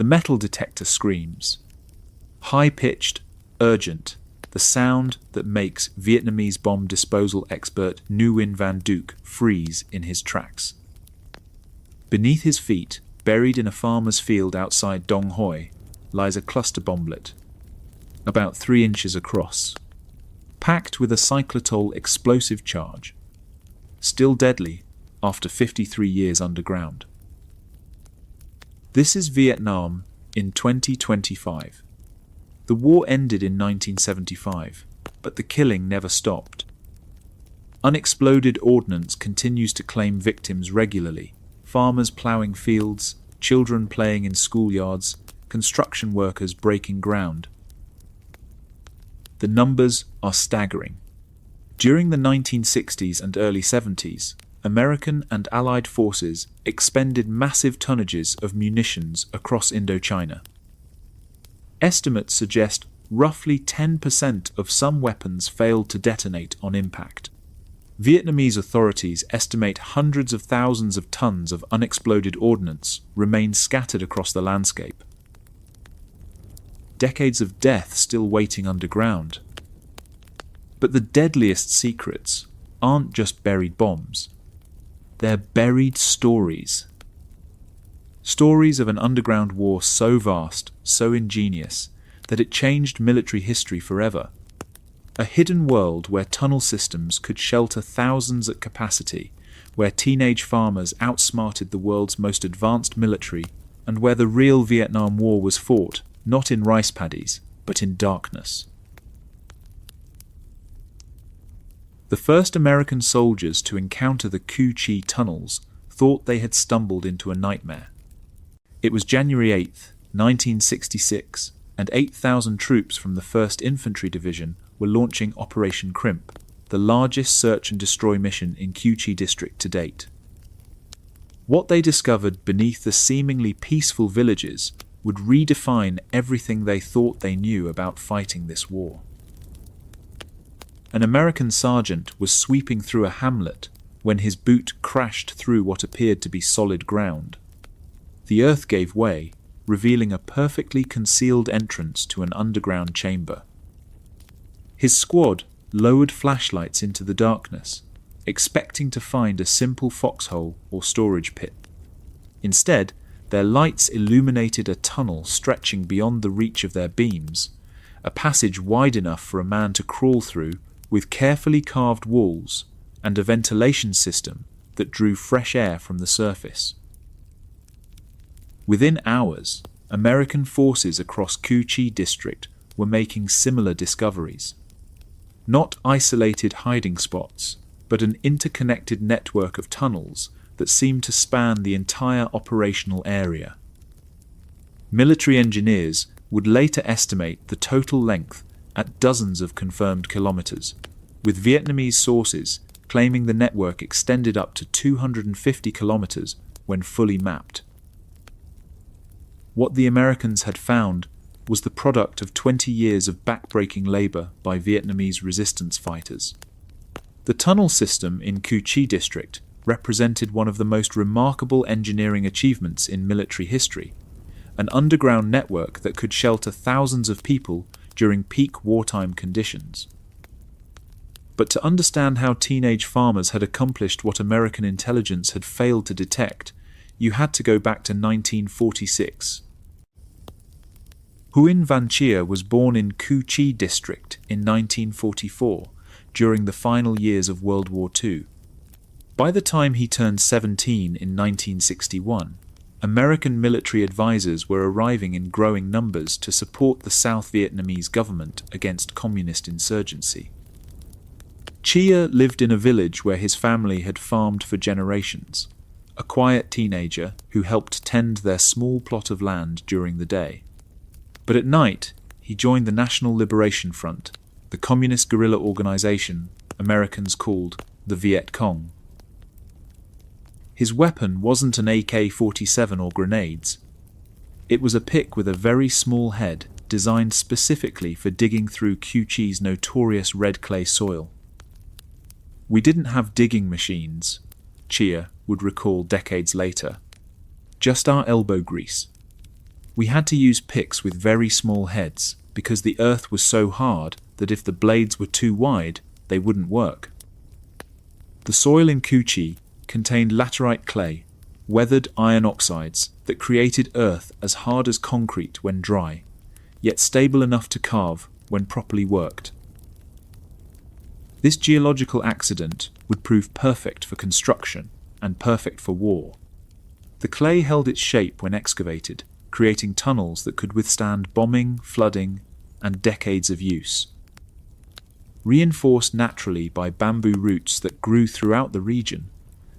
The metal detector screams. High-pitched, urgent, the sound that makes Vietnamese bomb disposal expert Nguyen Van Duc freeze in his tracks. Beneath his feet, buried in a farmer's field outside Dong Hoi, lies a cluster bomblet, about 3 inches across, packed with a cyclotol explosive charge, still deadly after 53 years underground. This is Vietnam in 2025. The war ended in 1975, but the killing never stopped. Unexploded ordnance continues to claim victims regularly. Farmers ploughing fields, children playing in schoolyards, construction workers breaking ground. The numbers are staggering. During the 1960s and early 70s, American and Allied forces expended massive tonnages of munitions across Indochina. Estimates suggest roughly 10% of some weapons failed to detonate on impact. Vietnamese authorities estimate hundreds of thousands of tons of unexploded ordnance remain scattered across the landscape. Decades of death still waiting underground. But the deadliest secrets aren't just buried bombs. They're buried stories. Stories of an underground war so vast, so ingenious, that it changed military history forever. A hidden world where tunnel systems could shelter thousands at capacity, where teenage farmers outsmarted the world's most advanced military, and where the real Vietnam War was fought, not in rice paddies, but in darkness. The first American soldiers to encounter the Cu Chi tunnels thought they had stumbled into a nightmare. It was January 8, 1966, and 8,000 troops from the 1st Infantry Division were launching Operation Crimp, the largest search and destroy mission in Cu Chi District to date. What they discovered beneath the seemingly peaceful villages would redefine everything they thought they knew about fighting this war. An American sergeant was sweeping through a hamlet when his boot crashed through what appeared to be solid ground. The earth gave way, revealing a perfectly concealed entrance to an underground chamber. His squad lowered flashlights into the darkness, expecting to find a simple foxhole or storage pit. Instead, their lights illuminated a tunnel stretching beyond the reach of their beams, a passage wide enough for a man to crawl through, with carefully carved walls and a ventilation system that drew fresh air from the surface. Within hours, American forces across Cu Chi District were making similar discoveries. Not isolated hiding spots, but an interconnected network of tunnels that seemed to span the entire operational area. Military engineers would later estimate the total length at dozens of confirmed kilometers, with Vietnamese sources claiming the network extended up to 250 kilometers when fully mapped. What the Americans had found was the product of 20 years of backbreaking labor by Vietnamese resistance fighters. The tunnel system in Cu Chi District represented one of the most remarkable engineering achievements in military history, an underground network that could shelter thousands of people during peak wartime conditions. But to understand how teenage farmers had accomplished what American intelligence had failed to detect, you had to go back to 1946. Nguyen Van Chia was born in Cu Chi District in 1944, during the final years of World War II. By the time he turned 17 in 1961, American military advisors were arriving in growing numbers to support the South Vietnamese government against communist insurgency. Chia lived in a village where his family had farmed for generations, a quiet teenager who helped tend their small plot of land during the day. But at night, he joined the National Liberation Front, the communist guerrilla organization Americans called the Viet Cong. His weapon wasn't an AK-47 or grenades. It was a pick with a very small head designed specifically for digging through Cu Chi's notorious red clay soil. "We didn't have digging machines," Chia would recall decades later. "Just our elbow grease. We had to use picks with very small heads because the earth was so hard that if the blades were too wide, they wouldn't work. The soil in Cu-Chi contained laterite clay, weathered iron oxides that created earth as hard as concrete when dry, yet stable enough to carve when properly worked. This geological accident would prove perfect for construction and perfect for war. The clay held its shape when excavated, creating tunnels that could withstand bombing, flooding, and decades of use. Reinforced naturally by bamboo roots that grew throughout the region,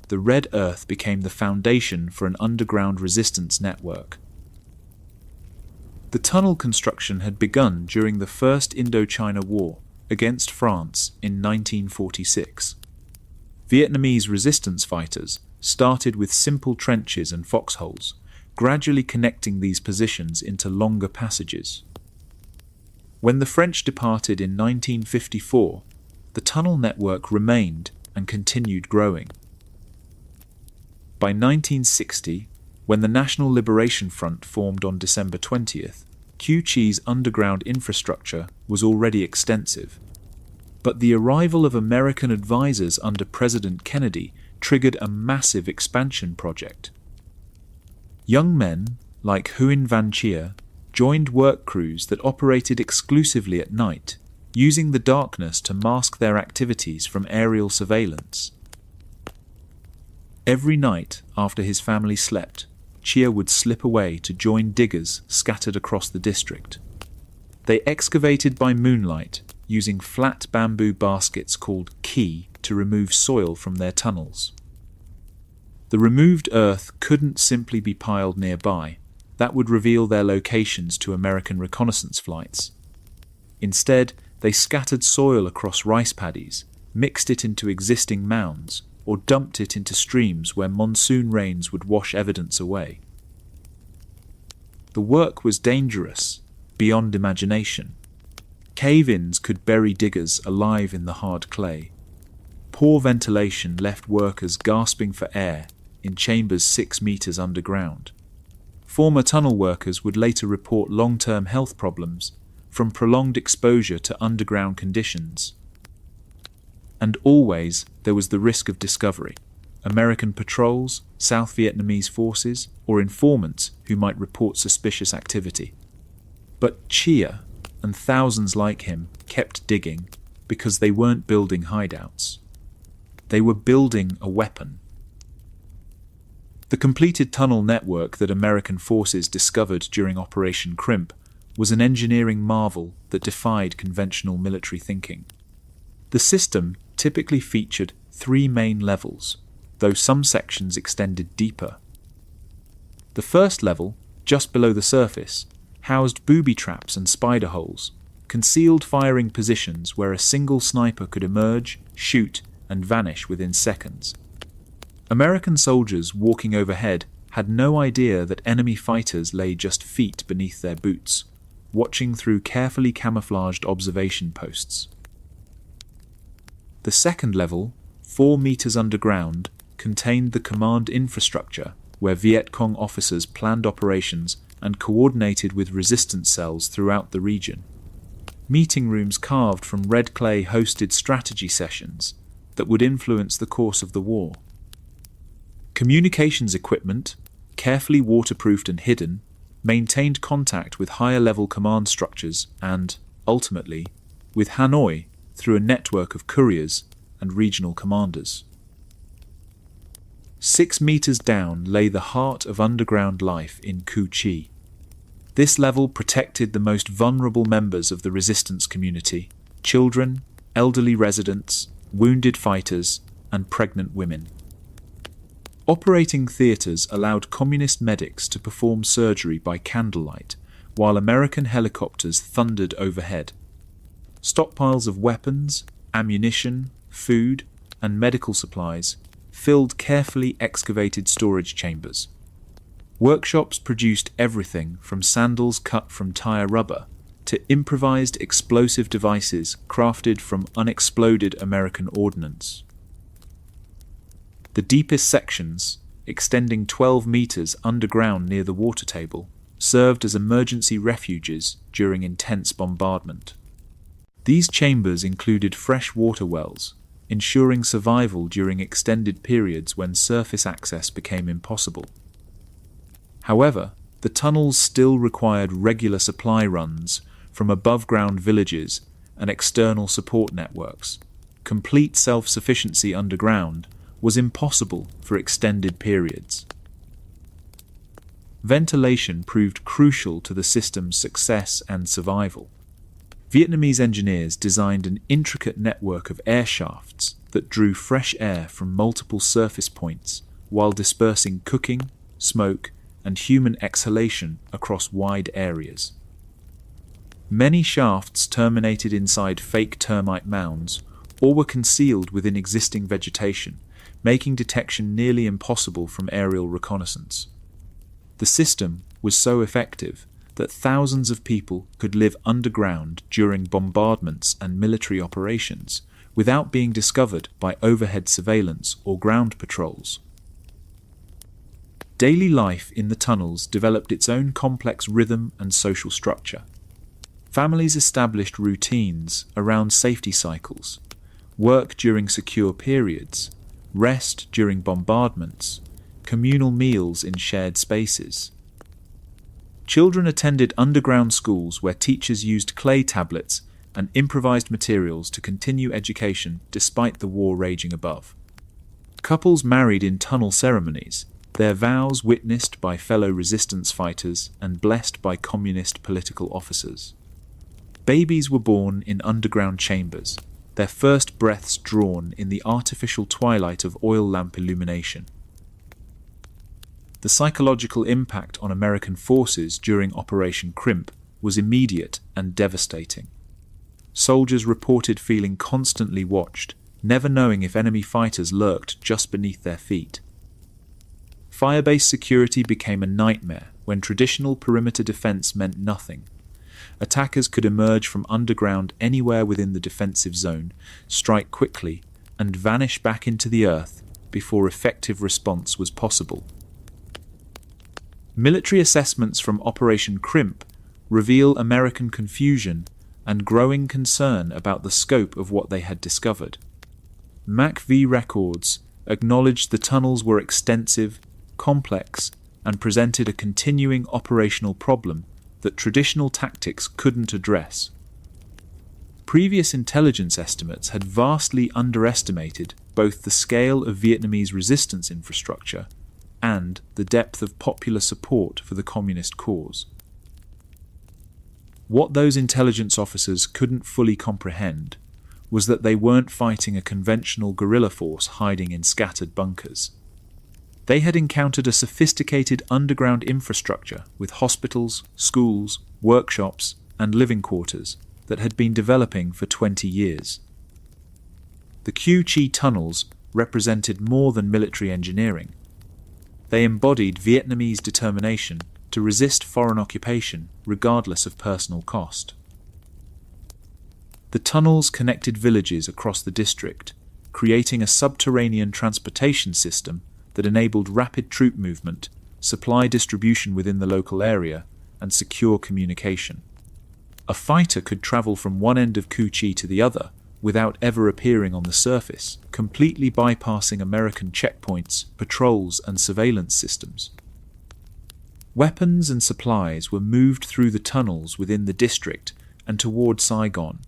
the red earth became the foundation for an underground resistance network. The tunnel construction had begun during the First Indochina War against France in 1946. Vietnamese resistance fighters started with simple trenches and foxholes, gradually connecting these positions into longer passages. When the French departed in 1954, the tunnel network remained and continued growing. By 1960, when the National Liberation Front formed on December 20th, Cu-Chi's underground infrastructure was already extensive. But the arrival of American advisors under President Kennedy triggered a massive expansion project. Young men, like Huyen Van Chia, joined work crews that operated exclusively at night, using the darkness to mask their activities from aerial surveillance. Every night after his family slept, Chia would slip away to join diggers scattered across the district. They excavated by moonlight, using flat bamboo baskets called ki to remove soil from their tunnels. The removed earth couldn't simply be piled nearby. That would reveal their locations to American reconnaissance flights. Instead, they scattered soil across rice paddies, mixed it into existing mounds, or dumped it into streams where monsoon rains would wash evidence away. The work was dangerous, beyond imagination. Cave-ins could bury diggers alive in the hard clay. Poor ventilation left workers gasping for air in chambers 6 meters underground. Former tunnel workers would later report long-term health problems from prolonged exposure to underground conditions. And always there was the risk of discovery. American patrols, South Vietnamese forces, or informants who might report suspicious activity. But Chia and thousands like him kept digging because they weren't building hideouts. They were building a weapon. The completed tunnel network that American forces discovered during Operation Crimp was an engineering marvel that defied conventional military thinking. The system typically featured 3 main levels, though some sections extended deeper. The first level, just below the surface, housed booby traps and spider holes, concealed firing positions where a single sniper could emerge, shoot, and vanish within seconds. American soldiers walking overhead had no idea that enemy fighters lay just feet beneath their boots, watching through carefully camouflaged observation posts. The second level, 4 meters underground, contained the command infrastructure where Viet Cong officers planned operations and coordinated with resistance cells throughout the region. Meeting rooms carved from red clay hosted strategy sessions that would influence the course of the war. Communications equipment, carefully waterproofed and hidden, maintained contact with higher-level command structures and, ultimately, with Hanoi through a network of couriers and regional commanders. 6 meters down lay the heart of underground life in Cu-Chi. This level protected the most vulnerable members of the resistance community: children, elderly residents, wounded fighters, and pregnant women. Operating theaters allowed communist medics to perform surgery by candlelight, while American helicopters thundered overhead. Stockpiles of weapons, ammunition, food, and medical supplies filled carefully excavated storage chambers. Workshops produced everything from sandals cut from tire rubber to improvised explosive devices crafted from unexploded American ordnance. The deepest sections, extending 12 meters underground near the water table, served as emergency refuges during intense bombardment. These chambers included fresh water wells, ensuring survival during extended periods when surface access became impossible. However, the tunnels still required regular supply runs from above-ground villages and external support networks. Complete self-sufficiency underground was impossible for extended periods. Ventilation proved crucial to the system's success and survival. Vietnamese engineers designed an intricate network of air shafts that drew fresh air from multiple surface points while dispersing cooking, smoke, and human exhalation across wide areas. Many shafts terminated inside fake termite mounds or were concealed within existing vegetation, making detection nearly impossible from aerial reconnaissance. The system was so effective that thousands of people could live underground during bombardments and military operations without being discovered by overhead surveillance or ground patrols. Daily life in the tunnels developed its own complex rhythm and social structure. Families established routines around safety cycles, work during secure periods, rest during bombardments, communal meals in shared spaces. Children attended underground schools where teachers used clay tablets and improvised materials to continue education despite the war raging above. Couples married in tunnel ceremonies, their vows witnessed by fellow resistance fighters and blessed by communist political officers. Babies were born in underground chambers, their first breaths drawn in the artificial twilight of oil lamp illumination. The psychological impact on American forces during Operation Crimp was immediate and devastating. Soldiers reported feeling constantly watched, never knowing if enemy fighters lurked just beneath their feet. Fire-based security became a nightmare when traditional perimeter defense meant nothing. Attackers could emerge from underground anywhere within the defensive zone, strike quickly, and vanish back into the earth before effective response was possible. Military assessments from Operation Crimp reveal American confusion and growing concern about the scope of what they had discovered. MACV records acknowledged the tunnels were extensive, complex, and presented a continuing operational problem that traditional tactics couldn't address. Previous intelligence estimates had vastly underestimated both the scale of Vietnamese resistance infrastructure and the depth of popular support for the communist cause. What those intelligence officers couldn't fully comprehend was that they weren't fighting a conventional guerrilla force hiding in scattered bunkers. They had encountered a sophisticated underground infrastructure with hospitals, schools, workshops, and living quarters that had been developing for 20 years. The Cu Chi tunnels represented more than military engineering. They embodied Vietnamese determination to resist foreign occupation regardless of personal cost. The tunnels connected villages across the district, creating a subterranean transportation system that enabled rapid troop movement, supply distribution within the local area, and secure communication. A fighter could travel from one end of Cu Chi to the other without ever appearing on the surface, completely bypassing American checkpoints, patrols, and surveillance systems. Weapons and supplies were moved through the tunnels within the district and toward Saigon,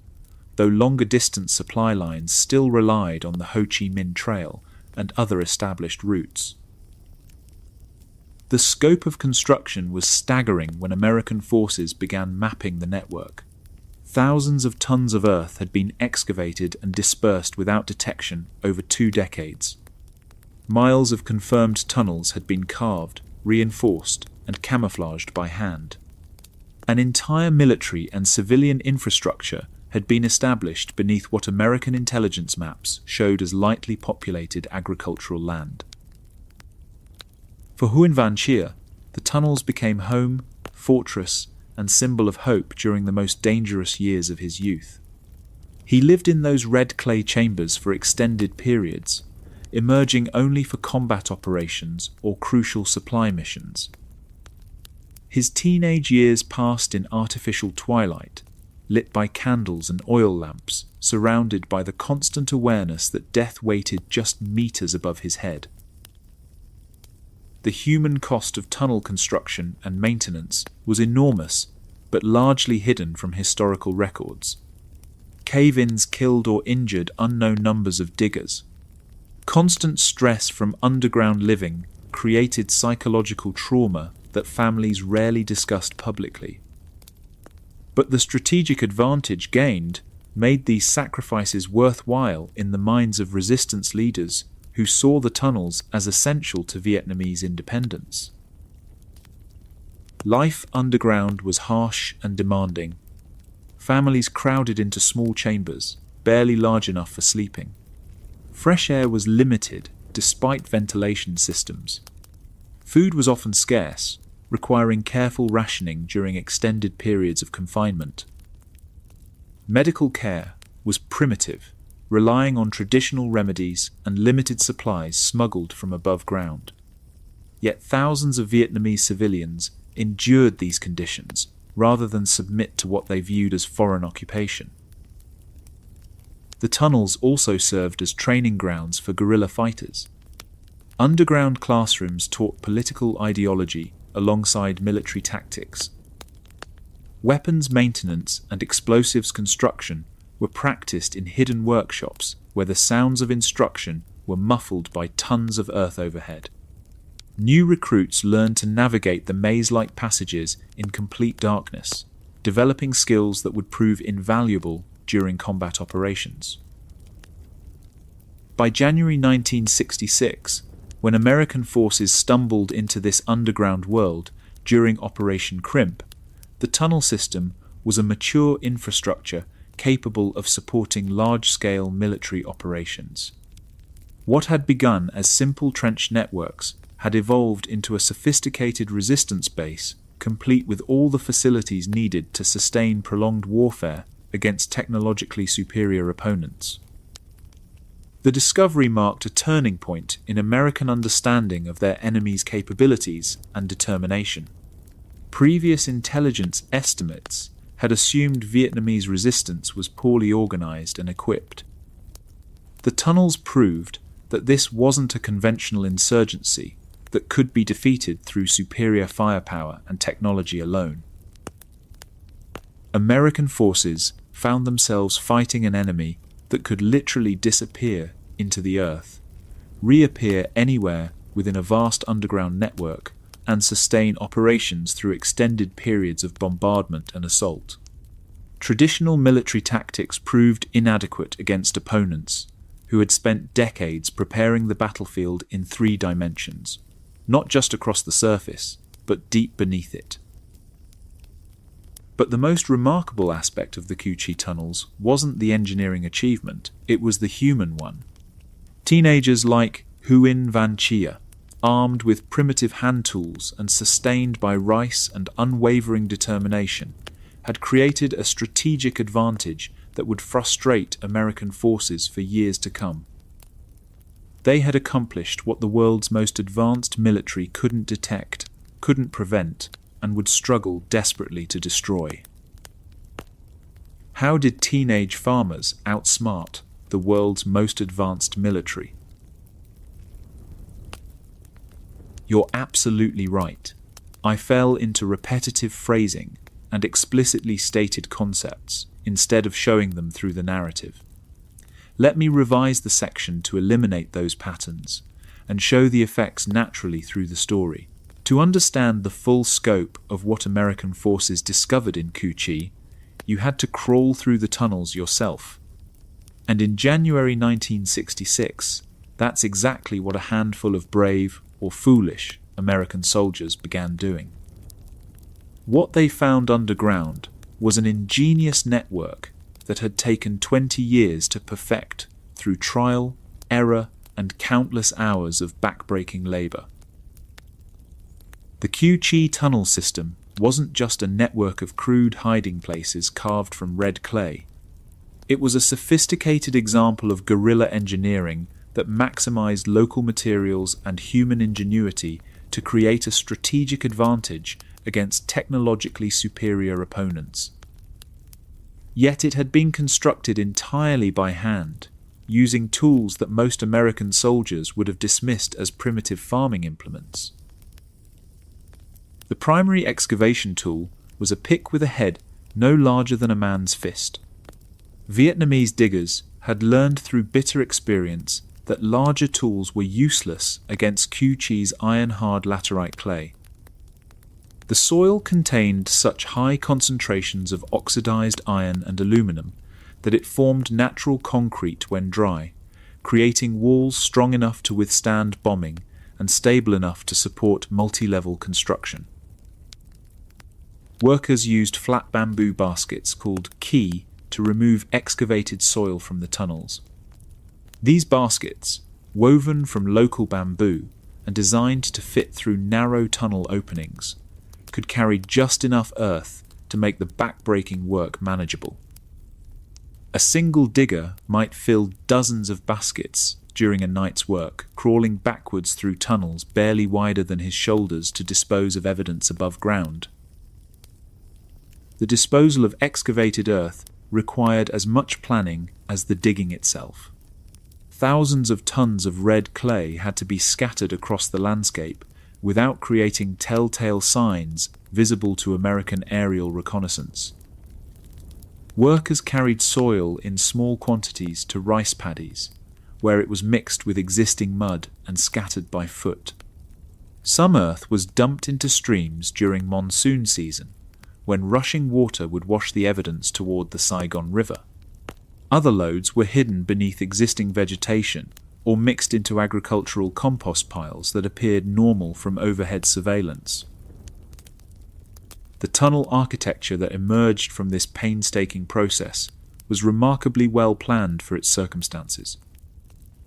though longer-distance supply lines still relied on the Ho Chi Minh Trail and other established routes. The scope of construction was staggering when American forces began mapping the network. Thousands of tons of earth had been excavated and dispersed without detection over 2 decades. Miles of confirmed tunnels had been carved, reinforced, and camouflaged by hand. An entire military and civilian infrastructure had been established beneath what American intelligence maps showed as lightly populated agricultural land. For Huyen Van Chia, the tunnels became home, fortress, and symbol of hope during the most dangerous years of his youth. He lived in those red clay chambers for extended periods, emerging only for combat operations or crucial supply missions. His teenage years passed in artificial twilight, lit by candles and oil lamps, surrounded by the constant awareness that death waited just meters above his head. The human cost of tunnel construction and maintenance was enormous, but largely hidden from historical records. Cave-ins killed or injured unknown numbers of diggers. Constant stress from underground living created psychological trauma that families rarely discussed publicly. But the strategic advantage gained made these sacrifices worthwhile in the minds of resistance leaders who saw the tunnels as essential to Vietnamese independence. Life underground was harsh and demanding. Families crowded into small chambers, barely large enough for sleeping. Fresh air was limited despite ventilation systems. Food was often scarce, requiring careful rationing during extended periods of confinement. Medical care was primitive, relying on traditional remedies and limited supplies smuggled from above ground. Yet thousands of Vietnamese civilians endured these conditions rather than submit to what they viewed as foreign occupation. The tunnels also served as training grounds for guerrilla fighters. Underground classrooms taught political ideology alongside military tactics. Weapons maintenance and explosives construction were practiced in hidden workshops where the sounds of instruction were muffled by tons of earth overhead. New recruits learned to navigate the maze-like passages in complete darkness, developing skills that would prove invaluable during combat operations. By January 1966, when American forces stumbled into this underground world during Operation Crimp, the tunnel system was a mature infrastructure capable of supporting large-scale military operations. What had begun as simple trench networks had evolved into a sophisticated resistance base, complete with all the facilities needed to sustain prolonged warfare against technologically superior opponents. The discovery marked a turning point in American understanding of their enemy's capabilities and determination. Previous intelligence estimates had assumed Vietnamese resistance was poorly organized and equipped. The tunnels proved that this wasn't a conventional insurgency that could be defeated through superior firepower and technology alone. American forces found themselves fighting an enemy that could literally disappear into the earth, reappear anywhere within a vast underground network, and sustain operations through extended periods of bombardment and assault. Traditional military tactics proved inadequate against opponents who had spent decades preparing the battlefield in 3 dimensions, not just across the surface, but deep beneath it. But the most remarkable aspect of the Cu Chi tunnels wasn't the engineering achievement, it was the human one. Teenagers like Huyen Van Chia, armed with primitive hand tools and sustained by rice and unwavering determination, had created a strategic advantage that would frustrate American forces for years to come. They had accomplished what the world's most advanced military couldn't detect, couldn't prevent, and would struggle desperately to destroy. How did teenage farmers outsmart the world's most advanced military? You're absolutely right. I fell into repetitive phrasing and explicitly stated concepts instead of showing them through the narrative. Let me revise the section to eliminate those patterns and show the effects naturally through the story. To understand the full scope of what American forces discovered in Cu Chi, you had to crawl through the tunnels yourself. And in January 1966, that's exactly what a handful of brave or foolish American soldiers began doing. What they found underground was an ingenious network that had taken 20 years to perfect through trial, error, and countless hours of backbreaking labor. The Cu Chi tunnel system wasn't just a network of crude hiding places carved from red clay. It was a sophisticated example of guerrilla engineering that maximized local materials and human ingenuity to create a strategic advantage against technologically superior opponents. Yet it had been constructed entirely by hand, using tools that most American soldiers would have dismissed as primitive farming implements. The primary excavation tool was a pick with a head no larger than a man's fist. Vietnamese diggers had learned through bitter experience that larger tools were useless against Cu Chi's iron-hard laterite clay. The soil contained such high concentrations of oxidized iron and aluminum that it formed natural concrete when dry, creating walls strong enough to withstand bombing and stable enough to support multi-level construction. Workers used flat bamboo baskets called ki to remove excavated soil from the tunnels. These baskets, woven from local bamboo and designed to fit through narrow tunnel openings, could carry just enough earth to make the back-breaking work manageable. A single digger might fill dozens of baskets during a night's work, crawling backwards through tunnels barely wider than his shoulders to dispose of evidence above ground. The disposal of excavated earth required as much planning as the digging itself. Thousands of tons of red clay had to be scattered across the landscape without creating telltale signs visible to American aerial reconnaissance. Workers carried soil in small quantities to rice paddies, where it was mixed with existing mud and scattered by foot. Some earth was dumped into streams during monsoon season, when rushing water would wash the evidence toward the Saigon River. Other loads were hidden beneath existing vegetation or mixed into agricultural compost piles that appeared normal from overhead surveillance. The tunnel architecture that emerged from this painstaking process was remarkably well planned for its circumstances.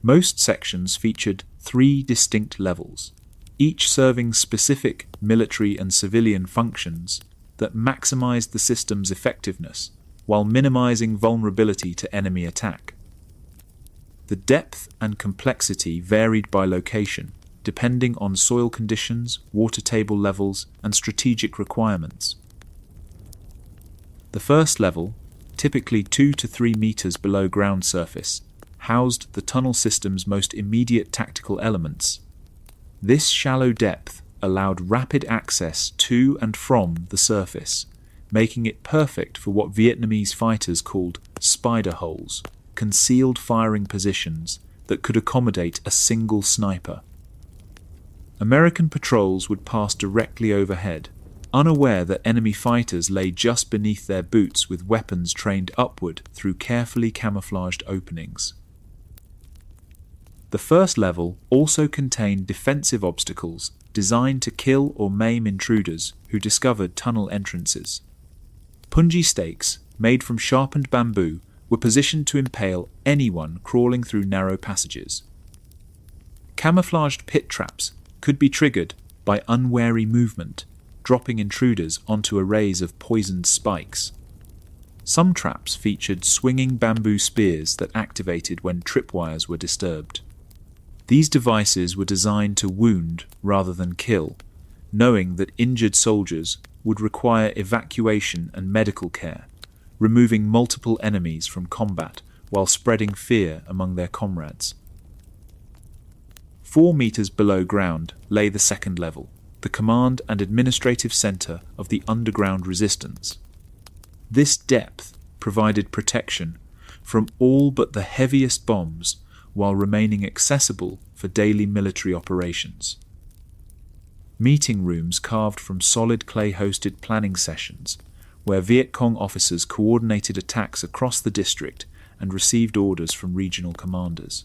Most sections featured 3 distinct levels, each serving specific military and civilian functions that maximized the system's effectiveness while minimizing vulnerability to enemy attack. The depth and complexity varied by location, depending on soil conditions, water table levels, and strategic requirements. The first level, typically 2 to 3 meters below ground surface, housed the tunnel system's most immediate tactical elements. This shallow depth allowed rapid access to and from the surface, making it perfect for what Vietnamese fighters called spider holes, concealed firing positions that could accommodate a single sniper. American patrols would pass directly overhead, unaware that enemy fighters lay just beneath their boots with weapons trained upward through carefully camouflaged openings. The first level also contained defensive obstacles designed to kill or maim intruders who discovered tunnel entrances. Punji stakes, made from sharpened bamboo, were positioned to impale anyone crawling through narrow passages. Camouflaged pit traps could be triggered by unwary movement, dropping intruders onto arrays of poisoned spikes. Some traps featured swinging bamboo spears that activated when tripwires were disturbed. These devices were designed to wound rather than kill, knowing that injured soldiers would require evacuation and medical care, removing multiple enemies from combat while spreading fear among their comrades. 4 meters below ground lay the second level, the command and administrative center of the underground resistance. This depth provided protection from all but the heaviest bombs while remaining accessible for daily military operations. Meeting rooms carved from solid clay hosted planning sessions, where Viet Cong officers coordinated attacks across the district and received orders from regional commanders.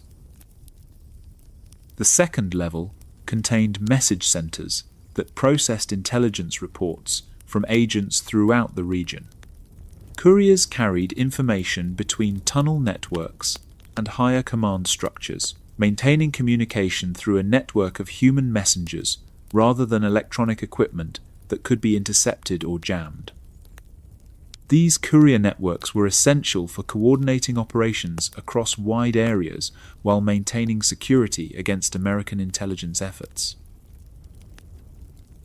The second level contained message centers that processed intelligence reports from agents throughout the region. Couriers carried information between tunnel networks and higher command structures, maintaining communication through a network of human messengers rather than electronic equipment that could be intercepted or jammed. These courier networks were essential for coordinating operations across wide areas while maintaining security against American intelligence efforts.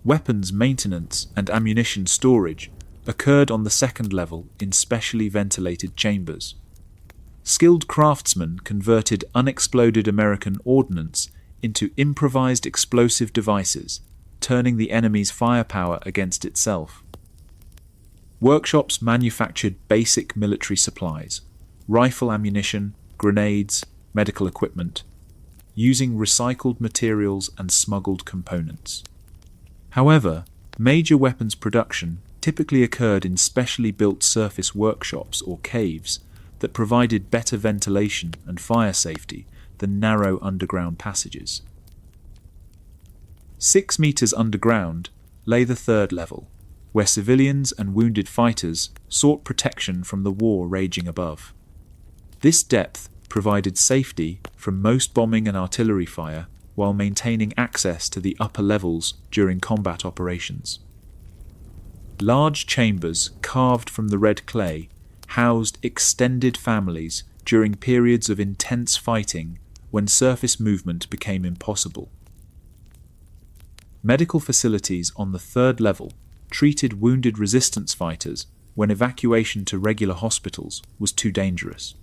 Weapons maintenance and ammunition storage occurred on the second level in specially ventilated chambers. Skilled craftsmen converted unexploded American ordnance into improvised explosive devices, turning the enemy's firepower against itself. Workshops manufactured basic military supplies, rifle ammunition, grenades, medical equipment, using recycled materials and smuggled components. However, major weapons production typically occurred in specially built surface workshops or caves that provided better ventilation and fire safety than narrow underground passages. 6 meters underground lay the third level, where civilians and wounded fighters sought protection from the war raging above. This depth provided safety from most bombing and artillery fire while maintaining access to the upper levels during combat operations. Large chambers carved from the red clay housed extended families during periods of intense fighting when surface movement became impossible. Medical facilities on the third level treated wounded resistance fighters when evacuation to regular hospitals was too dangerous.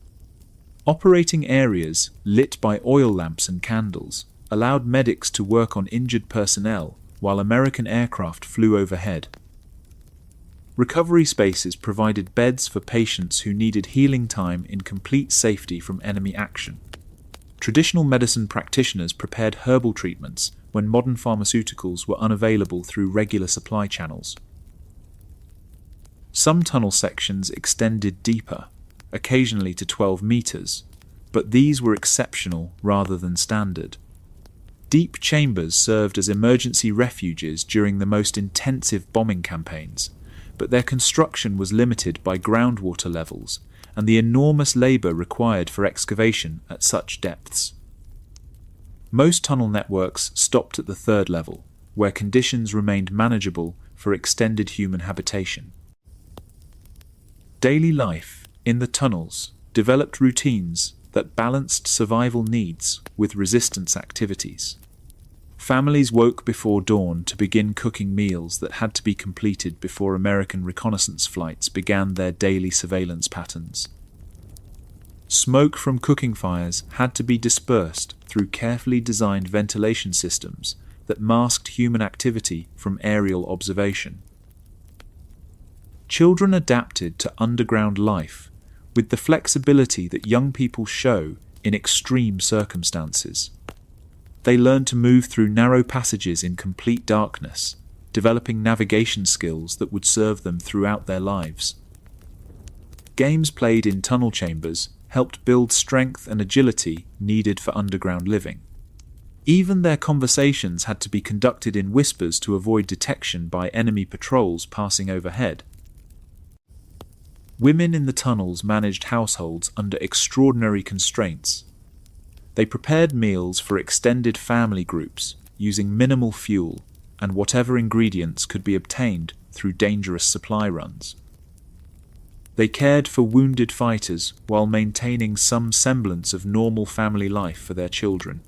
Operating areas lit by oil lamps and candles allowed medics to work on injured personnel while American aircraft flew overhead. Recovery spaces provided beds for patients who needed healing time in complete safety from enemy action. Traditional medicine practitioners prepared herbal treatments when modern pharmaceuticals were unavailable through regular supply channels. Some tunnel sections extended deeper, occasionally to 12 meters, but these were exceptional rather than standard. Deep chambers served as emergency refuges during the most intensive bombing campaigns, but their construction was limited by groundwater levels and the enormous labor required for excavation at such depths. Most tunnel networks stopped at the third level, where conditions remained manageable for extended human habitation. Daily life in the tunnels developed routines that balanced survival needs with resistance activities. Families woke before dawn to begin cooking meals that had to be completed before American reconnaissance flights began their daily surveillance patterns. Smoke from cooking fires had to be dispersed through carefully designed ventilation systems that masked human activity from aerial observation. Children adapted to underground life with the flexibility that young people show in extreme circumstances. They learned to move through narrow passages in complete darkness, developing navigation skills that would serve them throughout their lives. Games played in tunnel chambers helped build strength and agility needed for underground living. Even their conversations had to be conducted in whispers to avoid detection by enemy patrols passing overhead. Women in the tunnels managed households under extraordinary constraints. They prepared meals for extended family groups using minimal fuel and whatever ingredients could be obtained through dangerous supply runs. They cared for wounded fighters while maintaining some semblance of normal family life for their children.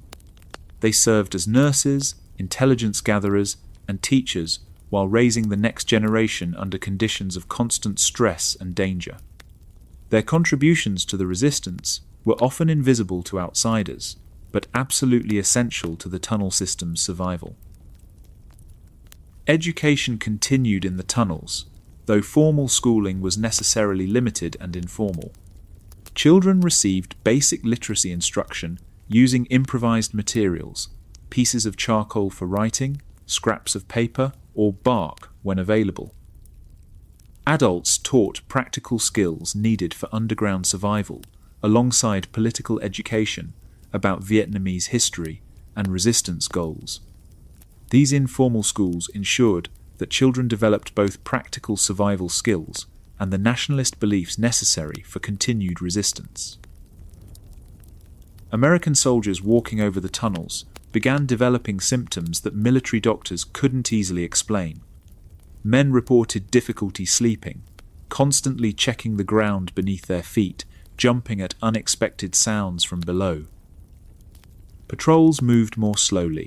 They served as nurses, intelligence gatherers, and teachers while raising the next generation under conditions of constant stress and danger. Their contributions to the resistance were often invisible to outsiders, but absolutely essential to the tunnel system's survival. Education continued in the tunnels, though formal schooling was necessarily limited and informal. Children received basic literacy instruction using improvised materials, pieces of charcoal for writing, scraps of paper, or bark when available. Adults taught practical skills needed for underground survival, alongside political education about Vietnamese history and resistance goals. These informal schools ensured that children developed both practical survival skills and the nationalist beliefs necessary for continued resistance. American soldiers walking over the tunnels began developing symptoms that military doctors couldn't easily explain. Men reported difficulty sleeping, constantly checking the ground beneath their feet, jumping at unexpected sounds from below. Patrols moved more slowly,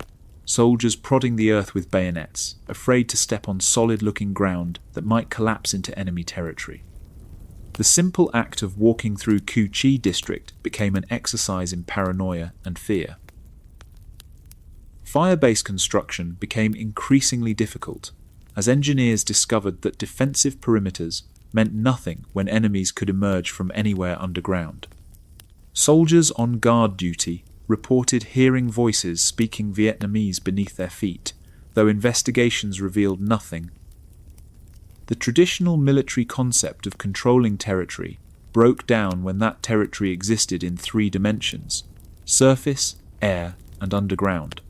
soldiers prodding the earth with bayonets, afraid to step on solid-looking ground that might collapse into enemy territory. The simple act of walking through Cu Chi district became an exercise in paranoia and fear. Fire-based construction became increasingly difficult, as engineers discovered that defensive perimeters meant nothing when enemies could emerge from anywhere underground. Soldiers on guard duty reported hearing voices speaking Vietnamese beneath their feet, though investigations revealed nothing. The traditional military concept of controlling territory broke down when that territory existed in 3 dimensions: surface, air, and underground.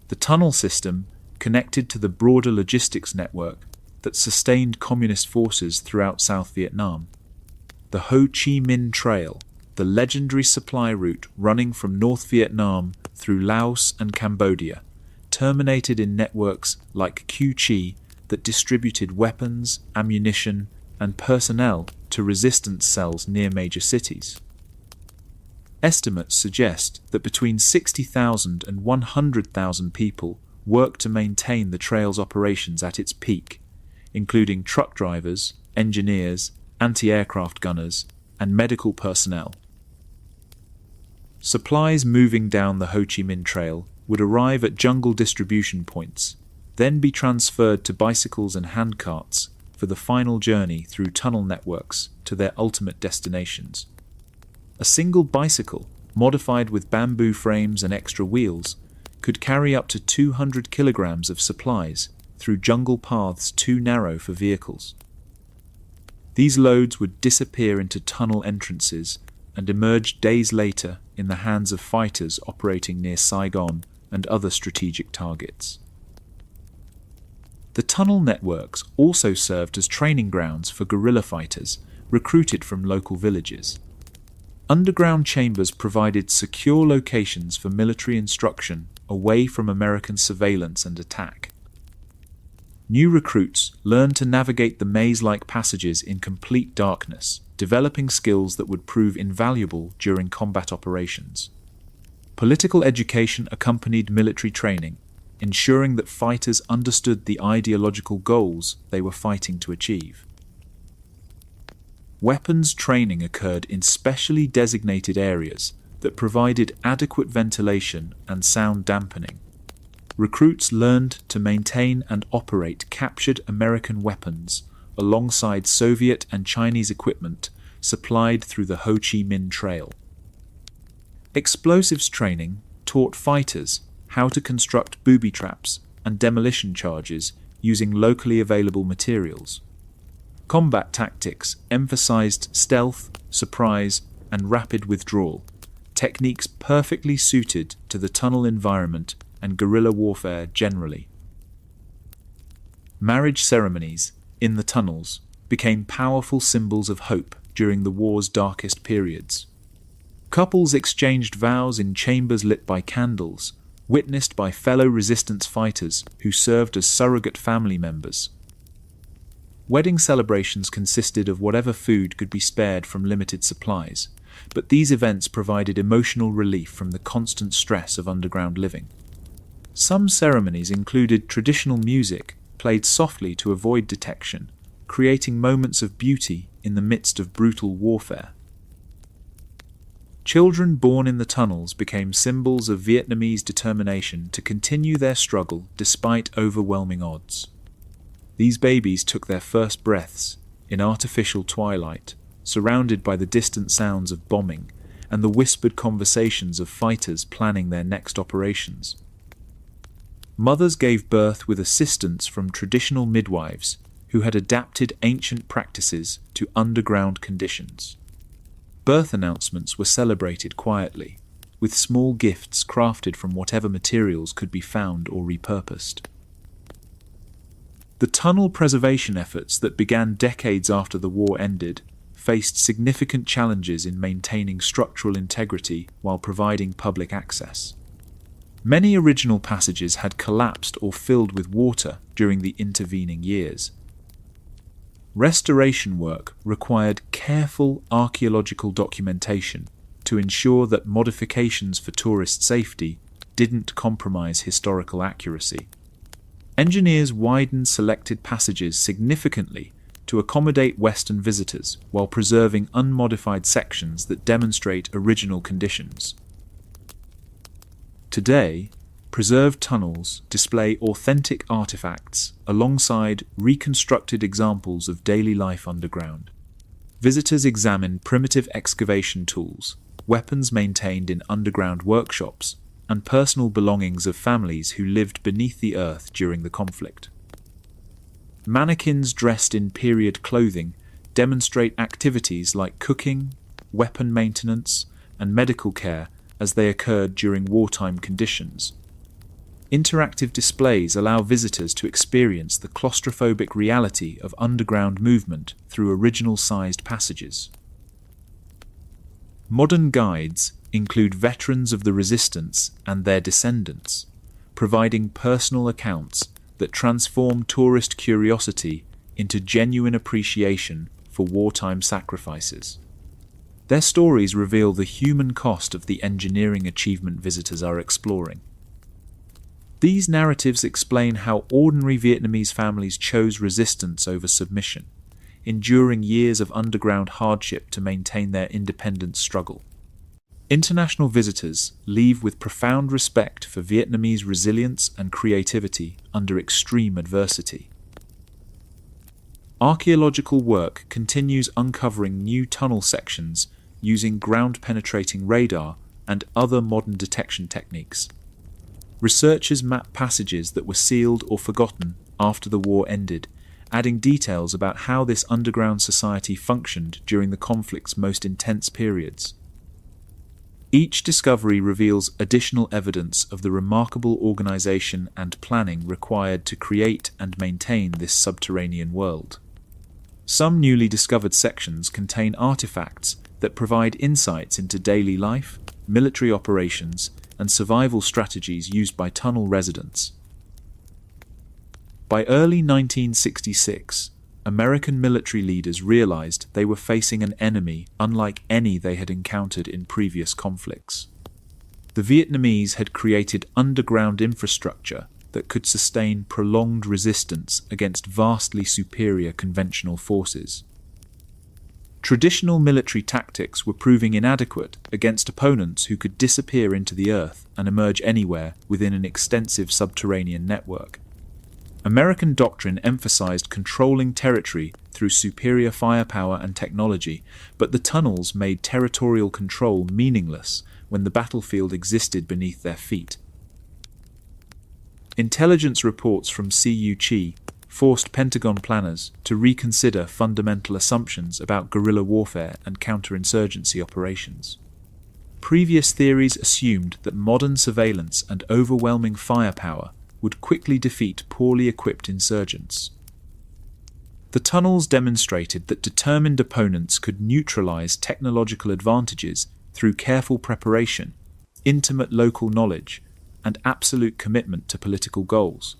The tunnel system connected to the broader logistics network that sustained communist forces throughout South Vietnam. The Ho Chi Minh Trail, the legendary supply route running from North Vietnam through Laos and Cambodia, terminated in networks like Cu Chi that distributed weapons, ammunition, and personnel to resistance cells near major cities. Estimates suggest that between 60,000 and 100,000 people worked to maintain the trail's operations at its peak, including truck drivers, engineers, anti-aircraft gunners, and medical personnel. Supplies moving down the Ho Chi Minh Trail would arrive at jungle distribution points, then be transferred to bicycles and handcarts for the final journey through tunnel networks to their ultimate destinations. A single bicycle, modified with bamboo frames and extra wheels, could carry up to 200 kilograms of supplies through jungle paths too narrow for vehicles. These loads would disappear into tunnel entrances and emerge days later in the hands of fighters operating near Saigon and other strategic targets. The tunnel networks also served as training grounds for guerrilla fighters recruited from local villages. Underground chambers provided secure locations for military instruction away from American surveillance and attack. New recruits learned to navigate the maze-like passages in complete darkness, developing skills that would prove invaluable during combat operations. Political education accompanied military training, ensuring that fighters understood the ideological goals they were fighting to achieve. Weapons training occurred in specially designated areas that provided adequate ventilation and sound dampening. Recruits learned to maintain and operate captured American weapons alongside Soviet and Chinese equipment supplied through the Ho Chi Minh Trail. Explosives training taught fighters how to construct booby traps and demolition charges using locally available materials. Combat tactics emphasized stealth, surprise, and rapid withdrawal, techniques perfectly suited to the tunnel environment and guerrilla warfare generally. Marriage ceremonies in the tunnels became powerful symbols of hope during the war's darkest periods. Couples exchanged vows in chambers lit by candles, witnessed by fellow resistance fighters who served as surrogate family members. Wedding celebrations consisted of whatever food could be spared from limited supplies, but these events provided emotional relief from the constant stress of underground living. Some ceremonies included traditional music played softly to avoid detection, creating moments of beauty in the midst of brutal warfare. Children born in the tunnels became symbols of Vietnamese determination to continue their struggle despite overwhelming odds. These babies took their first breaths in artificial twilight, surrounded by the distant sounds of bombing and the whispered conversations of fighters planning their next operations. Mothers gave birth with assistance from traditional midwives who had adapted ancient practices to underground conditions. Birth announcements were celebrated quietly, with small gifts crafted from whatever materials could be found or repurposed. The tunnel preservation efforts that began decades after the war ended faced significant challenges in maintaining structural integrity while providing public access. Many original passages had collapsed or filled with water during the intervening years. Restoration work required careful archaeological documentation to ensure that modifications for tourist safety didn't compromise historical accuracy. Engineers widened selected passages significantly to accommodate Western visitors while preserving unmodified sections that demonstrate original conditions. Today, preserved tunnels display authentic artifacts alongside reconstructed examples of daily life underground. Visitors examine primitive excavation tools, weapons maintained in underground workshops, and personal belongings of families who lived beneath the earth during the conflict. Mannequins dressed in period clothing demonstrate activities like cooking, weapon maintenance, and medical care as they occurred during wartime conditions. Interactive displays allow visitors to experience the claustrophobic reality of underground movement through original-sized passages. Modern guides include veterans of the resistance and their descendants, providing personal accounts that transform tourist curiosity into genuine appreciation for wartime sacrifices. Their stories reveal the human cost of the engineering achievement visitors are exploring. These narratives explain how ordinary Vietnamese families chose resistance over submission, enduring years of underground hardship to maintain their independence struggle. International visitors leave with profound respect for Vietnamese resilience and creativity under extreme adversity. Archaeological work continues uncovering new tunnel sections using ground-penetrating radar and other modern detection techniques. Researchers map passages that were sealed or forgotten after the war ended, adding details about how this underground society functioned during the conflict's most intense periods. Each discovery reveals additional evidence of the remarkable organization and planning required to create and maintain this subterranean world. Some newly discovered sections contain artifacts that provide insights into daily life, military operations, and survival strategies used by tunnel residents. By early 1966, American military leaders realized they were facing an enemy unlike any they had encountered in previous conflicts. The Vietnamese had created underground infrastructure that could sustain prolonged resistance against vastly superior conventional forces. Traditional military tactics were proving inadequate against opponents who could disappear into the earth and emerge anywhere within an extensive subterranean network. American doctrine emphasized controlling territory through superior firepower and technology, but the tunnels made territorial control meaningless when the battlefield existed beneath their feet. Intelligence reports from CU Chi forced Pentagon planners to reconsider fundamental assumptions about guerrilla warfare and counterinsurgency operations. Previous theories assumed that modern surveillance and overwhelming firepower would quickly defeat poorly equipped insurgents. The tunnels demonstrated that determined opponents could neutralize technological advantages through careful preparation, intimate local knowledge, and absolute commitment to political goals.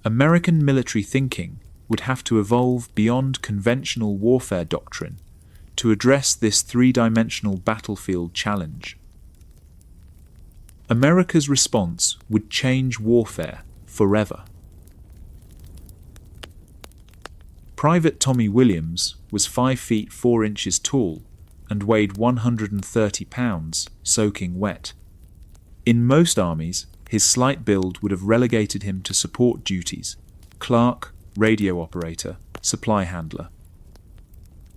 American military thinking would have to evolve beyond conventional warfare doctrine to address this three-dimensional battlefield challenge. America's response would change warfare forever. Private Tommy Williams was 5 feet 4 inches tall and weighed 130 pounds, soaking wet. In most armies, his slight build would have relegated him to support duties: clerk, radio operator, supply handler.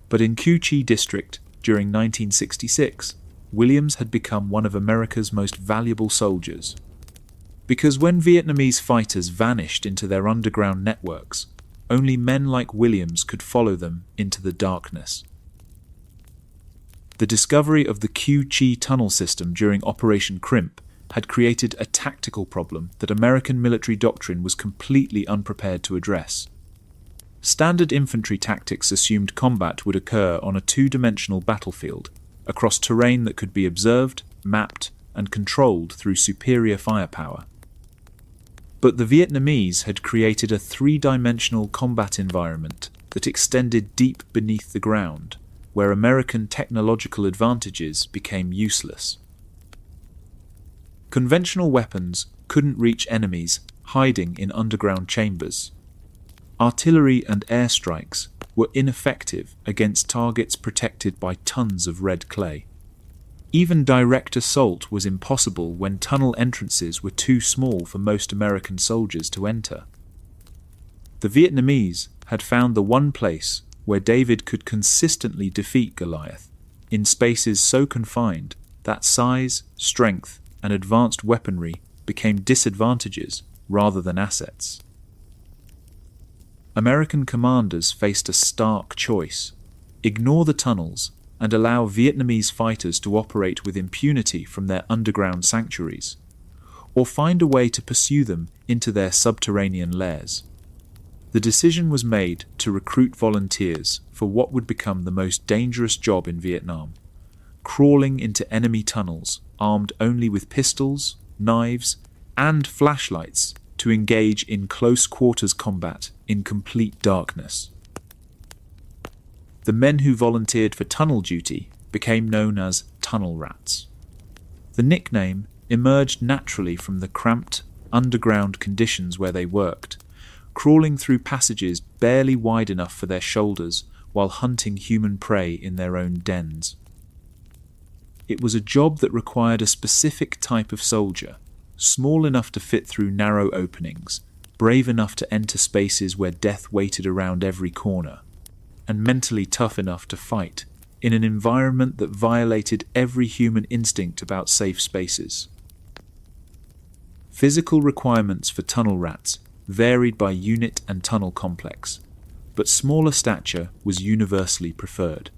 But in Cu Chi District during 1966, Williams had become one of America's most valuable soldiers. Because when Vietnamese fighters vanished into their underground networks, only men like Williams could follow them into the darkness. The discovery of the Cu Chi tunnel system during Operation Crimp had created a tactical problem that American military doctrine was completely unprepared to address. Standard infantry tactics assumed combat would occur on a two-dimensional battlefield, across terrain that could be observed, mapped, and controlled through superior firepower. But the Vietnamese had created a three-dimensional combat environment that extended deep beneath the ground, where American technological advantages became useless. Conventional weapons couldn't reach enemies hiding in underground chambers. Artillery and airstrikes were ineffective against targets protected by tons of red clay. Even direct assault was impossible when tunnel entrances were too small for most American soldiers to enter. The Vietnamese had found the one place where David could consistently defeat Goliath, in spaces so confined that size, strength, and advanced weaponry became disadvantages rather than assets. American commanders faced a stark choice: ignore the tunnels and allow Vietnamese fighters to operate with impunity from their underground sanctuaries, or find a way to pursue them into their subterranean lairs. The decision was made to recruit volunteers for what would become the most dangerous job in Vietnam: crawling into enemy tunnels armed only with pistols, knives, and flashlights to engage in close-quarters combat in complete darkness. The men who volunteered for tunnel duty became known as tunnel rats. The nickname emerged naturally from the cramped, underground conditions where they worked, crawling through passages barely wide enough for their shoulders while hunting human prey in their own dens. It was a job that required a specific type of soldier, small enough to fit through narrow openings, brave enough to enter spaces where death waited around every corner, and mentally tough enough to fight in an environment that violated every human instinct about safe spaces. Physical requirements for tunnel rats varied by unit and tunnel complex, but smaller stature was universally preferred.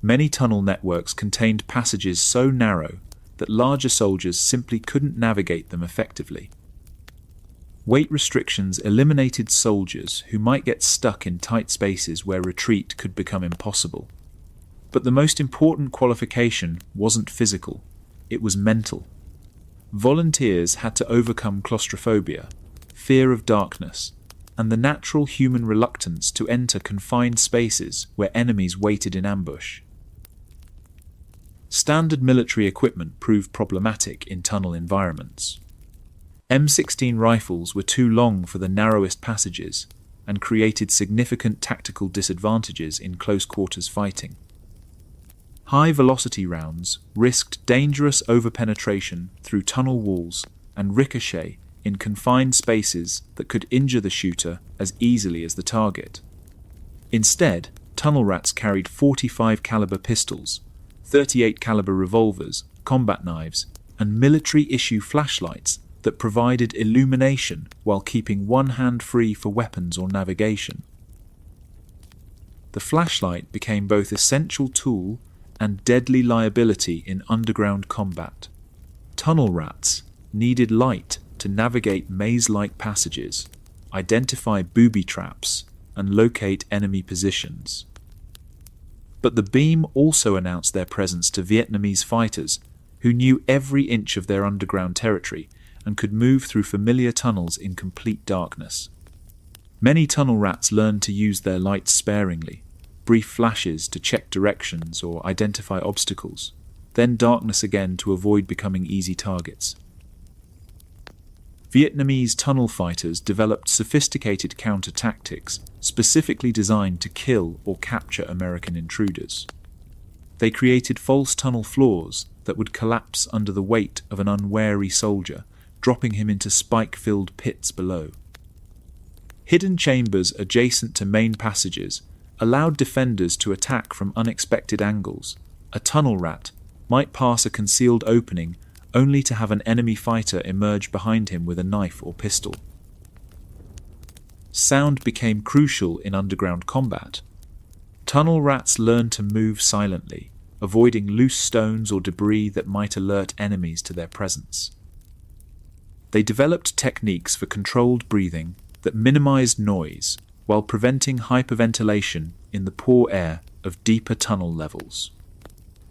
Many tunnel networks contained passages so narrow that larger soldiers simply couldn't navigate them effectively. Weight restrictions eliminated soldiers who might get stuck in tight spaces where retreat could become impossible. But the most important qualification wasn't physical, it was mental. Volunteers had to overcome claustrophobia, fear of darkness, and the natural human reluctance to enter confined spaces where enemies waited in ambush. Standard military equipment proved problematic in tunnel environments. M16 rifles were too long for the narrowest passages and created significant tactical disadvantages in close-quarters fighting. High-velocity rounds risked dangerous overpenetration through tunnel walls and ricochet in confined spaces that could injure the shooter as easily as the target. Instead, tunnel rats carried 45 caliber pistols, 38 caliber revolvers, combat knives, and military-issue flashlights that provided illumination while keeping one hand free for weapons or navigation. The flashlight became both essential tool and deadly liability in underground combat. Tunnel rats needed light to navigate maze-like passages, identify booby traps, and locate enemy positions. But the beam also announced their presence to Vietnamese fighters who knew every inch of their underground territory and could move through familiar tunnels in complete darkness. Many tunnel rats learned to use their lights sparingly, brief flashes to check directions or identify obstacles, then darkness again to avoid becoming easy targets. Vietnamese tunnel fighters developed sophisticated counter-tactics specifically designed to kill or capture American intruders. They created false tunnel floors that would collapse under the weight of an unwary soldier, dropping him into spike-filled pits below. Hidden chambers adjacent to main passages allowed defenders to attack from unexpected angles. A tunnel rat might pass a concealed opening only to have an enemy fighter emerge behind him with a knife or pistol. Sound became crucial in underground combat. Tunnel rats learned to move silently, avoiding loose stones or debris that might alert enemies to their presence. They developed techniques for controlled breathing that minimized noise while preventing hyperventilation in the poor air of deeper tunnel levels.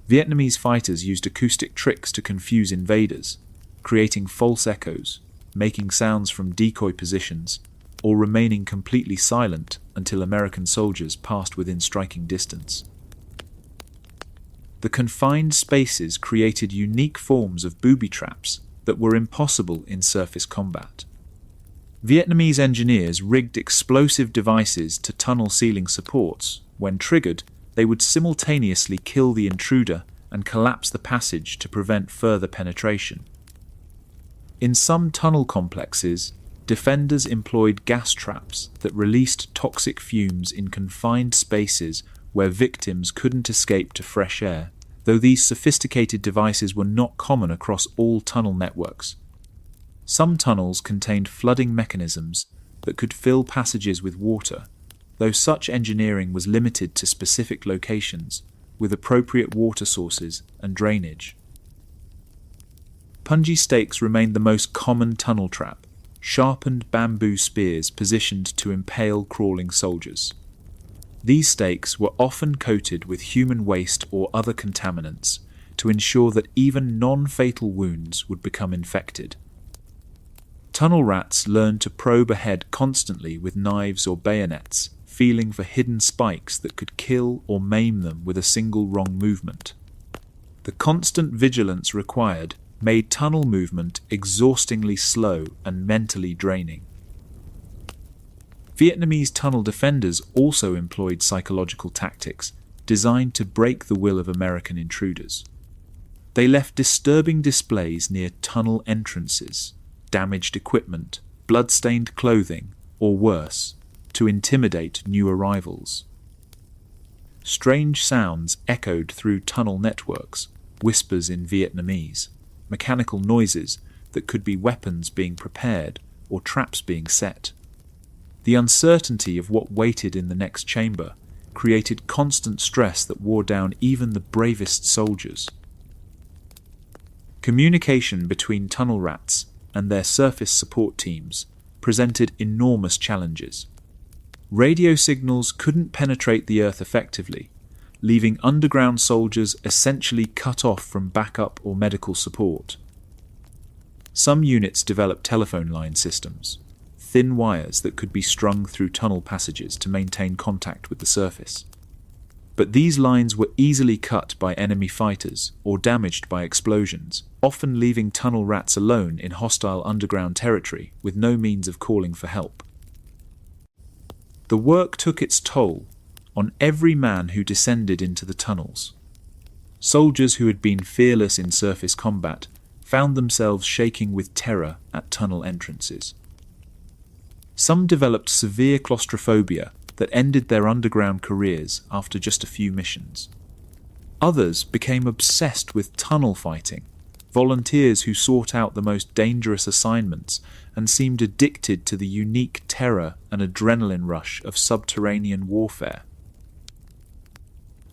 Vietnamese fighters used acoustic tricks to confuse invaders, creating false echoes, making sounds from decoy positions, or remaining completely silent until American soldiers passed within striking distance. The confined spaces created unique forms of booby traps that were impossible in surface combat. Vietnamese engineers rigged explosive devices to tunnel ceiling supports. When triggered, they would simultaneously kill the intruder and collapse the passage to prevent further penetration. In some tunnel complexes, defenders employed gas traps that released toxic fumes in confined spaces where victims couldn't escape to fresh air, though these sophisticated devices were not common across all tunnel networks. Some tunnels contained flooding mechanisms that could fill passages with water, though such engineering was limited to specific locations with appropriate water sources and drainage. Punji stakes remained the most common tunnel trap, sharpened bamboo spears positioned to impale crawling soldiers. These stakes were often coated with human waste or other contaminants to ensure that even non-fatal wounds would become infected. Tunnel rats learned to probe ahead constantly with knives or bayonets, feeling for hidden spikes that could kill or maim them with a single wrong movement. The constant vigilance required made tunnel movement exhaustingly slow and mentally draining. Vietnamese tunnel defenders also employed psychological tactics designed to break the will of American intruders. They left disturbing displays near tunnel entrances, damaged equipment, blood-stained clothing, or worse, to intimidate new arrivals. Strange sounds echoed through tunnel networks, whispers in Vietnamese, mechanical noises that could be weapons being prepared or traps being set. The uncertainty of what waited in the next chamber created constant stress that wore down even the bravest soldiers. Communication between tunnel rats and their surface support teams presented enormous challenges. Radio signals couldn't penetrate the earth effectively, leaving underground soldiers essentially cut off from backup or medical support. Some units developed telephone line systems, thin wires that could be strung through tunnel passages to maintain contact with the surface. But these lines were easily cut by enemy fighters or damaged by explosions, often leaving tunnel rats alone in hostile underground territory with no means of calling for help. The work took its toll on every man who descended into the tunnels. Soldiers who had been fearless in surface combat found themselves shaking with terror at tunnel entrances. Some developed severe claustrophobia that ended their underground careers after just a few missions. Others became obsessed with tunnel fighting, volunteers who sought out the most dangerous assignments and seemed addicted to the unique terror and adrenaline rush of subterranean warfare.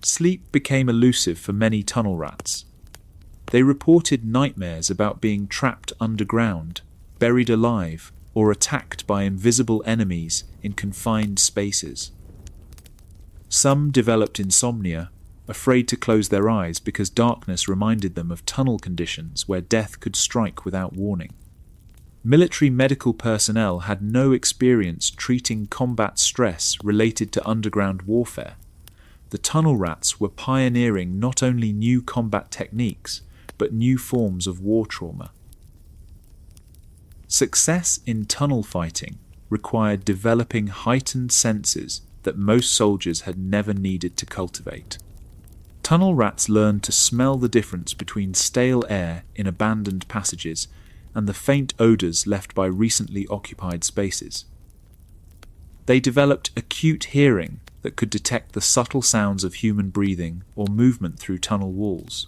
Sleep became elusive for many tunnel rats. They reported nightmares about being trapped underground, buried alive, or attacked by invisible enemies in confined spaces. Some developed insomnia, afraid to close their eyes because darkness reminded them of tunnel conditions where death could strike without warning. Military medical personnel had no experience treating combat stress related to underground warfare. The tunnel rats were pioneering not only new combat techniques, but new forms of war trauma. Success in tunnel fighting required developing heightened senses that most soldiers had never needed to cultivate. Tunnel rats learned to smell the difference between stale air in abandoned passages and the faint odors left by recently occupied spaces. They developed acute hearing that could detect the subtle sounds of human breathing or movement through tunnel walls.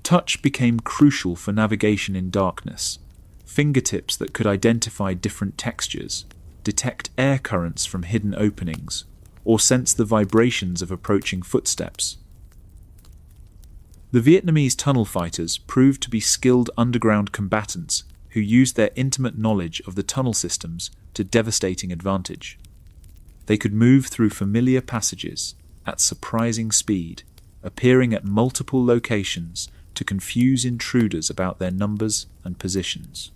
Touch became crucial for navigation in darkness. Fingertips that could identify different textures, detect air currents from hidden openings, or sense the vibrations of approaching footsteps. The Vietnamese tunnel fighters proved to be skilled underground combatants who used their intimate knowledge of the tunnel systems to devastating advantage. They could move through familiar passages at surprising speed, appearing at multiple locations to confuse intruders about their numbers and positions.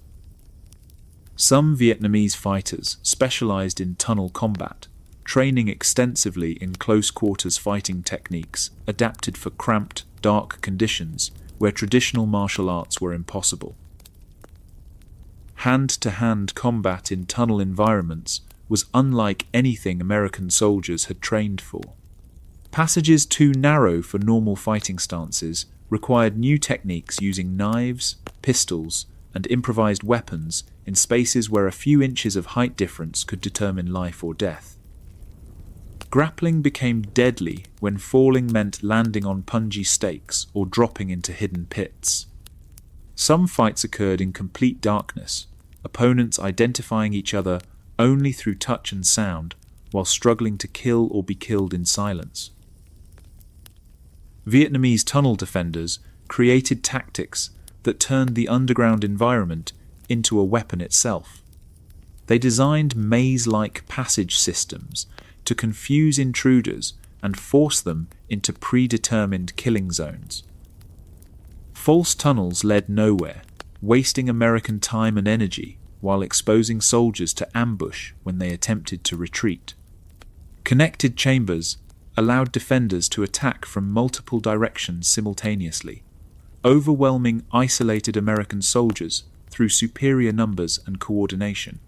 Some Vietnamese fighters specialized in tunnel combat, training extensively in close-quarters fighting techniques adapted for cramped, dark conditions where traditional martial arts were impossible. Hand-to-hand combat in tunnel environments was unlike anything American soldiers had trained for. Passages too narrow for normal fighting stances required new techniques using knives, pistols, and improvised weapons in spaces where a few inches of height difference could determine life or death. Grappling became deadly when falling meant landing on pungy stakes or dropping into hidden pits. Some fights occurred in complete darkness, opponents identifying each other only through touch and sound while struggling to kill or be killed in silence. Vietnamese tunnel defenders created tactics that turned the underground environment into a weapon itself. They designed maze-like passage systems to confuse intruders and force them into predetermined killing zones. False tunnels led nowhere, wasting American time and energy while exposing soldiers to ambush when they attempted to retreat. Connected chambers allowed defenders to attack from multiple directions simultaneously, overwhelming isolated American soldiers through superior numbers and coordination.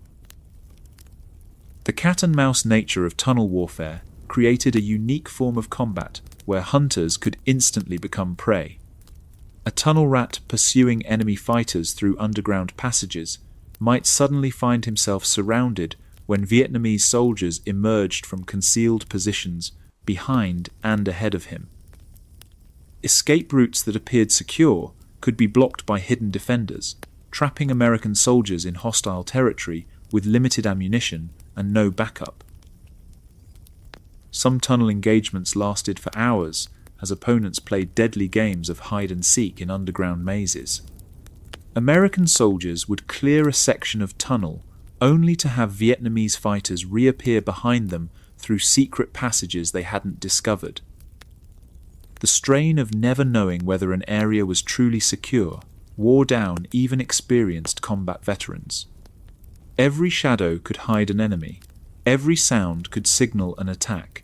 The cat-and-mouse nature of tunnel warfare created a unique form of combat where hunters could instantly become prey. A tunnel rat pursuing enemy fighters through underground passages might suddenly find himself surrounded when Vietnamese soldiers emerged from concealed positions behind and ahead of him. Escape routes that appeared secure could be blocked by hidden defenders, trapping American soldiers in hostile territory with limited ammunition and no backup. Some tunnel engagements lasted for hours as opponents played deadly games of hide-and-seek in underground mazes. American soldiers would clear a section of tunnel only to have Vietnamese fighters reappear behind them through secret passages they hadn't discovered. The strain of never knowing whether an area was truly secure wore down even experienced combat veterans. Every shadow could hide an enemy. Every sound could signal an attack.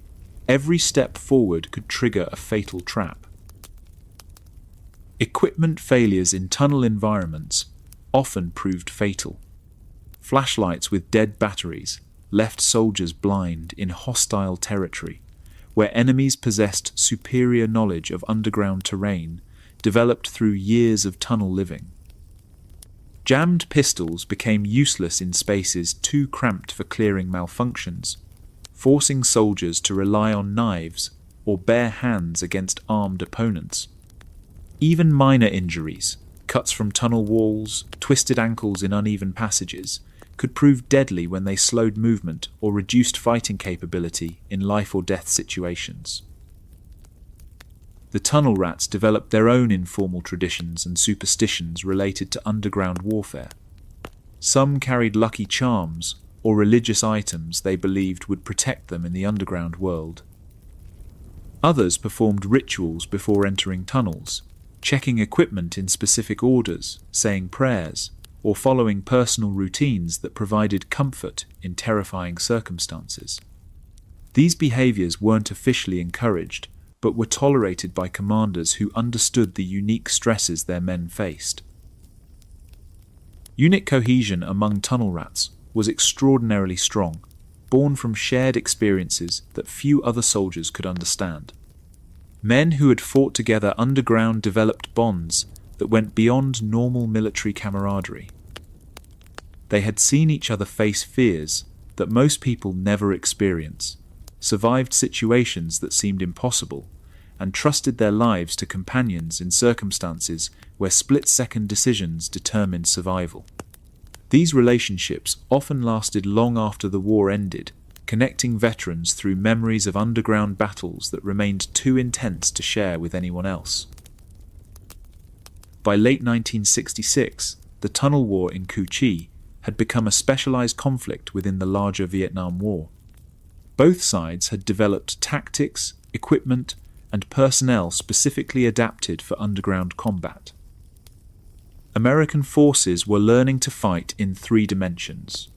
Every step forward could trigger a fatal trap. Equipment failures in tunnel environments often proved fatal. Flashlights with dead batteries left soldiers blind in hostile territory, where enemies possessed superior knowledge of underground terrain developed through years of tunnel living. Jammed pistols became useless in spaces too cramped for clearing malfunctions, forcing soldiers to rely on knives or bare hands against armed opponents. Even minor injuries, cuts from tunnel walls, twisted ankles in uneven passages, could prove deadly when they slowed movement or reduced fighting capability in life-or-death situations. The tunnel rats developed their own informal traditions and superstitions related to underground warfare. Some carried lucky charms or religious items they believed would protect them in the underground world. Others performed rituals before entering tunnels, checking equipment in specific orders, saying prayers, or following personal routines that provided comfort in terrifying circumstances. These behaviors weren't officially encouraged, but were tolerated by commanders who understood the unique stresses their men faced. Unit cohesion among tunnel rats was extraordinarily strong, born from shared experiences that few other soldiers could understand. Men who had fought together underground developed bonds that went beyond normal military camaraderie. They had seen each other face fears that most people never experience, survived situations that seemed impossible, and trusted their lives to companions in circumstances where split-second decisions determined survival. These relationships often lasted long after the war ended, connecting veterans through memories of underground battles that remained too intense to share with anyone else. By late 1966, the tunnel war in Cu Chi had become a specialized conflict within the larger Vietnam War. Both sides had developed tactics, equipment, and personnel specifically adapted for underground combat. American forces were learning to fight in 3 dimensions,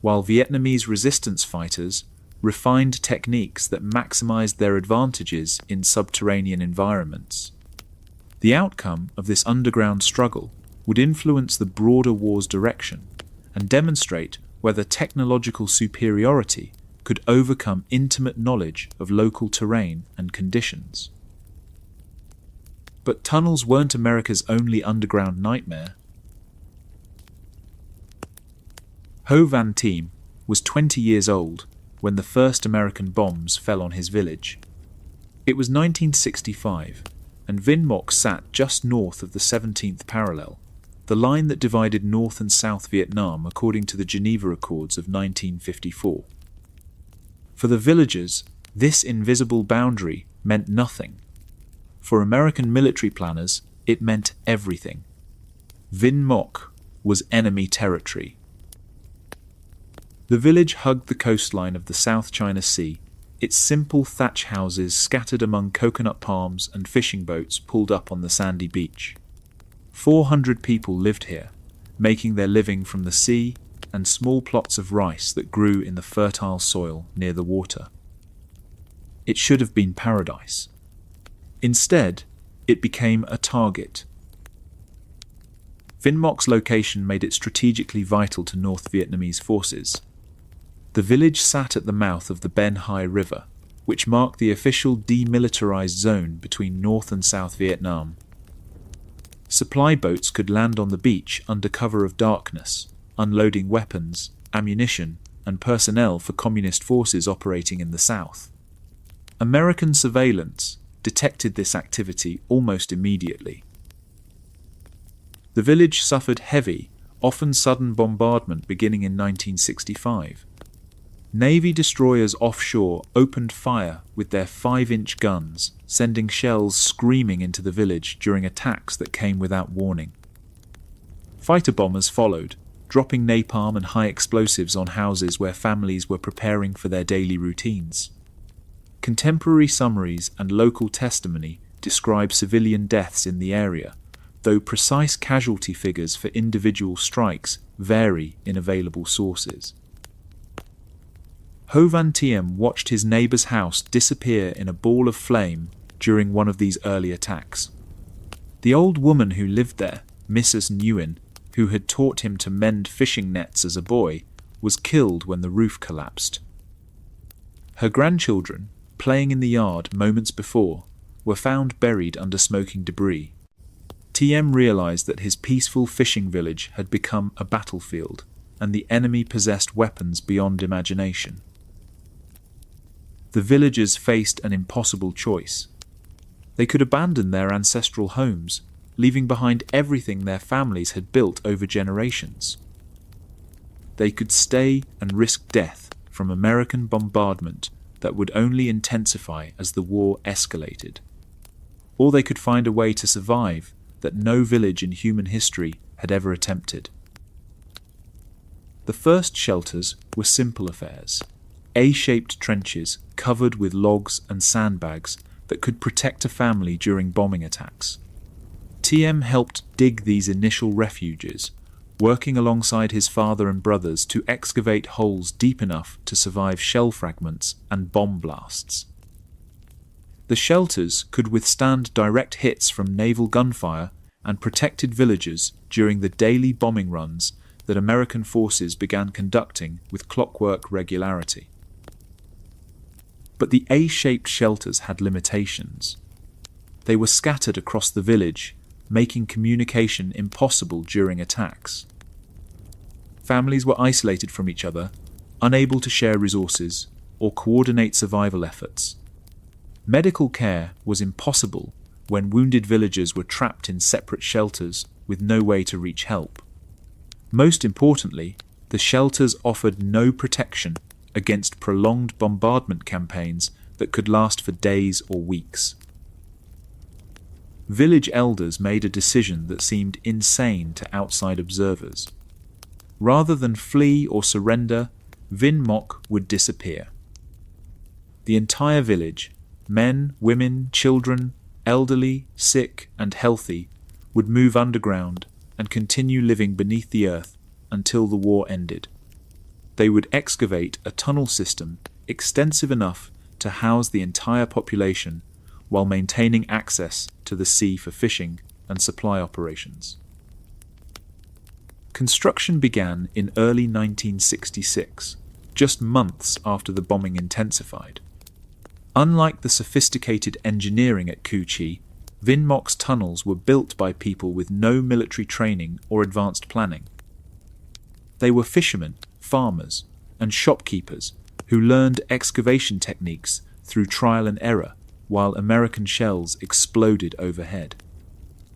while Vietnamese resistance fighters refined techniques that maximized their advantages in subterranean environments. The outcome of this underground struggle would influence the broader war's direction, and demonstrate whether technological superiority could overcome intimate knowledge of local terrain and conditions. But tunnels weren't America's only underground nightmare. Ho Van Tiem was 20 years old when the first American bombs fell on his village. It was 1965, and Vinh Moc sat just north of the 17th parallel, the line that divided North and South Vietnam according to the Geneva Accords of 1954. For the villagers, this invisible boundary meant nothing. For American military planners, it meant everything. Vinh Moc was enemy territory. The village hugged the coastline of the South China Sea, its simple thatch houses scattered among coconut palms and fishing boats pulled up on the sandy beach. 400 people lived here, making their living from the sea and small plots of rice that grew in the fertile soil near the water. It should have been paradise. Instead, it became a target. Vinh Moc's location made it strategically vital to North Vietnamese forces. The village sat at the mouth of the Ben Hai River, which marked the official demilitarized zone between North and South Vietnam. Supply boats could land on the beach under cover of darkness, unloading weapons, ammunition, and personnel for communist forces operating in the south. American surveillance detected this activity almost immediately. The village suffered heavy, often sudden bombardment beginning in 1965. Navy destroyers offshore opened fire with their 5-inch guns, sending shells screaming into the village during attacks that came without warning. Fighter bombers followed, dropping napalm and high explosives on houses where families were preparing for their daily routines. Contemporary summaries and local testimony describe civilian deaths in the area, though precise casualty figures for individual strikes vary in available sources. Ho Van Tiem watched his neighbour's house disappear in a ball of flame during one of these early attacks. The old woman who lived there, Mrs. Nguyen, who had taught him to mend fishing nets as a boy, was killed when the roof collapsed. Her grandchildren, playing in the yard moments before, were found buried under smoking debris. Tiem realised that his peaceful fishing village had become a battlefield, and the enemy possessed weapons beyond imagination. The villagers faced an impossible choice. They could abandon their ancestral homes, leaving behind everything their families had built over generations. They could stay and risk death from American bombardment that would only intensify as the war escalated. Or they could find a way to survive that no village in human history had ever attempted. The first shelters were simple affairs, A-shaped trenches covered with logs and sandbags that could protect a family during bombing attacks. Tiem helped dig these initial refuges, working alongside his father and brothers to excavate holes deep enough to survive shell fragments and bomb blasts. The shelters could withstand direct hits from naval gunfire and protected villagers during the daily bombing runs that American forces began conducting with clockwork regularity. But the A-shaped shelters had limitations. They were scattered across the village, making communication impossible during attacks. Families were isolated from each other, unable to share resources or coordinate survival efforts. Medical care was impossible when wounded villagers were trapped in separate shelters with no way to reach help. Most importantly, the shelters offered no protection against prolonged bombardment campaigns that could last for days or weeks. Village elders made a decision that seemed insane to outside observers. Rather than flee or surrender, Vinh Moc would disappear. The entire village, men, women, children, elderly, sick, and healthy, would move underground and continue living beneath the earth until the war ended. They would excavate a tunnel system extensive enough to house the entire population while maintaining access to the sea for fishing and supply operations. Construction began in early 1966, just months after the bombing intensified. Unlike the sophisticated engineering at Cu Chi, Vinh Moc's tunnels were built by people with no military training or advanced planning. They were fishermen, farmers, and shopkeepers who learned excavation techniques through trial and error while American shells exploded overhead.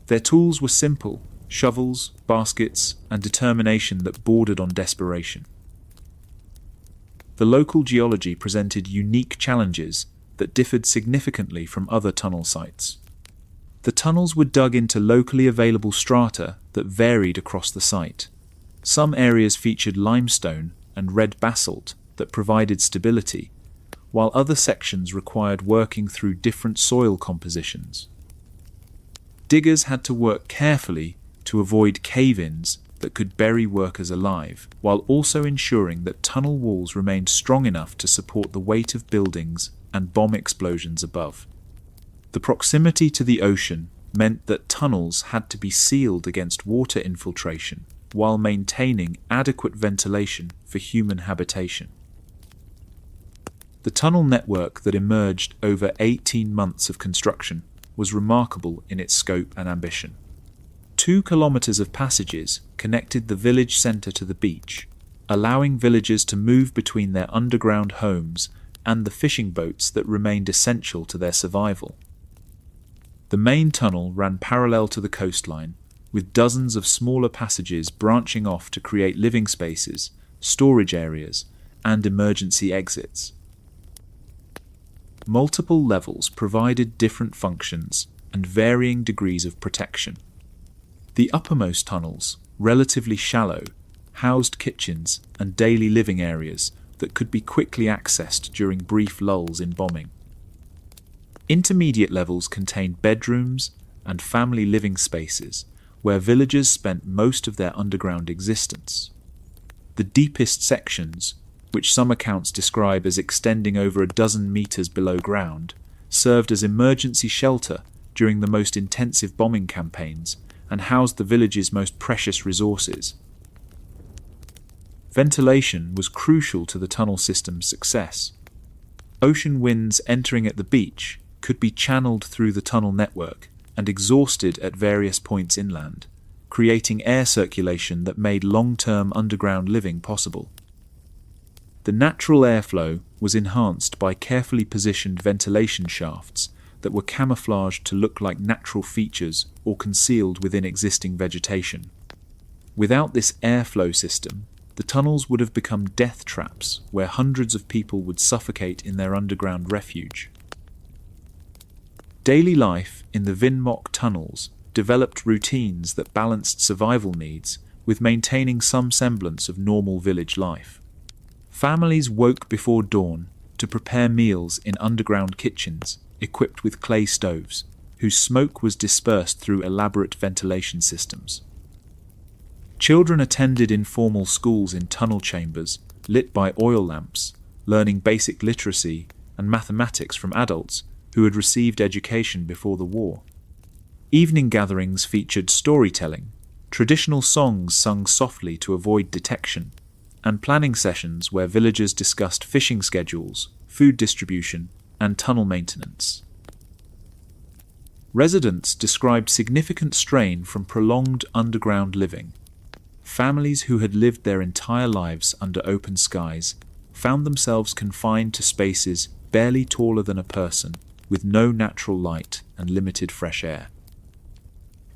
Their tools were simple: shovels, baskets, and determination that bordered on desperation. The local geology presented unique challenges that differed significantly from other tunnel sites. The tunnels were dug into locally available strata that varied across the site. Some areas featured limestone and red basalt that provided stability, while other sections required working through different soil compositions. Diggers had to work carefully to avoid cave-ins that could bury workers alive, while also ensuring that tunnel walls remained strong enough to support the weight of buildings and bomb explosions above. The proximity to the ocean meant that tunnels had to be sealed against water infiltration while maintaining adequate ventilation for human habitation. The tunnel network that emerged over 18 months of construction was remarkable in its scope and ambition. 2 kilometers of passages connected the village center to the beach, allowing villagers to move between their underground homes and the fishing boats that remained essential to their survival. The main tunnel ran parallel to the coastline, with dozens of smaller passages branching off to create living spaces, storage areas, and emergency exits. Multiple levels provided different functions and varying degrees of protection. The uppermost tunnels, relatively shallow, housed kitchens and daily living areas that could be quickly accessed during brief lulls in bombing. Intermediate levels contained bedrooms and family living spaces where villagers spent most of their underground existence. The deepest sections, which some accounts describe as extending over a dozen meters below ground, served as emergency shelter during the most intensive bombing campaigns and housed the village's most precious resources. Ventilation was crucial to the tunnel system's success. Ocean winds entering at the beach could be channeled through the tunnel network and exhausted at various points inland, creating air circulation that made long-term underground living possible. The natural airflow was enhanced by carefully positioned ventilation shafts that were camouflaged to look like natural features or concealed within existing vegetation. Without this airflow system, the tunnels would have become death traps where hundreds of people would suffocate in their underground refuge. Daily life in the Vinh Moc tunnels developed routines that balanced survival needs with maintaining some semblance of normal village life. Families woke before dawn to prepare meals in underground kitchens equipped with clay stoves, whose smoke was dispersed through elaborate ventilation systems. Children attended informal schools in tunnel chambers lit by oil lamps, learning basic literacy and mathematics from adults who had received education before the war. Evening gatherings featured storytelling, traditional songs sung softly to avoid detection, and planning sessions where villagers discussed fishing schedules, food distribution, and tunnel maintenance. Residents described significant strain from prolonged underground living. Families who had lived their entire lives under open skies found themselves confined to spaces barely taller than a person, with no natural light and limited fresh air.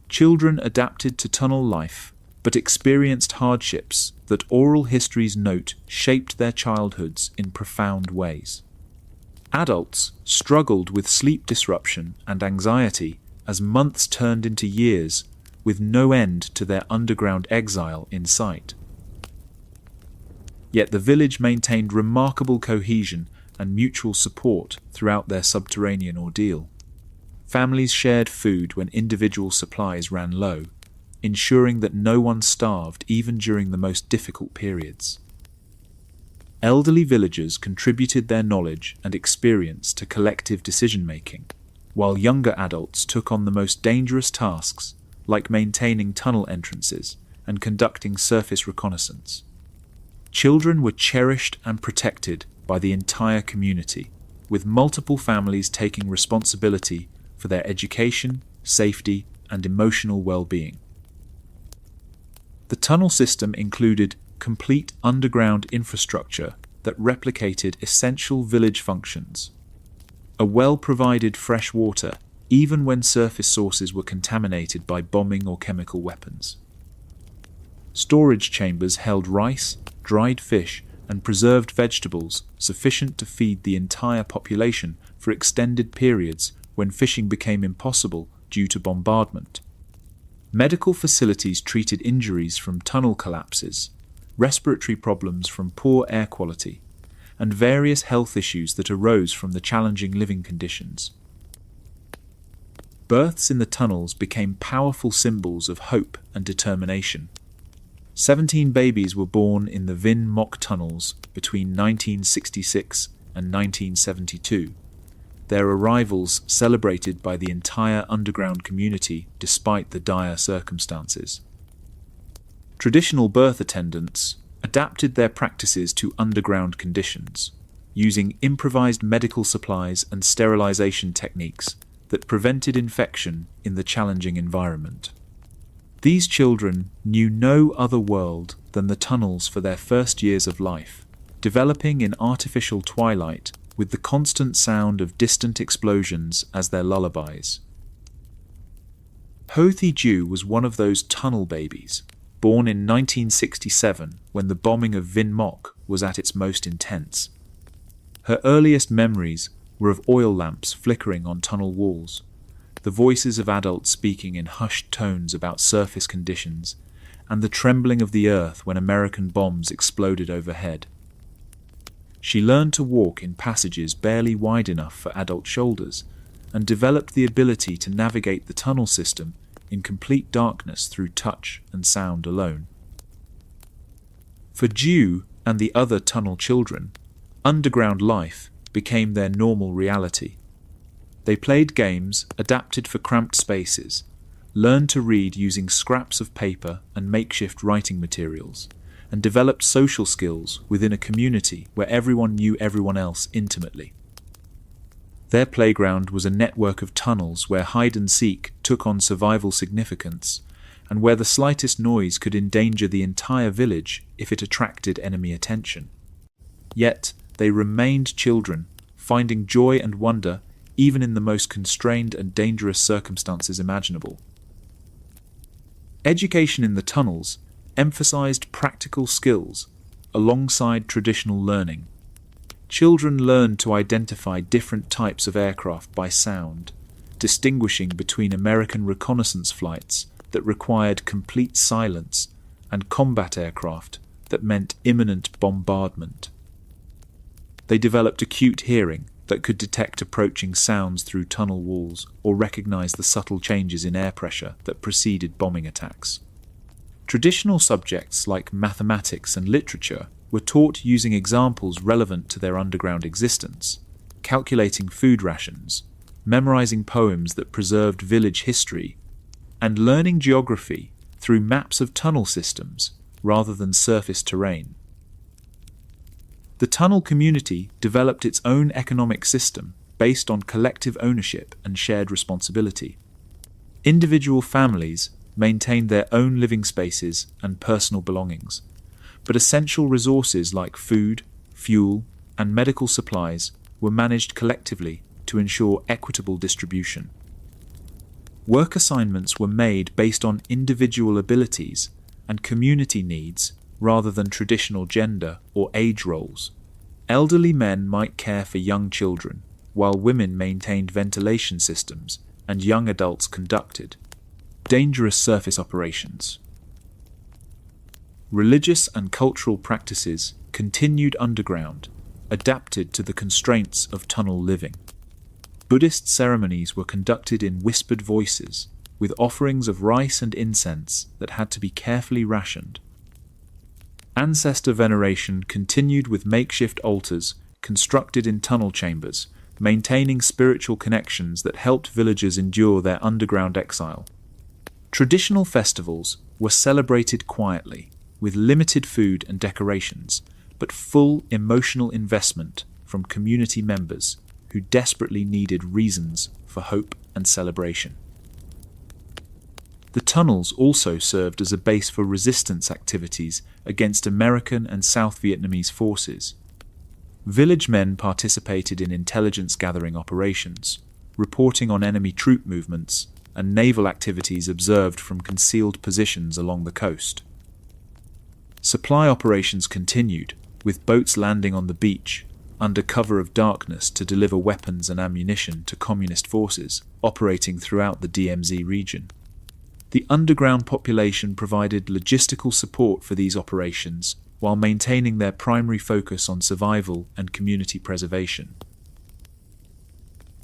Children adapted to tunnel life, but experienced hardships that oral histories note shaped their childhoods in profound ways. Adults struggled with sleep disruption and anxiety as months turned into years, with no end to their underground exile in sight. Yet the village maintained remarkable cohesion and mutual support throughout their subterranean ordeal. Families shared food when individual supplies ran low, ensuring that no one starved even during the most difficult periods. Elderly villagers contributed their knowledge and experience to collective decision-making, while younger adults took on the most dangerous tasks, like maintaining tunnel entrances and conducting surface reconnaissance. Children were cherished and protected by the entire community, with multiple families taking responsibility for their education, safety, and emotional well-being. The tunnel system included complete underground infrastructure that replicated essential village functions. A well-provided fresh water, even when surface sources were contaminated by bombing or chemical weapons. Storage chambers held rice, dried fish, and preserved vegetables sufficient to feed the entire population for extended periods when fishing became impossible due to bombardment. Medical facilities treated injuries from tunnel collapses, respiratory problems from poor air quality, and various health issues that arose from the challenging living conditions. Births in the tunnels became powerful symbols of hope and determination. 17 babies were born in the Vin Mock tunnels between 1966 and 1972, their arrivals celebrated by the entire underground community despite the dire circumstances. Traditional birth attendants adapted their practices to underground conditions, using improvised medical supplies and sterilization techniques that prevented infection in the challenging environment. These children knew no other world than the tunnels for their first years of life, developing in artificial twilight with the constant sound of distant explosions as their lullabies. Ho Thi-Ju was one of those tunnel babies, born in 1967 when the bombing of Vin Mock was at its most intense. Her earliest memories were of oil lamps flickering on tunnel walls, the voices of adults speaking in hushed tones about surface conditions, and the trembling of the earth when American bombs exploded overhead. She learned to walk in passages barely wide enough for adult shoulders, and developed the ability to navigate the tunnel system in complete darkness through touch and sound alone. For Ju and the other tunnel children, underground life became their normal reality. They played games adapted for cramped spaces, learned to read using scraps of paper and makeshift writing materials, and developed social skills within a community where everyone knew everyone else intimately. Their playground was a network of tunnels where hide and seek took on survival significance, and where the slightest noise could endanger the entire village if it attracted enemy attention. Yet they remained children, finding joy and wonder even in the most constrained and dangerous circumstances imaginable. Education in the tunnels emphasized practical skills alongside traditional learning. Children learned to identify different types of aircraft by sound, distinguishing between American reconnaissance flights that required complete silence and combat aircraft that meant imminent bombardment. They developed acute hearing that could detect approaching sounds through tunnel walls or recognize the subtle changes in air pressure that preceded bombing attacks. Traditional subjects like mathematics and literature were taught using examples relevant to their underground existence, calculating food rations, memorizing poems that preserved village history, and learning geography through maps of tunnel systems rather than surface terrain. The tunnel community developed its own economic system based on collective ownership and shared responsibility. Individual families maintained their own living spaces and personal belongings, but essential resources like food, fuel, and medical supplies were managed collectively to ensure equitable distribution. Work assignments were made based on individual abilities and community needs rather than traditional gender or age roles. Elderly men might care for young children, while women maintained ventilation systems and young adults conducted dangerous surface operations. Religious and cultural practices continued underground, adapted to the constraints of tunnel living. Buddhist ceremonies were conducted in whispered voices, with offerings of rice and incense that had to be carefully rationed. Ancestor veneration continued with makeshift altars constructed in tunnel chambers, maintaining spiritual connections that helped villagers endure their underground exile. Traditional festivals were celebrated quietly, with limited food and decorations, but full emotional investment from community members who desperately needed reasons for hope and celebration. The tunnels also served as a base for resistance activities against American and South Vietnamese forces. Village men participated in intelligence-gathering operations, reporting on enemy troop movements and naval activities observed from concealed positions along the coast. Supply operations continued, with boats landing on the beach under cover of darkness to deliver weapons and ammunition to communist forces operating throughout the DMZ region. The underground population provided logistical support for these operations while maintaining their primary focus on survival and community preservation.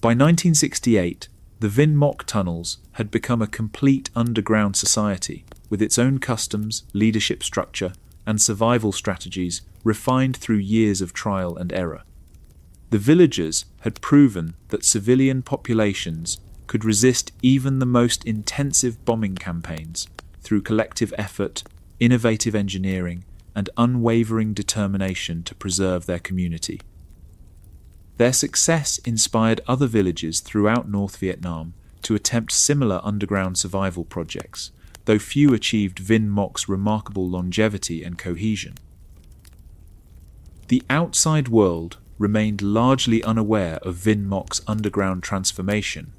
By 1968, the Vinh Moc tunnels had become a complete underground society with its own customs, leadership structure, and survival strategies refined through years of trial and error. The villagers had proven that civilian populations could resist even the most intensive bombing campaigns through collective effort, innovative engineering, and unwavering determination to preserve their community. Their success inspired other villages throughout North Vietnam to attempt similar underground survival projects, though few achieved Vinh Moc's remarkable longevity and cohesion. The outside world remained largely unaware of Vinh Moc's underground transformation.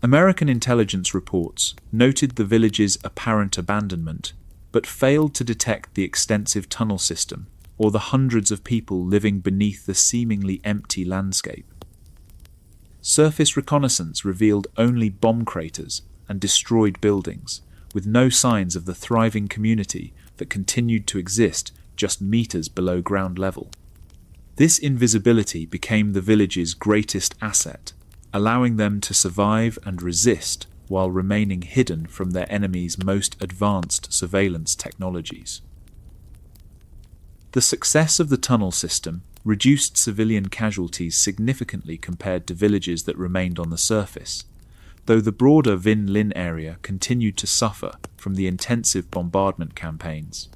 American intelligence reports noted the village's apparent abandonment, but failed to detect the extensive tunnel system or the hundreds of people living beneath the seemingly empty landscape. Surface reconnaissance revealed only bomb craters and destroyed buildings, with no signs of the thriving community that continued to exist just meters below ground level. This invisibility became the village's greatest asset, allowing them to survive and resist while remaining hidden from their enemies' most advanced surveillance technologies. The success of the tunnel system reduced civilian casualties significantly compared to villages that remained on the surface, though the broader Vinh Linh area continued to suffer from the intensive bombardment campaigns.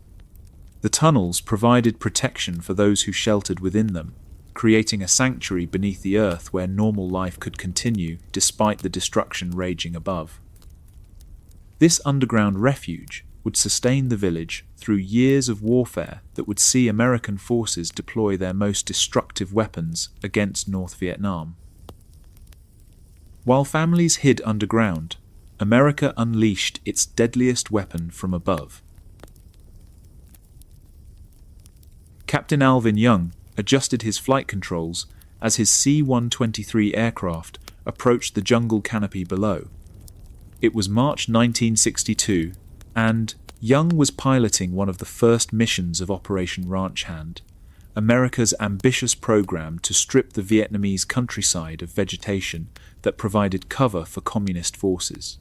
The tunnels provided protection for those who sheltered within them, creating a sanctuary beneath the earth where normal life could continue despite the destruction raging above. This underground refuge would sustain the village through years of warfare that would see American forces deploy their most destructive weapons against North Vietnam. While families hid underground, America unleashed its deadliest weapon from above. Captain Alvin Young adjusted his flight controls as his C-123 aircraft approached the jungle canopy below. It was March 1962, and Young was piloting one of the first missions of Operation Ranch Hand, America's ambitious program to strip the Vietnamese countryside of vegetation that provided cover for communist forces.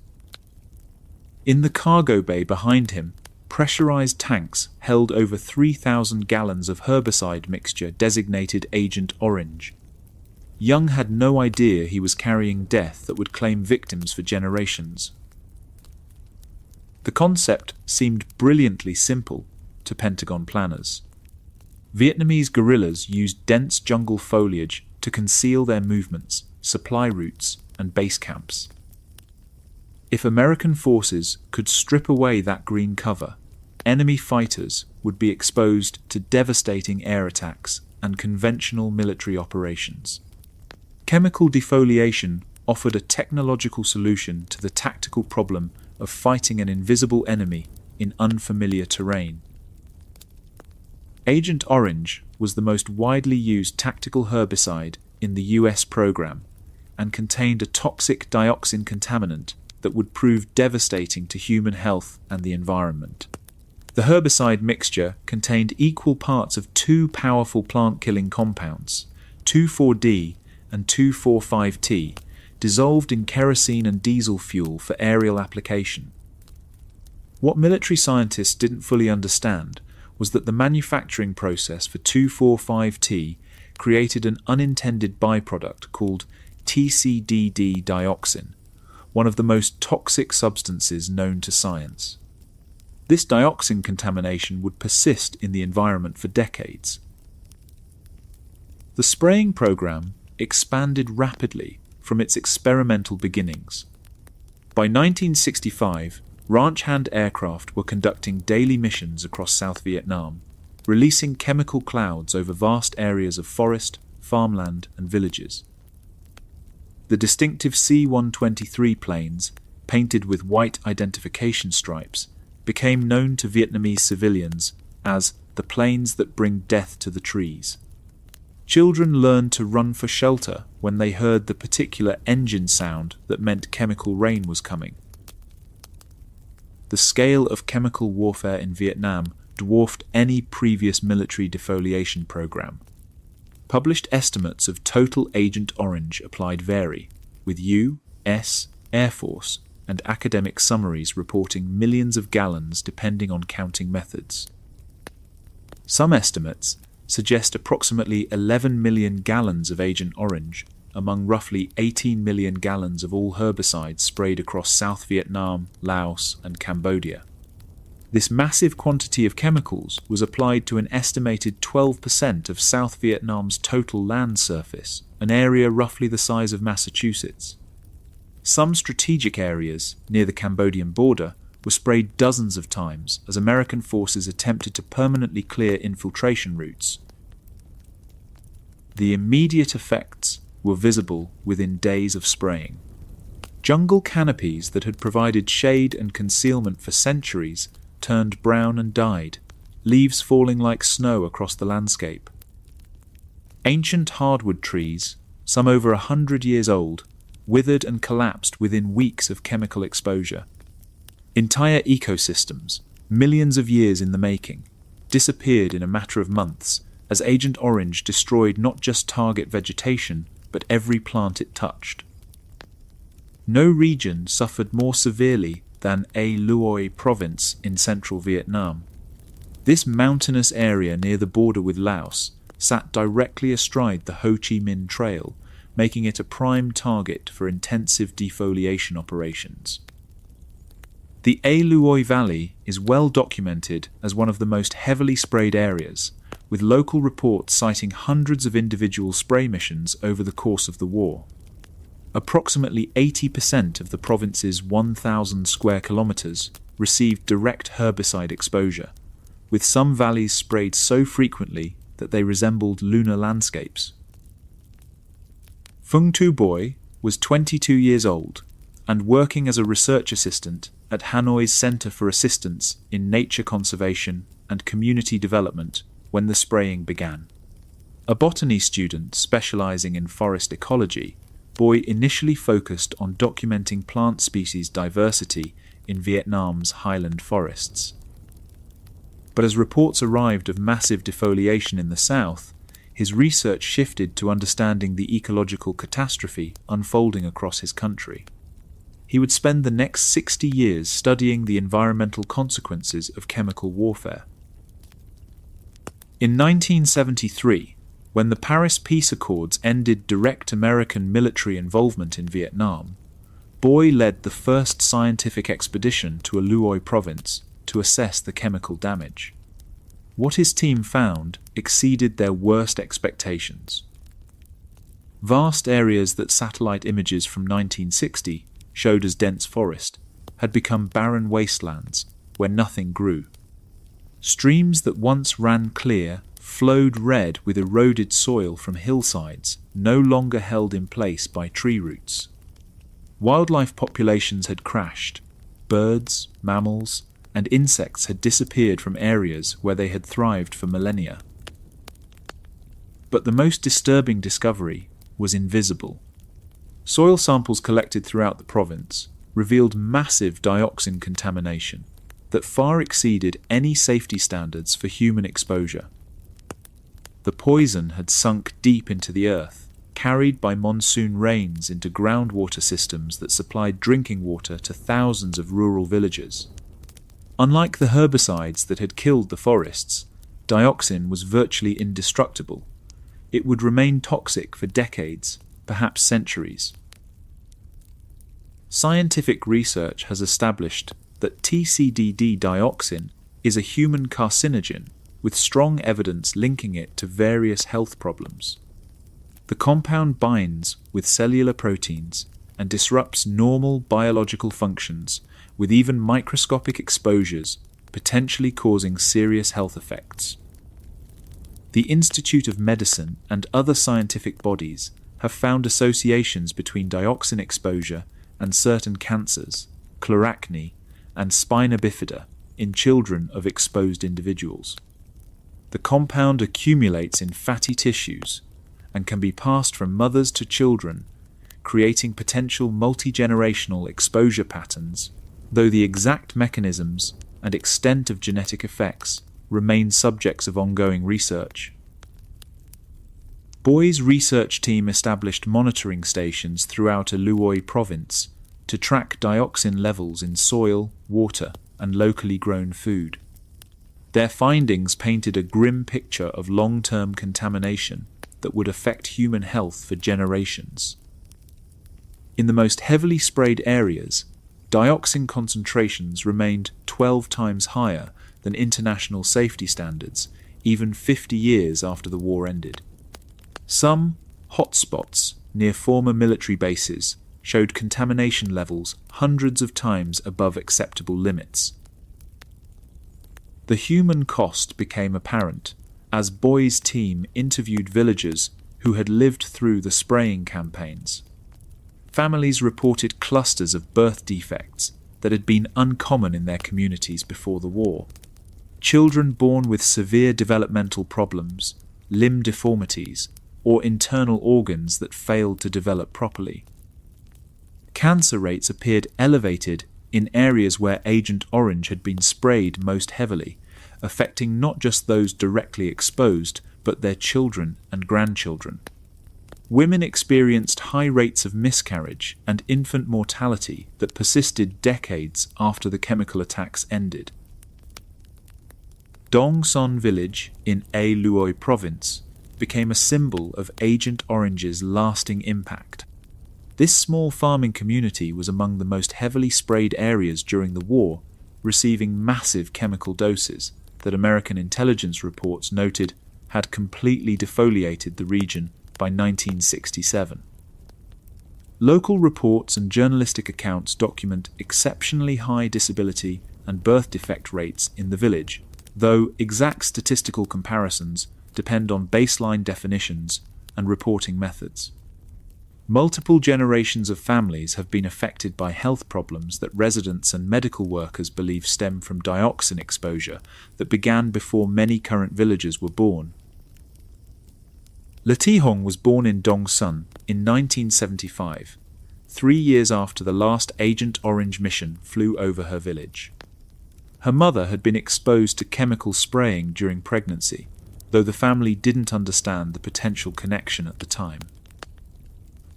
In the cargo bay behind him, pressurized tanks held over 3,000 gallons of herbicide mixture designated Agent Orange. Young had no idea he was carrying death that would claim victims for generations. The concept seemed brilliantly simple to Pentagon planners. Vietnamese guerrillas used dense jungle foliage to conceal their movements, supply routes, and base camps. If American forces could strip away that green cover, enemy fighters would be exposed to devastating air attacks and conventional military operations. Chemical defoliation offered a technological solution to the tactical problem of fighting an invisible enemy in unfamiliar terrain. Agent Orange was the most widely used tactical herbicide in the US program and contained a toxic dioxin contaminant that would prove devastating to human health and the environment. The herbicide mixture contained equal parts of two powerful plant-killing compounds, 2,4-D and 2,4,5-T, dissolved in kerosene and diesel fuel for aerial application. What military scientists didn't fully understand was that the manufacturing process for 2,4,5-T created an unintended byproduct called TCDD dioxin, one of the most toxic substances known to science. This dioxin contamination would persist in the environment for decades. The spraying program expanded rapidly from its experimental beginnings. By 1965, ranch hand aircraft were conducting daily missions across South Vietnam, releasing chemical clouds over vast areas of forest, farmland, and villages. The distinctive C-123 planes, painted with white identification stripes, became known to Vietnamese civilians as the planes that bring death to the trees. Children learned to run for shelter when they heard the particular engine sound that meant chemical rain was coming. The scale of chemical warfare in Vietnam dwarfed any previous military defoliation program. Published estimates of total Agent Orange applied vary, with U.S. Air Force and academic summaries reporting millions of gallons depending on counting methods. Some estimates suggest approximately 11 million gallons of Agent Orange among roughly 18 million gallons of all herbicides sprayed across South Vietnam, Laos, and Cambodia. This massive quantity of chemicals was applied to an estimated 12% of South Vietnam's total land surface, an area roughly the size of Massachusetts. Some strategic areas near the Cambodian border were sprayed dozens of times as American forces attempted to permanently clear infiltration routes. The immediate effects were visible within days of spraying. Jungle canopies that had provided shade and concealment for centuries turned brown and died, leaves falling like snow across the landscape. Ancient hardwood trees, some over 100 years old, withered and collapsed within weeks of chemical exposure. Entire ecosystems, millions of years in the making, disappeared in a matter of months as Agent Orange destroyed not just target vegetation, but every plant it touched. No region suffered more severely than A Luoi province in central Vietnam. This mountainous area near the border with Laos sat directly astride the Ho Chi Minh Trail, making it a prime target for intensive defoliation operations. The A Luoi Valley is well documented as one of the most heavily sprayed areas, with local reports citing hundreds of individual spray missions over the course of the war. Approximately 80% of the province's 1,000 square kilometers received direct herbicide exposure, with some valleys sprayed so frequently that they resembled lunar landscapes. Phung Tu Boy was 22 years old and working as a research assistant at Hanoi's Center for Assistance in Nature Conservation and Community Development when the spraying began. A botany student specializing in forest ecology, Boy initially focused on documenting plant species diversity in Vietnam's highland forests. But as reports arrived of massive defoliation in the south, his research shifted to understanding the ecological catastrophe unfolding across his country. He would spend the next 60 years studying the environmental consequences of chemical warfare. In 1973, when the Paris Peace Accords ended direct American military involvement in Vietnam, Boy led the first scientific expedition to A Luoi province to assess the chemical damage. What his team found exceeded their worst expectations. Vast areas that satellite images from 1960 showed as dense forest had become barren wastelands where nothing grew. Streams that once ran clear flowed red with eroded soil from hillsides no longer held in place by tree roots. Wildlife populations had crashed. Birds, mammals, and insects had disappeared from areas where they had thrived for millennia. But the most disturbing discovery was invisible. Soil samples collected throughout the province revealed massive dioxin contamination that far exceeded any safety standards for human exposure. The poison had sunk deep into the earth, carried by monsoon rains into groundwater systems that supplied drinking water to thousands of rural villages. Unlike the herbicides that had killed the forests, dioxin was virtually indestructible. It would remain toxic for decades, perhaps centuries. Scientific research has established that TCDD dioxin is a human carcinogen with strong evidence linking it to various health problems. The compound binds with cellular proteins and disrupts normal biological functions with even microscopic exposures, potentially causing serious health effects. The Institute of Medicine and other scientific bodies have found associations between dioxin exposure and certain cancers, chloracne, and spina bifida in children of exposed individuals. The compound accumulates in fatty tissues and can be passed from mothers to children, creating potential multi-generational exposure patterns, though the exact mechanisms and extent of genetic effects remain subjects of ongoing research. Boy's research team established monitoring stations throughout Luoy province to track dioxin levels in soil, water, and locally grown food. Their findings painted a grim picture of long-term contamination that would affect human health for generations. In the most heavily sprayed areas, dioxin concentrations remained 12 times higher than international safety standards, even 50 years after the war ended. Some hotspots near former military bases showed contamination levels hundreds of times above acceptable limits. The human cost became apparent as Boy's team interviewed villagers who had lived through the spraying campaigns. Families reported clusters of birth defects that had been uncommon in their communities before the war. Children born with severe developmental problems, limb deformities, or internal organs that failed to develop properly. Cancer rates appeared elevated in areas where Agent Orange had been sprayed most heavily, affecting not just those directly exposed, but their children and grandchildren. Women experienced high rates of miscarriage and infant mortality that persisted decades after the chemical attacks ended. Dong Son village in A Luoy province became a symbol of Agent Orange's lasting impact. This small farming community was among the most heavily sprayed areas during the war, receiving massive chemical doses that American intelligence reports noted had completely defoliated the region by 1967. Local reports and journalistic accounts document exceptionally high disability and birth defect rates in the village, though exact statistical comparisons depend on baseline definitions and reporting methods. Multiple generations of families have been affected by health problems that residents and medical workers believe stem from dioxin exposure that began before many current villagers were born. Letihong was born in Dongsun in 1975, 3 years after the last Agent Orange mission flew over her village. Her mother had been exposed to chemical spraying during pregnancy, though the family didn't understand the potential connection at the time.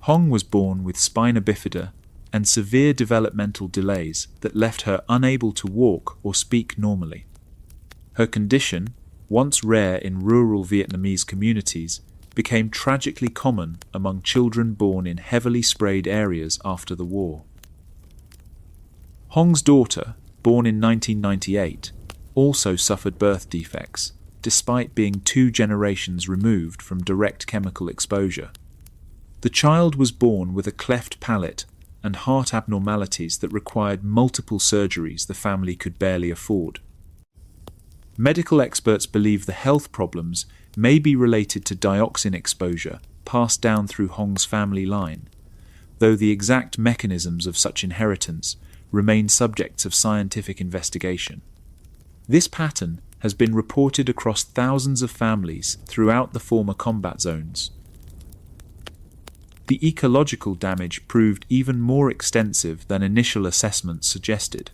Hong was born with spina bifida and severe developmental delays that left her unable to walk or speak normally. Her condition, once rare in rural Vietnamese communities, became tragically common among children born in heavily sprayed areas after the war. Hong's daughter, born in 1998, also suffered birth defects, despite being 2 generations removed from direct chemical exposure. The child was born with a cleft palate and heart abnormalities that required multiple surgeries the family could barely afford. Medical experts believe the health problems may be related to dioxin exposure passed down through Hong's family line, though the exact mechanisms of such inheritance remain subjects of scientific investigation. This pattern has been reported across thousands of families throughout the former combat zones. The ecological damage proved even more extensive than initial assessments suggested.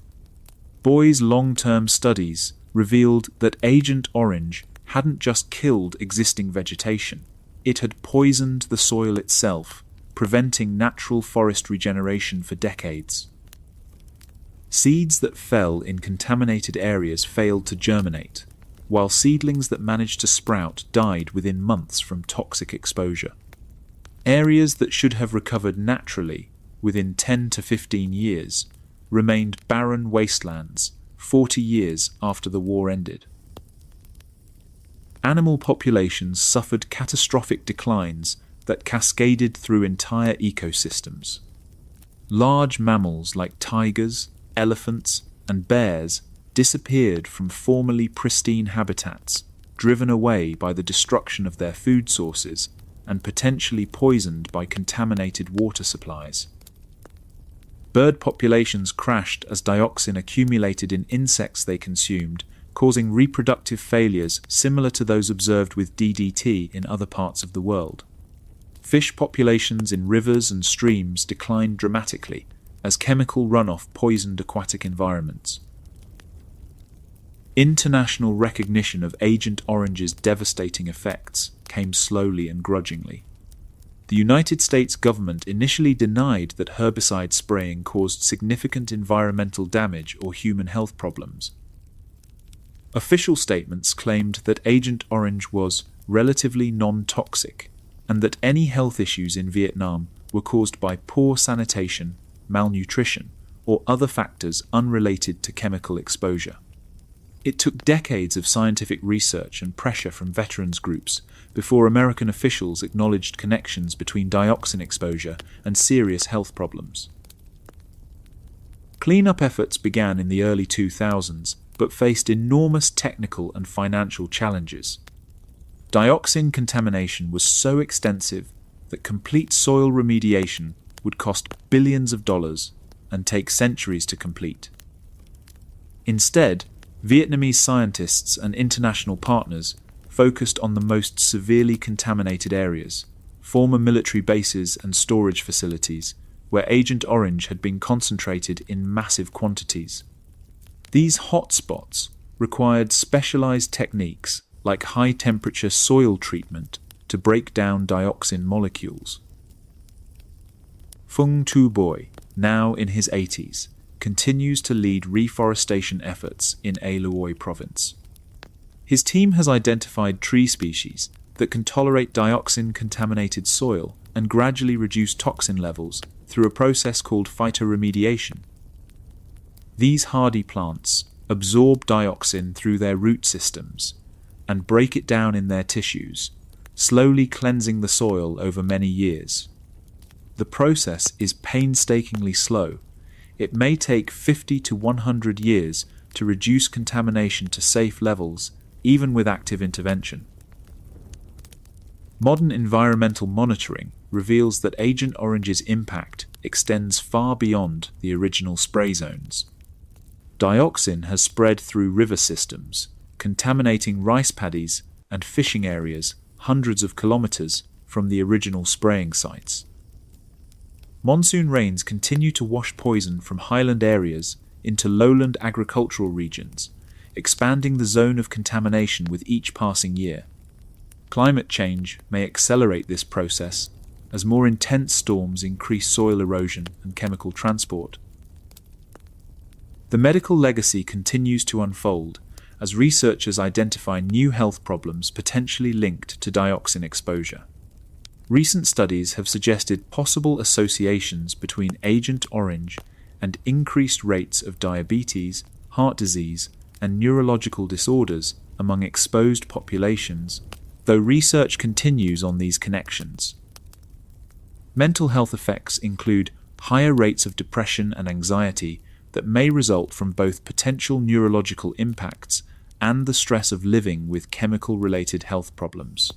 Boy's long-term studies revealed that Agent Orange hadn't just killed existing vegetation, it had poisoned the soil itself, preventing natural forest regeneration for decades. Seeds that fell in contaminated areas failed to germinate, while seedlings that managed to sprout died within months from toxic exposure. Areas that should have recovered naturally within 10 to 15 years, remained barren wastelands 40 years after the war ended. Animal populations suffered catastrophic declines that cascaded through entire ecosystems. Large mammals like tigers, elephants, and bears disappeared from formerly pristine habitats, driven away by the destruction of their food sources and potentially poisoned by contaminated water supplies. Bird populations crashed as dioxin accumulated in insects they consumed, causing reproductive failures similar to those observed with DDT in other parts of the world. Fish populations in rivers and streams declined dramatically as chemical runoff poisoned aquatic environments. International recognition of Agent Orange's devastating effects came slowly and grudgingly. The United States government initially denied that herbicide spraying caused significant environmental damage or human health problems. Official statements claimed that Agent Orange was relatively non-toxic and that any health issues in Vietnam were caused by poor sanitation, malnutrition, or other factors unrelated to chemical exposure. It took decades of scientific research and pressure from veterans groups before American officials acknowledged connections between dioxin exposure and serious health problems. Cleanup efforts began in the early 2000s, but faced enormous technical and financial challenges. Dioxin contamination was so extensive that complete soil remediation would cost billions of dollars and take centuries to complete. Instead, Vietnamese scientists and international partners focused on the most severely contaminated areas, former military bases and storage facilities, where Agent Orange had been concentrated in massive quantities. These hotspots required specialized techniques like high-temperature soil treatment to break down dioxin molecules. Phung Tu Boy, now in his 80s, continues to lead reforestation efforts in A Luoi province. His team has identified tree species that can tolerate dioxin-contaminated soil and gradually reduce toxin levels through a process called phytoremediation. These hardy plants absorb dioxin through their root systems and break it down in their tissues, slowly cleansing the soil over many years. The process is painstakingly slow. It may take 50 to 100 years to reduce contamination to safe levels, even with active intervention. Modern environmental monitoring reveals that Agent Orange's impact extends far beyond the original spray zones. Dioxin has spread through river systems, contaminating rice paddies and fishing areas hundreds of kilometers from the original spraying sites. Monsoon rains continue to wash poison from highland areas into lowland agricultural regions, expanding the zone of contamination with each passing year. Climate change may accelerate this process as more intense storms increase soil erosion and chemical transport. The medical legacy continues to unfold as researchers identify new health problems potentially linked to dioxin exposure. Recent studies have suggested possible associations between Agent Orange and increased rates of diabetes, heart disease, and neurological disorders among exposed populations, though research continues on these connections. Mental health effects include higher rates of depression and anxiety that may result from both potential neurological impacts and the stress of living with chemical-related health problems.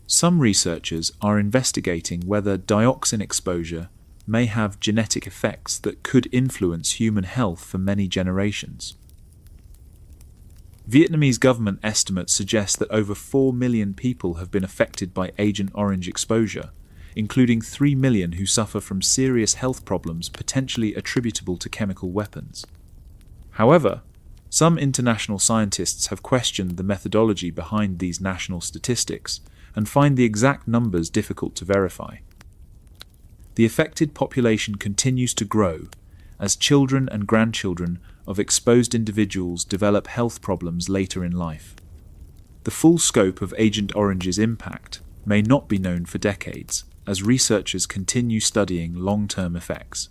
Some researchers are investigating whether dioxin exposure may have genetic effects that could influence human health for many generations. Vietnamese government estimates suggest that over 4 million people have been affected by Agent Orange exposure, including 3 million who suffer from serious health problems potentially attributable to chemical weapons. However, some international scientists have questioned the methodology behind these national statistics and find the exact numbers difficult to verify. The affected population continues to grow as children and grandchildren of exposed individuals develop health problems later in life. The full scope of Agent Orange's impact may not be known for decades, as researchers continue studying long-term effects.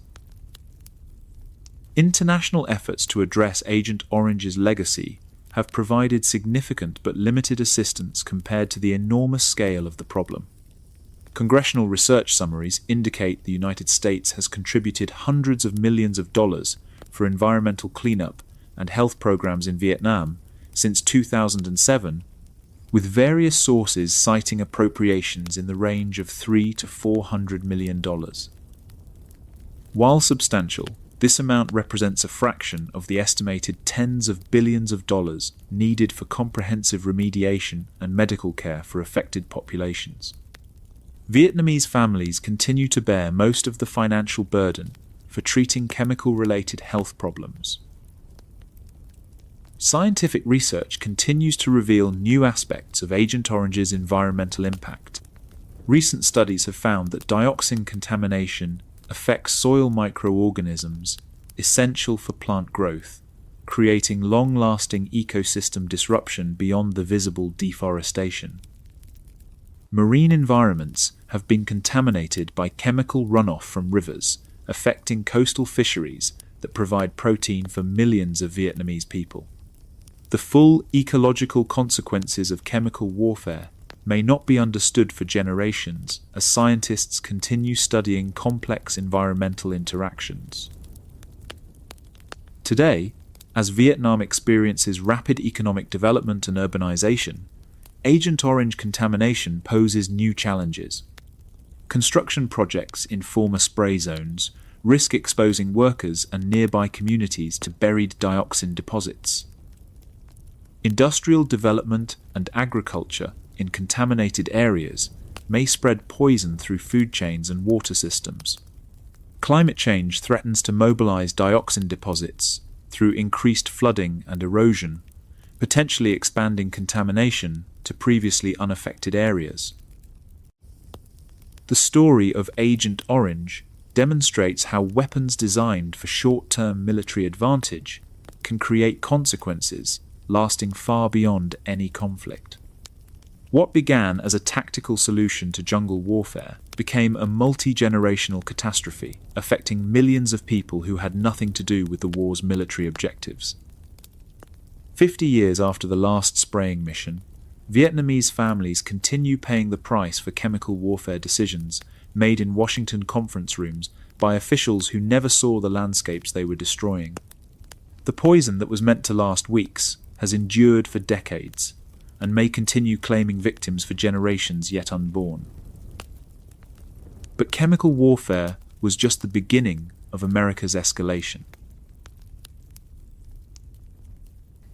International efforts to address Agent Orange's legacy have provided significant but limited assistance compared to the enormous scale of the problem. Congressional research summaries indicate the United States has contributed hundreds of millions of dollars for environmental cleanup and health programs in Vietnam since 2007, with various sources citing appropriations in the range of $300 to $400 million. While substantial, this amount represents a fraction of the estimated tens of billions of dollars needed for comprehensive remediation and medical care for affected populations. Vietnamese families continue to bear most of the financial burden for treating chemical-related health problems. Scientific research continues to reveal new aspects of Agent Orange's environmental impact. Recent studies have found that dioxin contamination affects soil microorganisms essential for plant growth, creating long-lasting ecosystem disruption beyond the visible deforestation. Marine environments have been contaminated by chemical runoff from rivers, affecting coastal fisheries that provide protein for millions of Vietnamese people. The full ecological consequences of chemical warfare may not be understood for generations as scientists continue studying complex environmental interactions. Today, as Vietnam experiences rapid economic development and urbanization, Agent Orange contamination poses new challenges. Construction projects in former spray zones risk exposing workers and nearby communities to buried dioxin deposits. Industrial development and agriculture in contaminated areas may spread poison through food chains and water systems. Climate change threatens to mobilize dioxin deposits through increased flooding and erosion, potentially expanding contamination to previously unaffected areas. The story of Agent Orange demonstrates how weapons designed for short-term military advantage can create consequences lasting far beyond any conflict. What began as a tactical solution to jungle warfare became a multi-generational catastrophe, affecting millions of people who had nothing to do with the war's military objectives. 50 years after the last spraying mission, Vietnamese families continue paying the price for chemical warfare decisions made in Washington conference rooms by officials who never saw the landscapes they were destroying. The poison that was meant to last weeks has endured for decades and may continue claiming victims for generations yet unborn. But chemical warfare was just the beginning of America's escalation.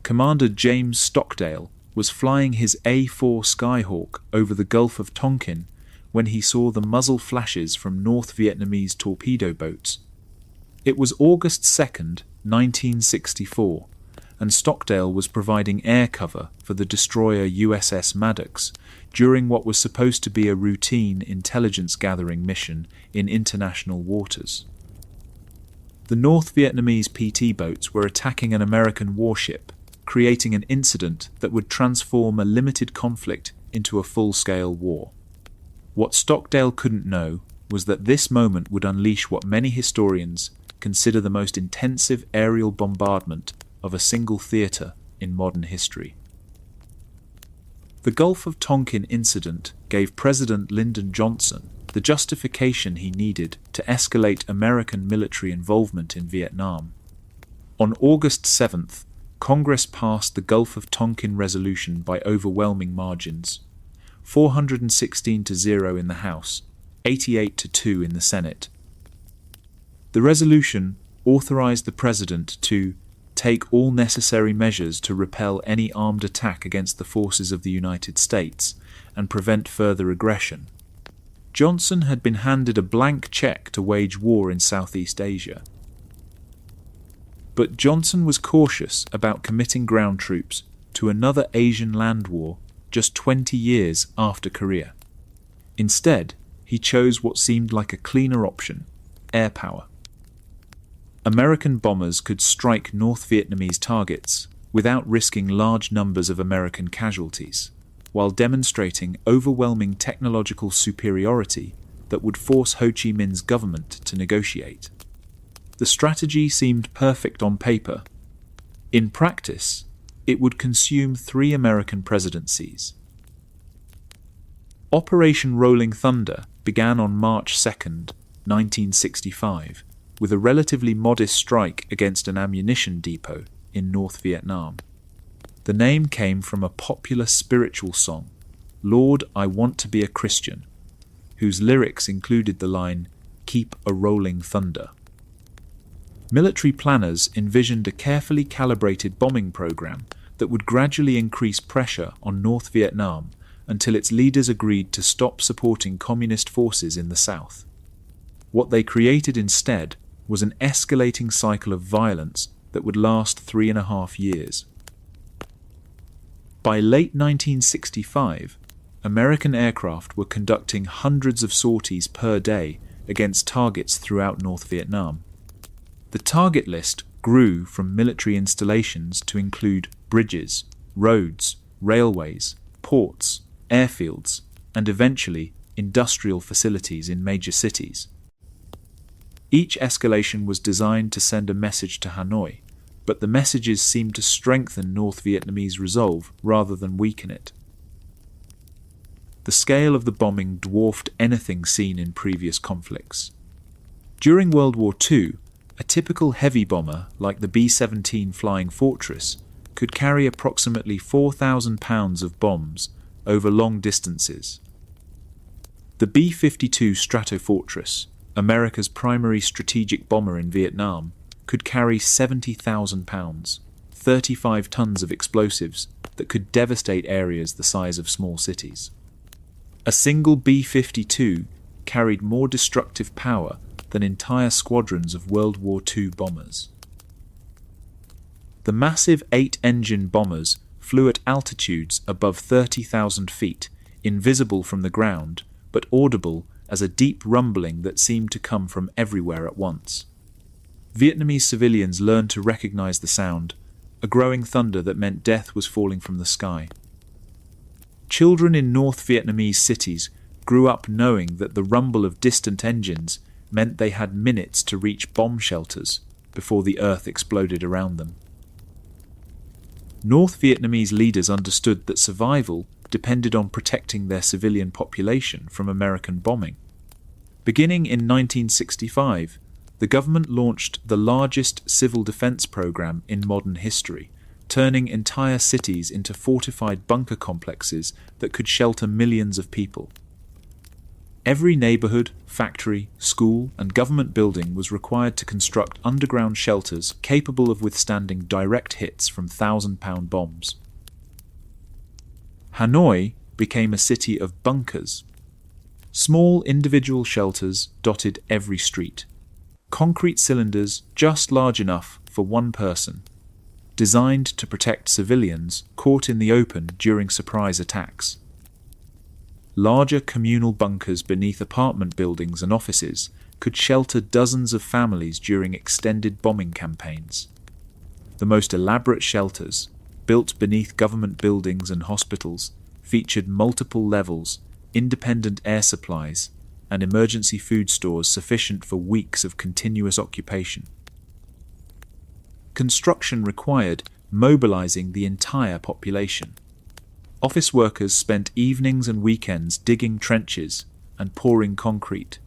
Commander James Stockdale was flying his A-4 Skyhawk over the Gulf of Tonkin when he saw the muzzle flashes from North Vietnamese torpedo boats. It was August 2nd, 1964, and Stockdale was providing air cover for the destroyer USS Maddox during what was supposed to be a routine intelligence-gathering mission in international waters. The North Vietnamese PT boats were attacking an American warship, creating an incident that would transform a limited conflict into a full-scale war. What Stockdale couldn't know was that this moment would unleash what many historians consider the most intensive aerial bombardment of a single theatre in modern history. The Gulf of Tonkin incident gave President Lyndon Johnson the justification he needed to escalate American military involvement in Vietnam. On August 7th, Congress passed the Gulf of Tonkin resolution by overwhelming margins, 416-0 in the House, 88-2 in the Senate. The resolution authorized the President to take all necessary measures to repel any armed attack against the forces of the United States and prevent further aggression. Johnson had been handed a blank check to wage war in Southeast Asia. But Johnson was cautious about committing ground troops to another Asian land war just 20 years after Korea. Instead, he chose what seemed like a cleaner option: air power. American bombers could strike North Vietnamese targets without risking large numbers of American casualties, while demonstrating overwhelming technological superiority that would force Ho Chi Minh's government to negotiate. The strategy seemed perfect on paper. In practice, it would consume 3 American presidencies. Operation Rolling Thunder began on March 2, 1965, with a relatively modest strike against an ammunition depot in North Vietnam. The name came from a popular spiritual song, Lord, I Want to Be a Christian, whose lyrics included the line, Keep a Rolling Thunder. Military planners envisioned a carefully calibrated bombing program that would gradually increase pressure on North Vietnam until its leaders agreed to stop supporting communist forces in the south. What they created instead was an escalating cycle of violence that would last 3.5 years. By late 1965, American aircraft were conducting hundreds of sorties per day against targets throughout North Vietnam. The target list grew from military installations to include bridges, roads, railways, ports, airfields, and eventually industrial facilities in major cities. Each escalation was designed to send a message to Hanoi, but the messages seemed to strengthen North Vietnamese resolve rather than weaken it. The scale of the bombing dwarfed anything seen in previous conflicts. During World War II, a typical heavy bomber like the B-17 Flying Fortress could carry approximately 4,000 pounds of bombs over long distances. The B-52 Stratofortress, America's primary strategic bomber in Vietnam, could carry 70,000 pounds, 35 tons of explosives that could devastate areas the size of small cities. A single B-52 carried more destructive power than entire squadrons of World War II bombers. The massive 8-engine bombers flew at altitudes above 30,000 feet, invisible from the ground, but audible as a deep rumbling that seemed to come from everywhere at once. Vietnamese civilians learned to recognize the sound, a growing thunder that meant death was falling from the sky. Children in North Vietnamese cities grew up knowing that the rumble of distant engines meant they had minutes to reach bomb shelters before the earth exploded around them. North Vietnamese leaders understood that survival depended on protecting their civilian population from American bombing. Beginning in 1965, the government launched the largest civil defense program in modern history, turning entire cities into fortified bunker complexes that could shelter millions of people. Every neighborhood, factory, school, and government building was required to construct underground shelters capable of withstanding direct hits from 1,000-pound bombs. Hanoi became a city of bunkers. Small individual shelters dotted every street. Concrete cylinders just large enough for one person, designed to protect civilians caught in the open during surprise attacks. Larger communal bunkers beneath apartment buildings and offices could shelter dozens of families during extended bombing campaigns. The most elaborate shelters, built beneath government buildings and hospitals, featured multiple levels, independent air supplies, and emergency food stores sufficient for weeks of continuous occupation. Construction required mobilizing the entire population. Office workers spent evenings and weekends digging trenches and pouring concrete.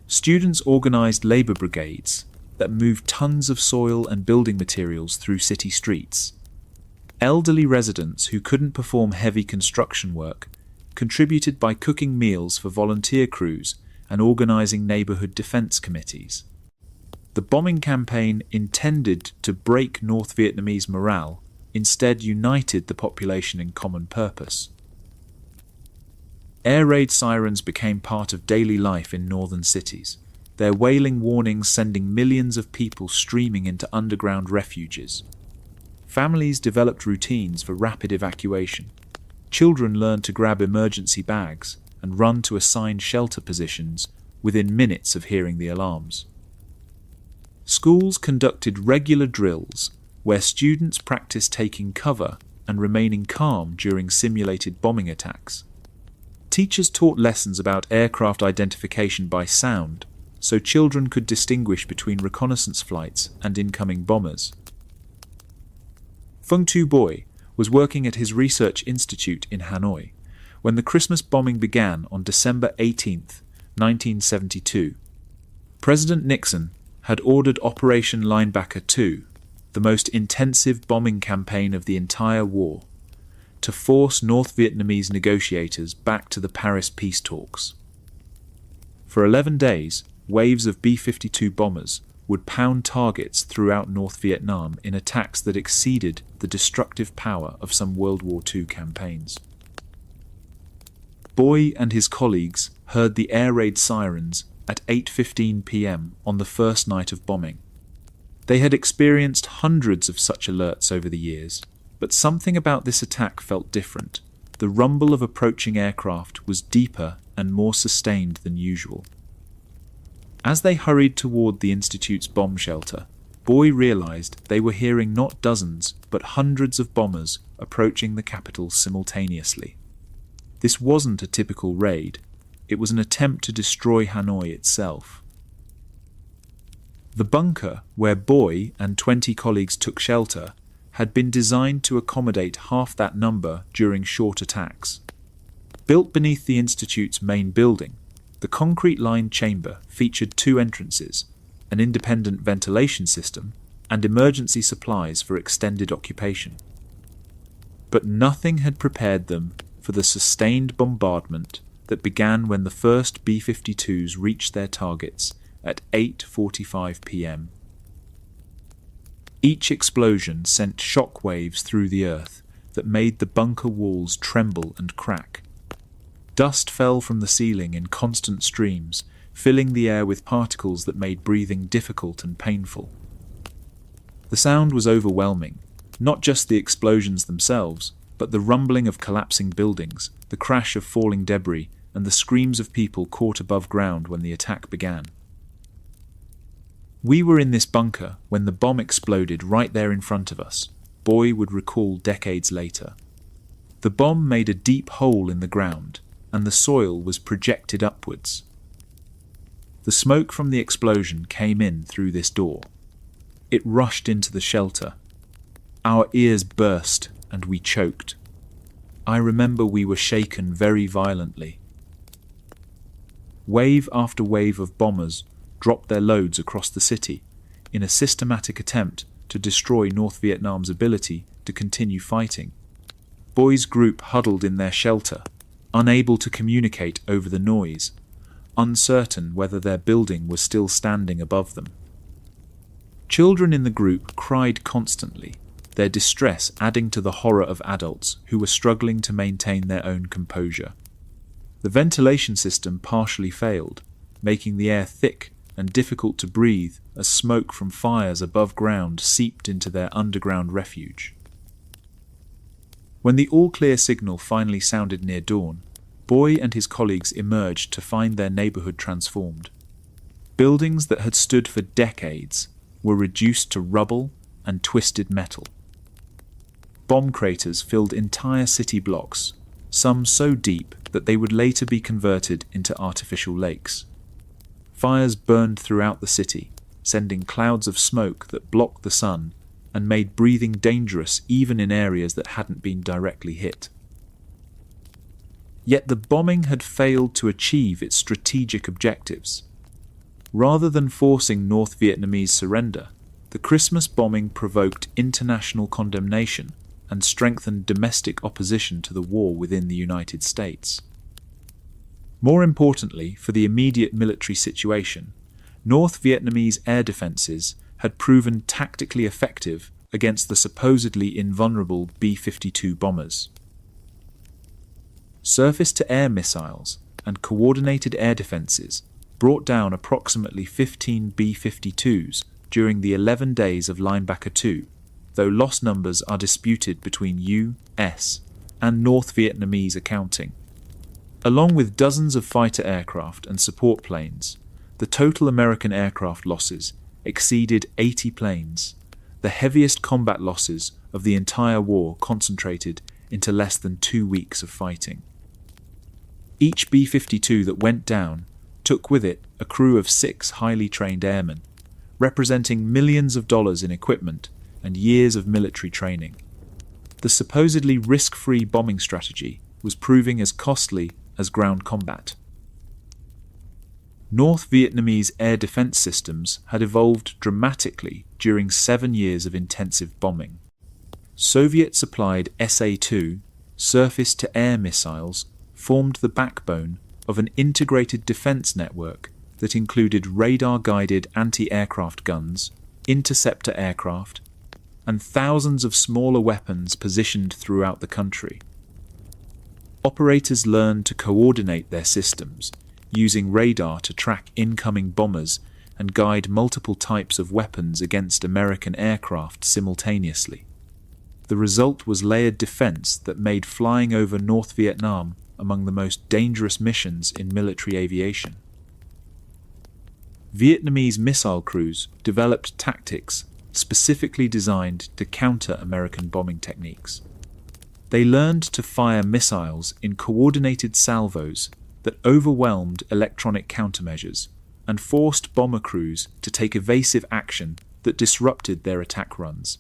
Students organized labor brigades that moved tons of soil and building materials through city streets. Elderly residents who couldn't perform heavy construction work contributed by cooking meals for volunteer crews and organizing neighborhood defense committees. The bombing campaign, intended to break North Vietnamese morale, instead united the population in common purpose. Air raid sirens became part of daily life in northern cities, their wailing warnings sending millions of people streaming into underground refuges. Families developed routines for rapid evacuation. Children learned to grab emergency bags and run to assigned shelter positions within minutes of hearing the alarms. Schools conducted regular drills where students practiced taking cover and remaining calm during simulated bombing attacks. Teachers taught lessons about aircraft identification by sound, so children could distinguish between reconnaissance flights and incoming bombers. Fung Tu Boy was working at his research institute in Hanoi when the Christmas bombing began on December 18, 1972. President Nixon had ordered Operation Linebacker 2, the most intensive bombing campaign of the entire war, to force North Vietnamese negotiators back to the Paris peace talks. For 11 days, waves of B-52 bombers would pound targets throughout North Vietnam in attacks that exceeded the destructive power of some World War II campaigns. Boy and his colleagues heard the air raid sirens at 8:15 p.m. on the first night of bombing. They had experienced hundreds of such alerts over the years, but something about this attack felt different. The rumble of approaching aircraft was deeper and more sustained than usual. As they hurried toward the Institute's bomb shelter, Boy realized they were hearing not dozens, but hundreds of bombers approaching the capital simultaneously. This wasn't a typical raid. It was an attempt to destroy Hanoi itself. The bunker where Boy and 20 colleagues took shelter had been designed to accommodate half that number during short attacks. Built beneath the Institute's main building, the concrete-lined chamber featured 2 entrances, an independent ventilation system, and emergency supplies for extended occupation. But nothing had prepared them for the sustained bombardment that began when the first B-52s reached their targets at 8:45 p.m. Each explosion sent shock waves through the earth that made the bunker walls tremble and crack. Dust fell from the ceiling in constant streams, filling the air with particles that made breathing difficult and painful. The sound was overwhelming, not just the explosions themselves, but the rumbling of collapsing buildings, the crash of falling debris, and the screams of people caught above ground when the attack began. We were in this bunker when the bomb exploded right there in front of us, Boy would recall decades later. The bomb made a deep hole in the ground, and the soil was projected upwards. The smoke from the explosion came in through this door. It rushed into the shelter. Our ears burst, and we choked. I remember we were shaken very violently. Wave after wave of bombers dropped their loads across the city in a systematic attempt to destroy North Vietnam's ability to continue fighting. Boy's group huddled in their shelter, unable to communicate over the noise, uncertain whether their building was still standing above them. Children in the group cried constantly, their distress adding to the horror of adults who were struggling to maintain their own composure. The ventilation system partially failed, making the air thick and difficult to breathe as smoke from fires above ground seeped into their underground refuge. When the all-clear signal finally sounded near dawn, Boy and his colleagues emerged to find their neighborhood transformed. Buildings that had stood for decades were reduced to rubble and twisted metal. Bomb craters filled entire city blocks, some so deep that they would later be converted into artificial lakes. Fires burned throughout the city, sending clouds of smoke that blocked the sun and made breathing dangerous even in areas that hadn't been directly hit. Yet the bombing had failed to achieve its strategic objectives. Rather than forcing North Vietnamese surrender, the Christmas bombing provoked international condemnation and strengthened domestic opposition to the war within the United States. More importantly, for the immediate military situation, North Vietnamese air defences had proven tactically effective against the supposedly invulnerable B-52 bombers. Surface-to-air missiles and coordinated air defences brought down approximately 15 B-52s during the 11 days of Linebacker 2, though loss numbers are disputed between U.S. and North Vietnamese accounting. Along with dozens of fighter aircraft and support planes, the total American aircraft losses exceeded 80 planes, the heaviest combat losses of the entire war concentrated into less than 2 weeks of fighting. Each B-52 that went down took with it a crew of 6 highly trained airmen, representing millions of dollars in equipment and years of military training. The supposedly risk-free bombing strategy was proving as costly as ground combat. North Vietnamese air defense systems had evolved dramatically during 7 years of intensive bombing. Soviet-supplied SA-2 surface-to-air missiles formed the backbone of an integrated defense network that included radar-guided anti-aircraft guns, interceptor aircraft, and thousands of smaller weapons positioned throughout the country. Operators learned to coordinate their systems, using radar to track incoming bombers and guide multiple types of weapons against American aircraft simultaneously. The result was layered defense that made flying over North Vietnam among the most dangerous missions in military aviation. Vietnamese missile crews developed tactics specifically designed to counter American bombing techniques. They learned to fire missiles in coordinated salvos that overwhelmed electronic countermeasures and forced bomber crews to take evasive action that disrupted their attack runs.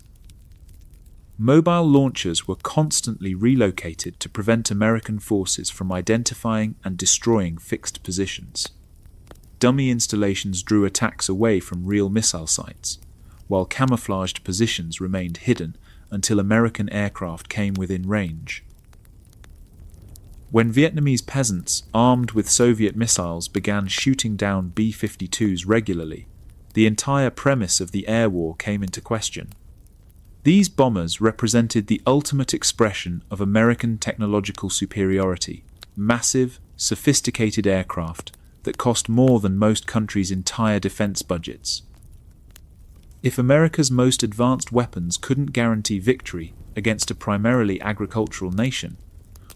Mobile launchers were constantly relocated to prevent American forces from identifying and destroying fixed positions. Dummy installations drew attacks away from real missile sites, while camouflaged positions remained hidden until American aircraft came within range. When Vietnamese peasants armed with Soviet missiles began shooting down B-52s regularly, the entire premise of the air war came into question. These bombers represented the ultimate expression of American technological superiority, massive, sophisticated aircraft that cost more than most countries' entire defense budgets. If America's most advanced weapons couldn't guarantee victory against a primarily agricultural nation,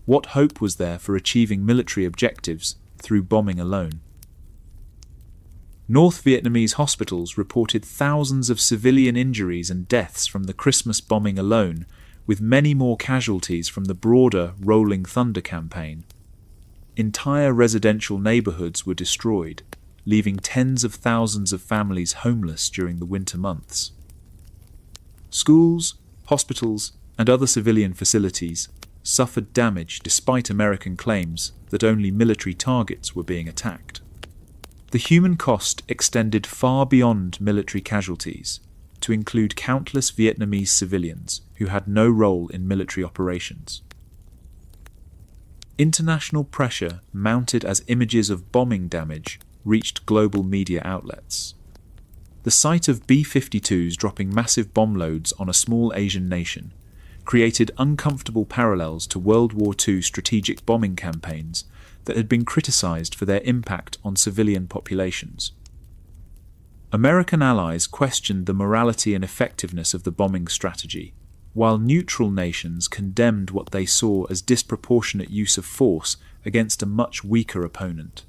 what hope was there for achieving military objectives through bombing alone? North Vietnamese hospitals reported thousands of civilian injuries and deaths from the Christmas bombing alone, with many more casualties from the broader Rolling Thunder campaign. Entire residential neighborhoods were destroyed, leaving tens of thousands of families homeless during the winter months. Schools, hospitals, and other civilian facilities suffered damage despite American claims that only military targets were being attacked. The human cost extended far beyond military casualties, to include countless Vietnamese civilians who had no role in military operations. International pressure mounted as images of bombing damage reached global media outlets. The sight of B-52s dropping massive bomb loads on a small Asian nation created uncomfortable parallels to World War II strategic bombing campaigns that had been criticized for their impact on civilian populations. American allies questioned the morality and effectiveness of the bombing strategy, while neutral nations condemned what they saw as disproportionate use of force against a much weaker opponent.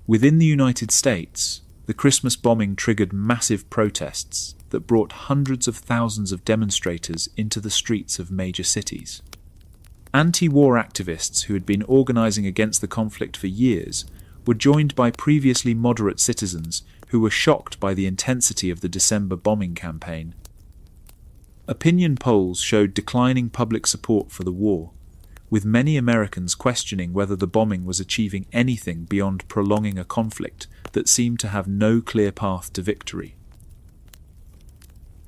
Within the United States, the Christmas bombing triggered massive protests that brought hundreds of thousands of demonstrators into the streets of major cities. Anti-war activists who had been organizing against the conflict for years were joined by previously moderate citizens who were shocked by the intensity of the December bombing campaign. Opinion polls showed declining public support for the war, with many Americans questioning whether the bombing was achieving anything beyond prolonging a conflict that seemed to have no clear path to victory.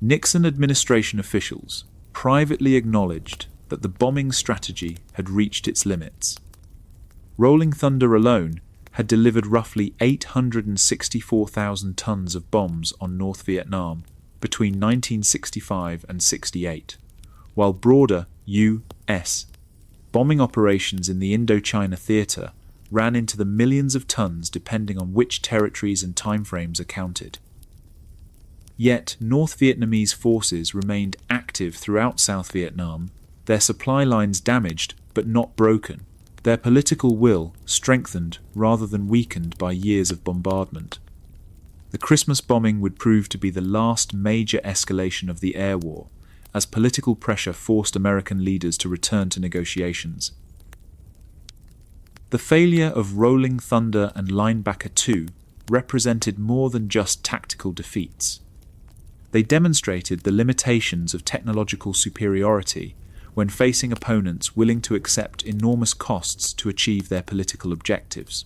Nixon administration officials privately acknowledged that the bombing strategy had reached its limits. Rolling Thunder alone had delivered roughly 864,000 tons of bombs on North Vietnam between 1965 and 68, while broader U.S. bombing operations in the Indochina theater ran into the millions of tons depending on which territories and timeframes are counted. Yet North Vietnamese forces remained active throughout South Vietnam, their supply lines damaged but not broken, their political will strengthened rather than weakened by years of bombardment. The Christmas bombing would prove to be the last major escalation of the air war, as political pressure forced American leaders to return to negotiations. The failure of Rolling Thunder and Linebacker II represented more than just tactical defeats. They demonstrated the limitations of technological superiority when facing opponents willing to accept enormous costs to achieve their political objectives.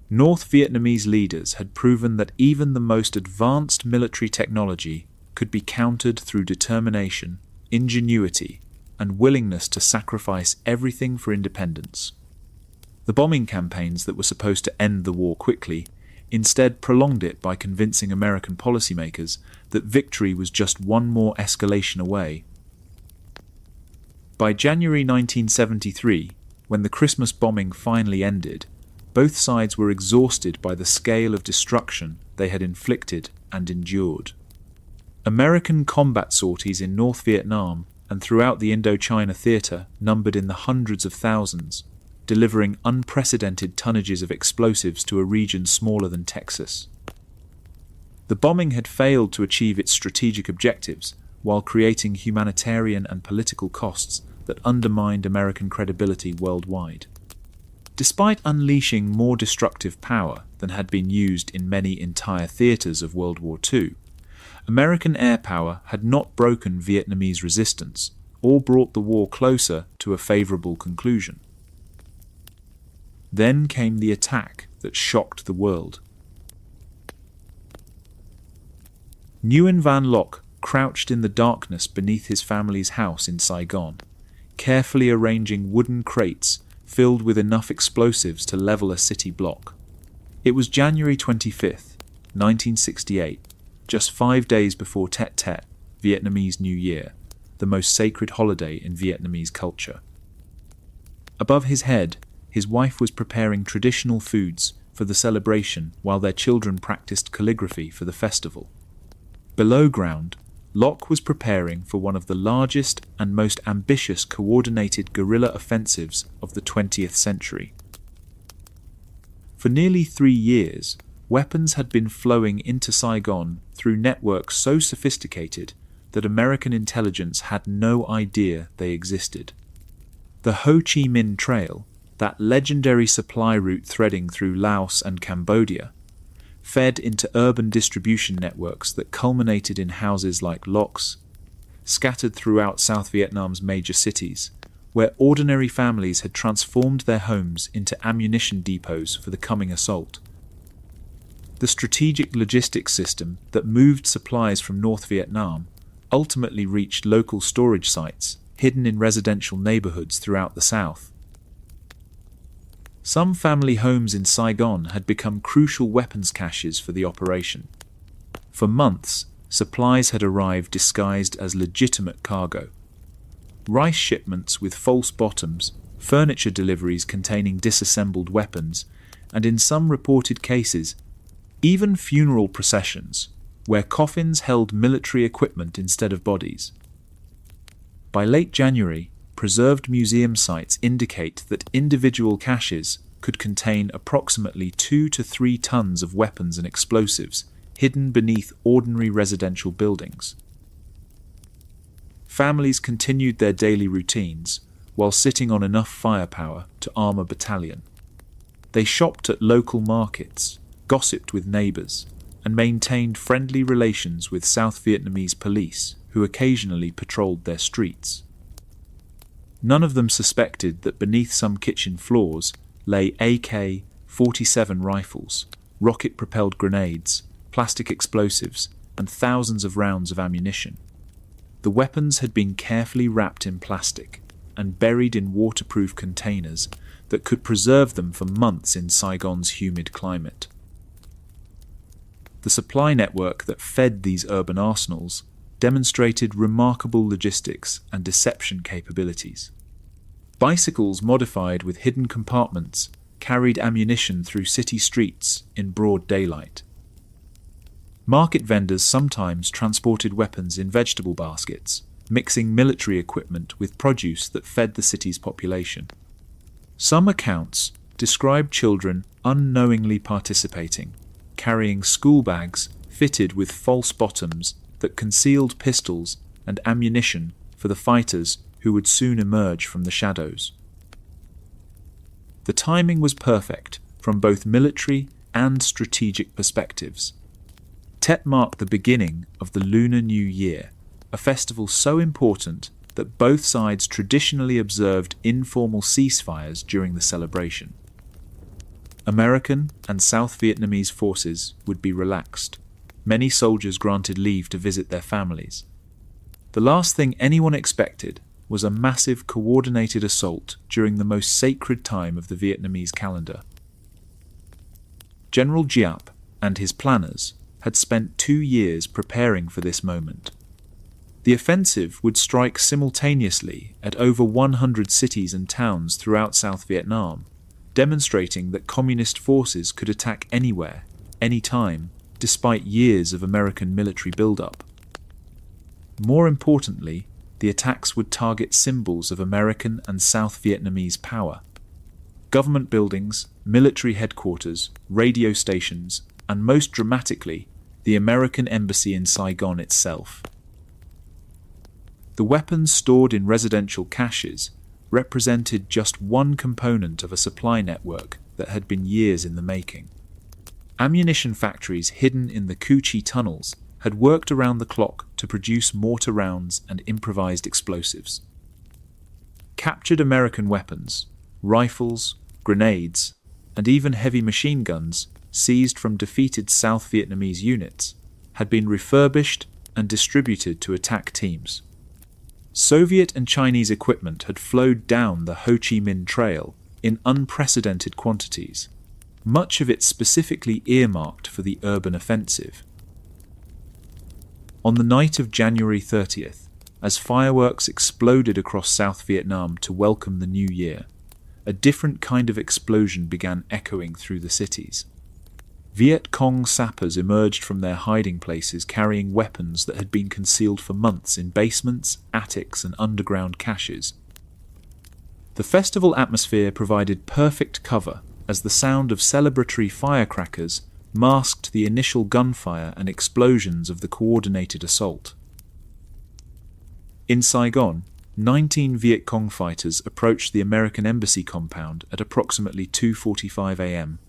North Vietnamese leaders had proven that even the most advanced military technology could be countered through determination, ingenuity, and willingness to sacrifice everything for independence. The bombing campaigns that were supposed to end the war quickly instead prolonged it by convincing American policymakers that victory was just one more escalation away. By January 1973, when the Christmas bombing finally ended, both sides were exhausted by the scale of destruction they had inflicted and endured. American combat sorties in North Vietnam and throughout the Indochina theater numbered in the hundreds of thousands, delivering unprecedented tonnages of explosives to a region smaller than Texas. The bombing had failed to achieve its strategic objectives while creating humanitarian and political costs that undermined American credibility worldwide. Despite unleashing more destructive power than had been used in many entire theaters of World War II, American air power had not broken Vietnamese resistance or brought the war closer to a favorable conclusion. Then came the attack that shocked the world. Nguyen Van Loc crouched in the darkness beneath his family's house in Saigon, carefully arranging wooden crates filled with enough explosives to level a city block. It was January 25th, 1968, just 5 days before Tet Tet, Vietnamese New Year, the most sacred holiday in Vietnamese culture. Above his head, his wife was preparing traditional foods for the celebration while their children practiced calligraphy for the festival. Below ground, Locke was preparing for one of the largest and most ambitious coordinated guerrilla offensives of the 20th century. For nearly 3 years, weapons had been flowing into Saigon through networks so sophisticated that American intelligence had no idea they existed. The Ho Chi Minh Trail, that legendary supply route threading through Laos and Cambodia, fed into urban distribution networks that culminated in houses like Loc's, scattered throughout South Vietnam's major cities, where ordinary families had transformed their homes into ammunition depots for the coming assault. The strategic logistics system that moved supplies from North Vietnam ultimately reached local storage sites hidden in residential neighborhoods throughout the South. Some family homes in Saigon had become crucial weapons caches for the operation. For months, supplies had arrived disguised as legitimate cargo. Rice shipments with false bottoms, furniture deliveries containing disassembled weapons, and in some reported cases, even funeral processions, where coffins held military equipment instead of bodies. By late January, preserved museum sites indicate that individual caches could contain approximately 2 to 3 tons of weapons and explosives hidden beneath ordinary residential buildings. Families continued their daily routines while sitting on enough firepower to arm a battalion. They shopped at local markets, gossiped with neighbors, and maintained friendly relations with South Vietnamese police who occasionally patrolled their streets. None of them suspected that beneath some kitchen floors lay AK-47 rifles, rocket-propelled grenades, plastic explosives, and thousands of rounds of ammunition. The weapons had been carefully wrapped in plastic and buried in waterproof containers that could preserve them for months in Saigon's humid climate. The supply network that fed these urban arsenals demonstrated remarkable logistics and deception capabilities. Bicycles modified with hidden compartments carried ammunition through city streets in broad daylight. Market vendors sometimes transported weapons in vegetable baskets, mixing military equipment with produce that fed the city's population. Some accounts describe children unknowingly participating, carrying school bags fitted with false bottoms that concealed pistols and ammunition for the fighters who would soon emerge from the shadows. The timing was perfect from both military and strategic perspectives. Tet marked the beginning of the Lunar New Year, a festival so important that both sides traditionally observed informal ceasefires during the celebration. American and South Vietnamese forces would be relaxed. Many soldiers granted leave to visit their families. The last thing anyone expected was a massive coordinated assault during the most sacred time of the Vietnamese calendar. General Giap and his planners had spent 2 years preparing for this moment. The offensive would strike simultaneously at over 100 cities and towns throughout South Vietnam, demonstrating that communist forces could attack anywhere, anytime, despite years of American military buildup. More importantly, the attacks would target symbols of American and South Vietnamese power. Government buildings, military headquarters, radio stations, and most dramatically, the American embassy in Saigon itself. The weapons stored in residential caches represented just one component of a supply network that had been years in the making. Ammunition factories hidden in the Cu Chi tunnels had worked around the clock to produce mortar rounds and improvised explosives. Captured American weapons, rifles, grenades, and even heavy machine guns seized from defeated South Vietnamese units had been refurbished and distributed to attack teams. Soviet and Chinese equipment had flowed down the Ho Chi Minh Trail in unprecedented quantities, much of it specifically earmarked for the urban offensive. On the night of January 30th, as fireworks exploded across South Vietnam to welcome the new year, a different kind of explosion began echoing through the cities. Viet Cong sappers emerged from their hiding places carrying weapons that had been concealed for months in basements, attics, and underground caches. The festival atmosphere provided perfect cover as the sound of celebratory firecrackers masked the initial gunfire and explosions of the coordinated assault. In Saigon, 19 Viet Cong fighters approached the American embassy compound at approximately 2:45 a.m.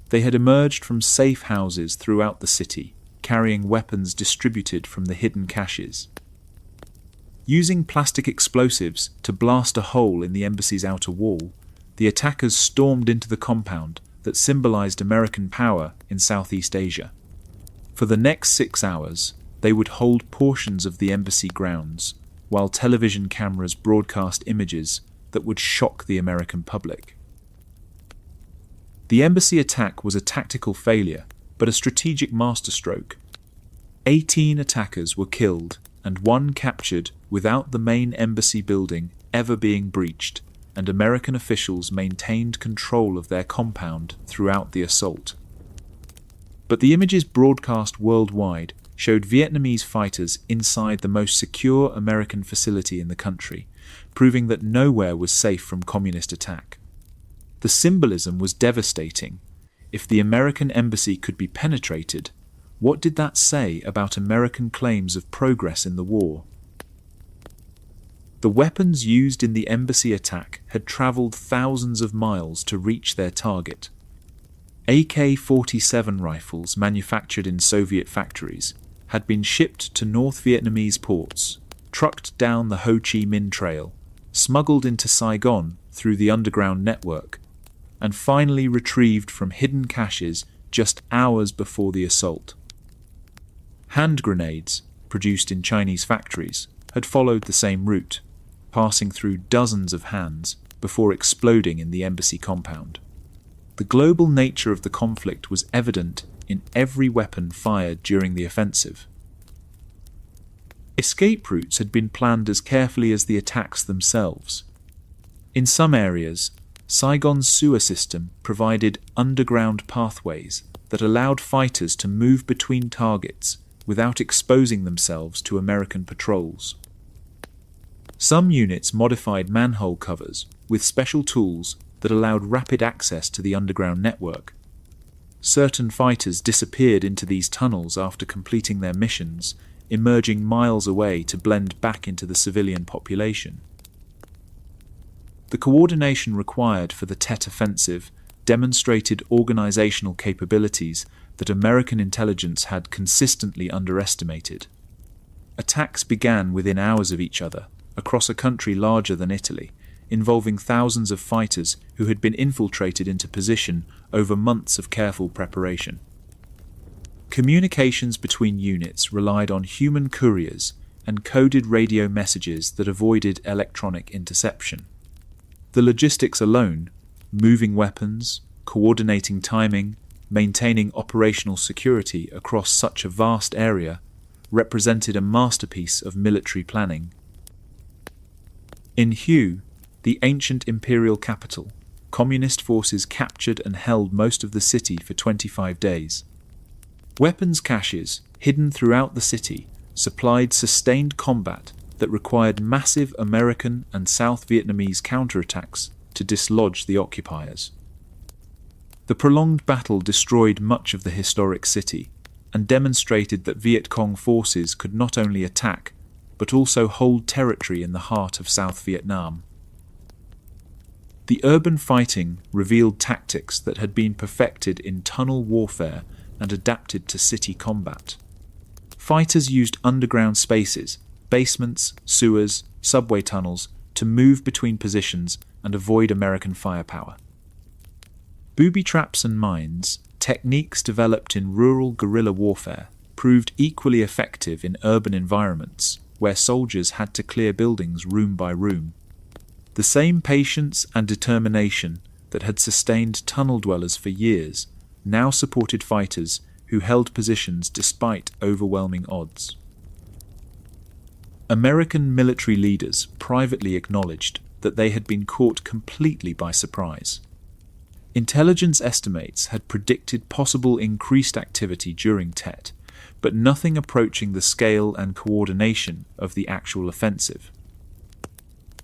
They had emerged from safe houses throughout the city, carrying weapons distributed from the hidden caches. Using plastic explosives to blast a hole in the embassy's outer wall, the attackers stormed into the compound that symbolized American power in Southeast Asia. For the next 6 hours, they would hold portions of the embassy grounds, while television cameras broadcast images that would shock the American public. The embassy attack was a tactical failure, but a strategic masterstroke. 18 attackers were killed and 1 captured without the main embassy building ever being breached, and American officials maintained control of their compound throughout the assault. But the images broadcast worldwide showed Vietnamese fighters inside the most secure American facility in the country, proving that nowhere was safe from communist attack. The symbolism was devastating. If the American embassy could be penetrated, what did that say about American claims of progress in the war? The weapons used in the embassy attack had traveled thousands of miles to reach their target. AK-47 rifles manufactured in Soviet factories had been shipped to North Vietnamese ports, trucked down the Ho Chi Minh Trail, smuggled into Saigon through the underground network, and finally retrieved from hidden caches just hours before the assault. Hand grenades, produced in Chinese factories, had followed the same route, passing through dozens of hands before exploding in the embassy compound. The global nature of the conflict was evident in every weapon fired during the offensive. Escape routes had been planned as carefully as the attacks themselves. In some areas, Saigon's sewer system provided underground pathways that allowed fighters to move between targets without exposing themselves to American patrols. Some units modified manhole covers with special tools that allowed rapid access to the underground network. Certain fighters disappeared into these tunnels after completing their missions, emerging miles away to blend back into the civilian population. The coordination required for the Tet Offensive demonstrated organizational capabilities that American intelligence had consistently underestimated. Attacks began within hours of each other, across a country larger than Italy, involving thousands of fighters who had been infiltrated into position over months of careful preparation. Communications between units relied on human couriers and coded radio messages that avoided electronic interception. The logistics alone, moving weapons, coordinating timing, maintaining operational security across such a vast area, represented a masterpiece of military planning. In Hue, the ancient imperial capital, communist forces captured and held most of the city for 25 days. Weapons caches, hidden throughout the city, supplied sustained combat that required massive American and South Vietnamese counterattacks to dislodge the occupiers. The prolonged battle destroyed much of the historic city and demonstrated that Viet Cong forces could not only attack, but also hold territory in the heart of South Vietnam. The urban fighting revealed tactics that had been perfected in tunnel warfare and adapted to city combat. Fighters used underground spaces, basements, sewers, subway tunnels to move between positions and avoid American firepower. Booby traps and mines, techniques developed in rural guerrilla warfare, proved equally effective in urban environments where soldiers had to clear buildings room by room. The same patience and determination that had sustained tunnel dwellers for years now supported fighters who held positions despite overwhelming odds. American military leaders privately acknowledged that they had been caught completely by surprise. Intelligence estimates had predicted possible increased activity during Tet, but nothing approaching the scale and coordination of the actual offensive.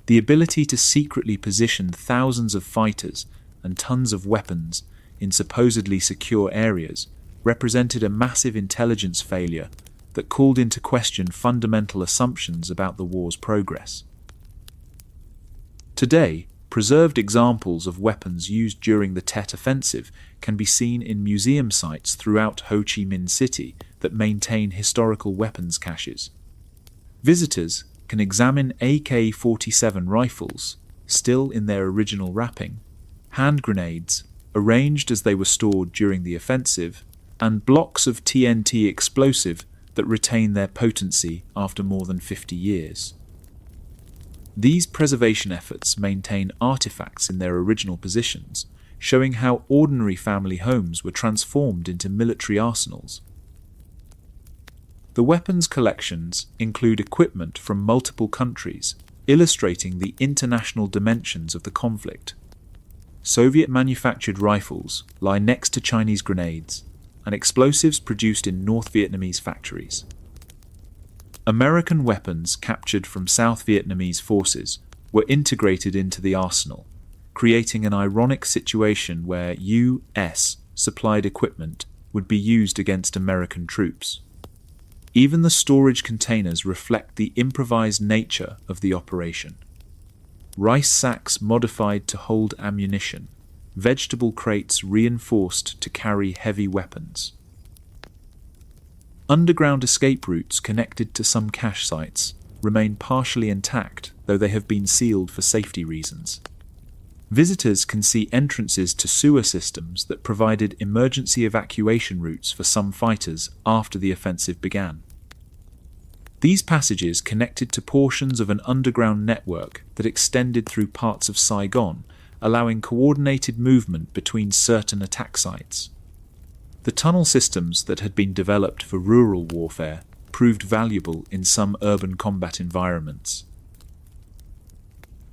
The ability to secretly position thousands of fighters and tons of weapons in supposedly secure areas represented a massive intelligence failure that called into question fundamental assumptions about the war's progress. Today, preserved examples of weapons used during the Tet Offensive can be seen in museum sites throughout Ho Chi Minh City that maintain historical weapons caches. Visitors can examine AK-47 rifles, still in their original wrapping, hand grenades, arranged as they were stored during the offensive, and blocks of TNT explosive that retain their potency after more than 50 years. These preservation efforts maintain artifacts in their original positions, showing how ordinary family homes were transformed into military arsenals. The weapons collections include equipment from multiple countries, illustrating the international dimensions of the conflict. Soviet-manufactured rifles lie next to Chinese grenades, and explosives produced in North Vietnamese factories. American weapons captured from South Vietnamese forces were integrated into the arsenal, creating an ironic situation where U.S. supplied equipment would be used against American troops. Even the storage containers reflect the improvised nature of the operation. Rice sacks modified to hold ammunition, vegetable crates reinforced to carry heavy weapons. Underground escape routes connected to some cache sites remain partially intact, though they have been sealed for safety reasons. Visitors can see entrances to sewer systems that provided emergency evacuation routes for some fighters after the offensive began. These passages connected to portions of an underground network that extended through parts of Saigon, allowing coordinated movement between certain attack sites. The tunnel systems that had been developed for rural warfare proved valuable in some urban combat environments.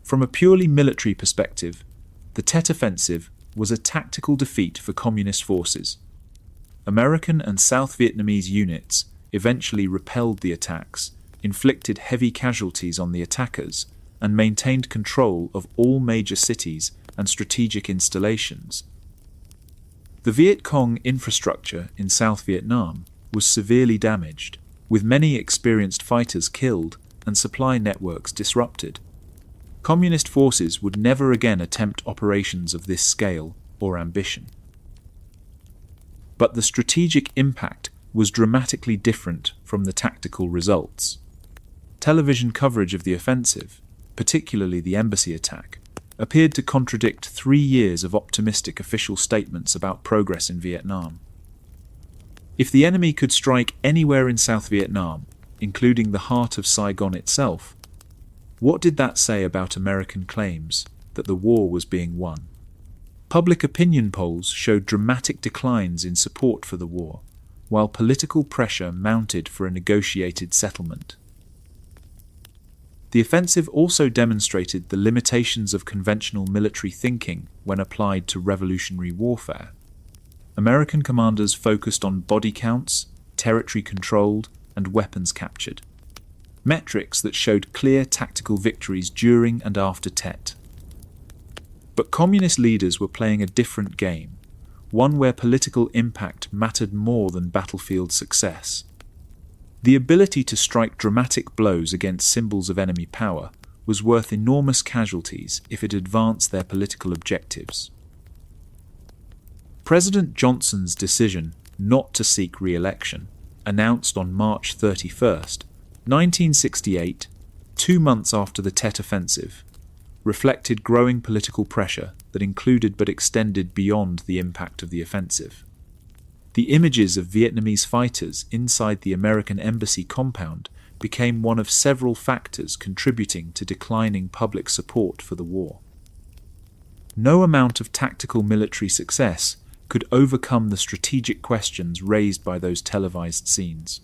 From a purely military perspective, the Tet Offensive was a tactical defeat for Communist forces. American and South Vietnamese units eventually repelled the attacks, inflicted heavy casualties on the attackers, and maintained control of all major cities and strategic installations. The Viet Cong infrastructure in South Vietnam was severely damaged, with many experienced fighters killed and supply networks disrupted. Communist forces would never again attempt operations of this scale or ambition. But the strategic impact was dramatically different from the tactical results. Television coverage of the offensive, particularly the embassy attack, appeared to contradict 3 years of optimistic official statements about progress in Vietnam. If the enemy could strike anywhere in South Vietnam, including the heart of Saigon itself, what did that say about American claims that the war was being won? Public opinion polls showed dramatic declines in support for the war, while political pressure mounted for a negotiated settlement. The offensive also demonstrated the limitations of conventional military thinking when applied to revolutionary warfare. American commanders focused on body counts, territory controlled, and weapons captured, metrics that showed clear tactical victories during and after Tet. But communist leaders were playing a different game, one where political impact mattered more than battlefield success. The ability to strike dramatic blows against symbols of enemy power was worth enormous casualties if it advanced their political objectives. President Johnson's decision not to seek re-election, announced on March 31st, 1968, 2 months after the Tet Offensive, reflected growing political pressure that included but extended beyond the impact of the offensive. The images of Vietnamese fighters inside the American embassy compound became one of several factors contributing to declining public support for the war. No amount of tactical military success could overcome the strategic questions raised by those televised scenes.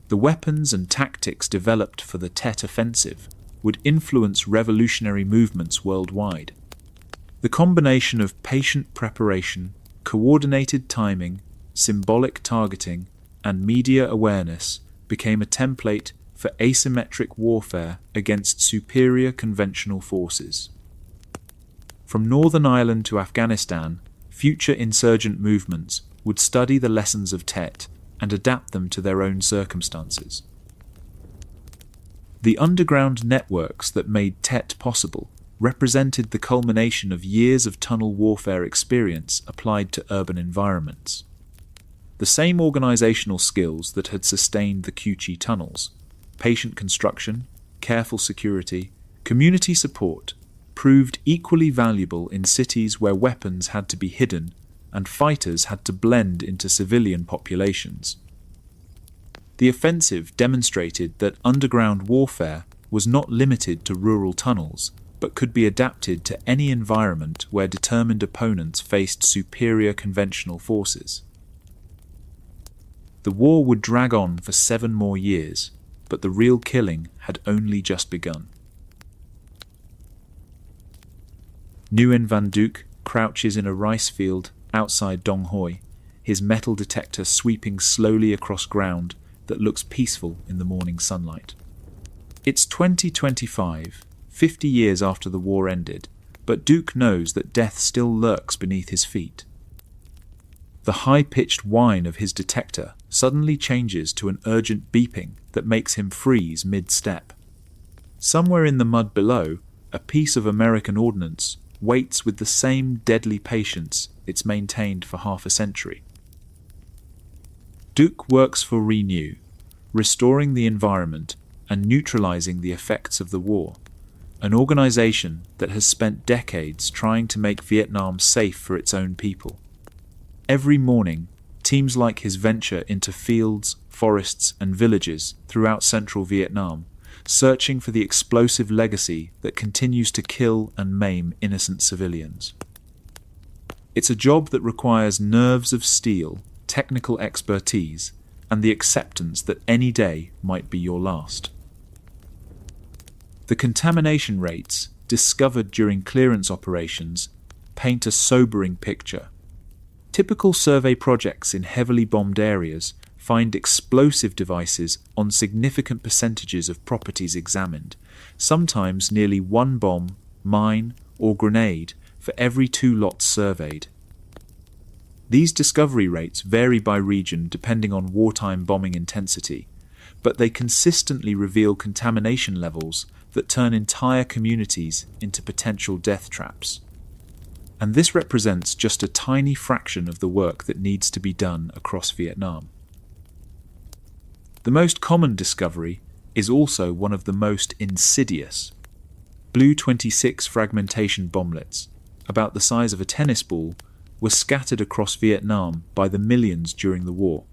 The weapons and tactics developed for the Tet Offensive would influence revolutionary movements worldwide. The combination of patient preparation, coordinated timing, symbolic targeting, and media awareness became a template for asymmetric warfare against superior conventional forces. From Northern Ireland to Afghanistan, future insurgent movements would study the lessons of Tet and adapt them to their own circumstances. The underground networks that made Tet possible represented the culmination of years of tunnel warfare experience applied to urban environments. The same organizational skills that had sustained the Cu Chi tunnels, patient construction, careful security, community support, proved equally valuable in cities where weapons had to be hidden and fighters had to blend into civilian populations. The offensive demonstrated that underground warfare was not limited to rural tunnels, but could be adapted to any environment where determined opponents faced superior conventional forces. The war would drag on for 7 more years, but the real killing had only just begun. Nguyen Van Duc crouches in a rice field outside Dong Hoi, his metal detector sweeping slowly across ground that looks peaceful in the morning sunlight. It's 2025, 50 years after the war ended, but Duke knows that death still lurks beneath his feet. The high-pitched whine of his detector suddenly changes to an urgent beeping that makes him freeze mid-step. Somewhere in the mud below, a piece of American ordnance waits with the same deadly patience it's maintained for half a century. Duke works for Renew, restoring the environment and neutralizing the effects of the war, an organization that has spent decades trying to make Vietnam safe for its own people. Every morning, teams like his venture into fields, forests, and villages throughout central Vietnam, searching for the explosive legacy that continues to kill and maim innocent civilians. It's a job that requires nerves of steel, technical expertise, and the acceptance that any day might be your last. The contamination rates discovered during clearance operations paint a sobering picture. Typical survey projects in heavily bombed areas find explosive devices on significant percentages of properties examined, sometimes nearly 1 bomb, mine, or grenade for every 2 lots surveyed. These discovery rates vary by region depending on wartime bombing intensity, but they consistently reveal contamination levels that turn entire communities into potential death traps. And this represents just a tiny fraction of the work that needs to be done across Vietnam. The most common discovery is also one of the most insidious. Blue 26 fragmentation bomblets, about the size of a tennis ball, were scattered across Vietnam by the millions during the war.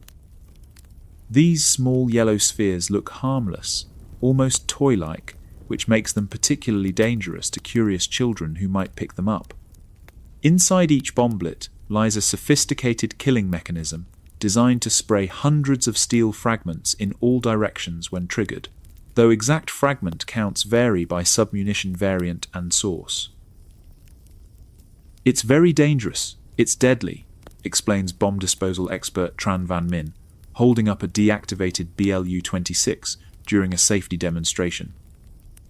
These small yellow spheres look harmless, almost toy-like, which makes them particularly dangerous to curious children who might pick them up. Inside each bomblet lies a sophisticated killing mechanism designed to spray hundreds of steel fragments in all directions when triggered, though exact fragment counts vary by submunition variant and source. "It's very dangerous, it's deadly," explains bomb disposal expert Tran Van Min, holding up a deactivated BLU-26 during a safety demonstration.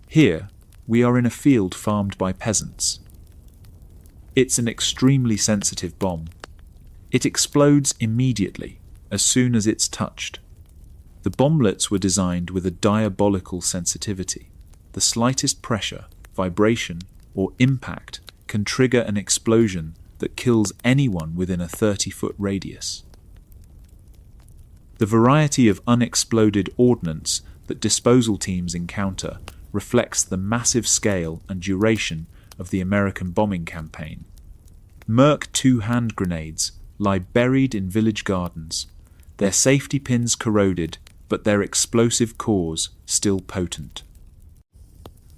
"Here, we are in a field farmed by peasants. It's an extremely sensitive bomb. It explodes immediately, as soon as it's touched. The bomblets were designed with a diabolical sensitivity. The slightest pressure, vibration, or impact can trigger an explosion that kills anyone within a 30-foot radius." The variety of unexploded ordnance that disposal teams encounter reflects the massive scale and duration of the American bombing campaign. Merc 2 hand grenades lie buried in village gardens, their safety pins corroded, but their explosive cores still potent.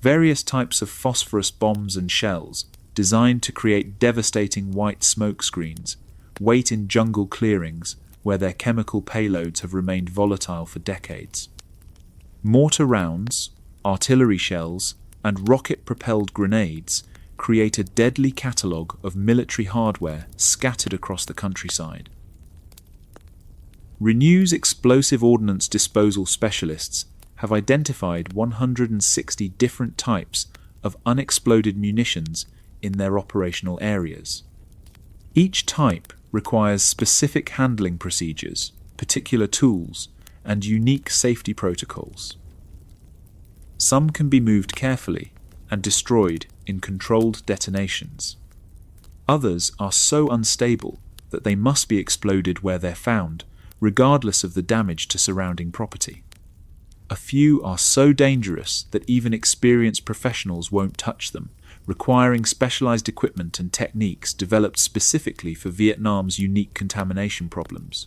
Various types of phosphorus bombs and shells, designed to create devastating white smoke screens, wait in jungle clearings where their chemical payloads have remained volatile for decades. Mortar rounds, artillery shells, and rocket-propelled grenades create a deadly catalogue of military hardware scattered across the countryside. Renew's explosive ordnance disposal specialists have identified 160 different types of unexploded munitions in their operational areas. Each type requires specific handling procedures, particular tools, and unique safety protocols. Some can be moved carefully and destroyed in controlled detonations. Others are so unstable that they must be exploded where they're found, regardless of the damage to surrounding property. A few are so dangerous that even experienced professionals won't touch them, requiring specialized equipment and techniques developed specifically for Vietnam's unique contamination problems.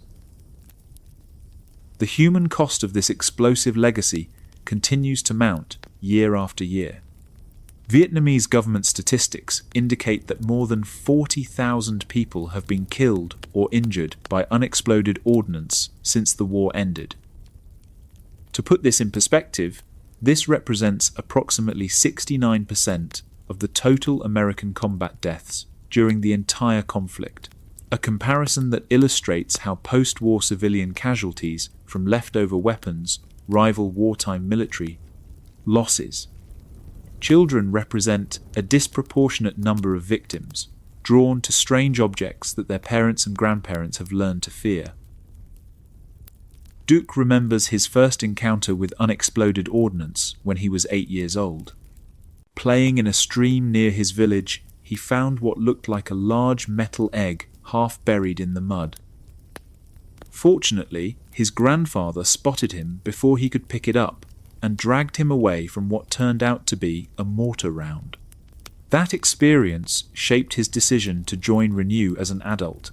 The human cost of this explosive legacy continues to mount year after year. Vietnamese government statistics indicate that more than 40,000 people have been killed or injured by unexploded ordnance since the war ended. To put this in perspective, this represents approximately 69% of the total American combat deaths during the entire conflict, a comparison that illustrates how post-war civilian casualties from leftover weapons rival wartime military losses. Children represent a disproportionate number of victims, drawn to strange objects that their parents and grandparents have learned to fear. Duke remembers his first encounter with unexploded ordnance when he was 8 years old. Playing in a stream near his village, he found what looked like a large metal egg half buried in the mud. Fortunately, his grandfather spotted him before he could pick it up and dragged him away from what turned out to be a mortar round. That experience shaped his decision to join Renew as an adult.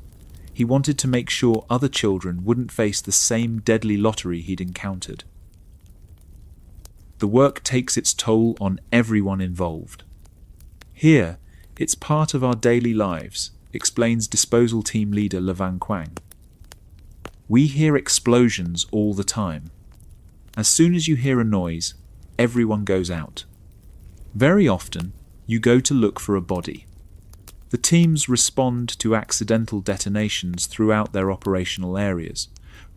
He wanted to make sure other children wouldn't face the same deadly lottery he'd encountered. The work takes its toll on everyone involved. Here, it's part of our daily lives, explains disposal team leader Levan Quang. We hear explosions all the time. As soon as you hear a noise, everyone goes out. Very often, you go to look for a body. The teams respond to accidental detonations throughout their operational areas,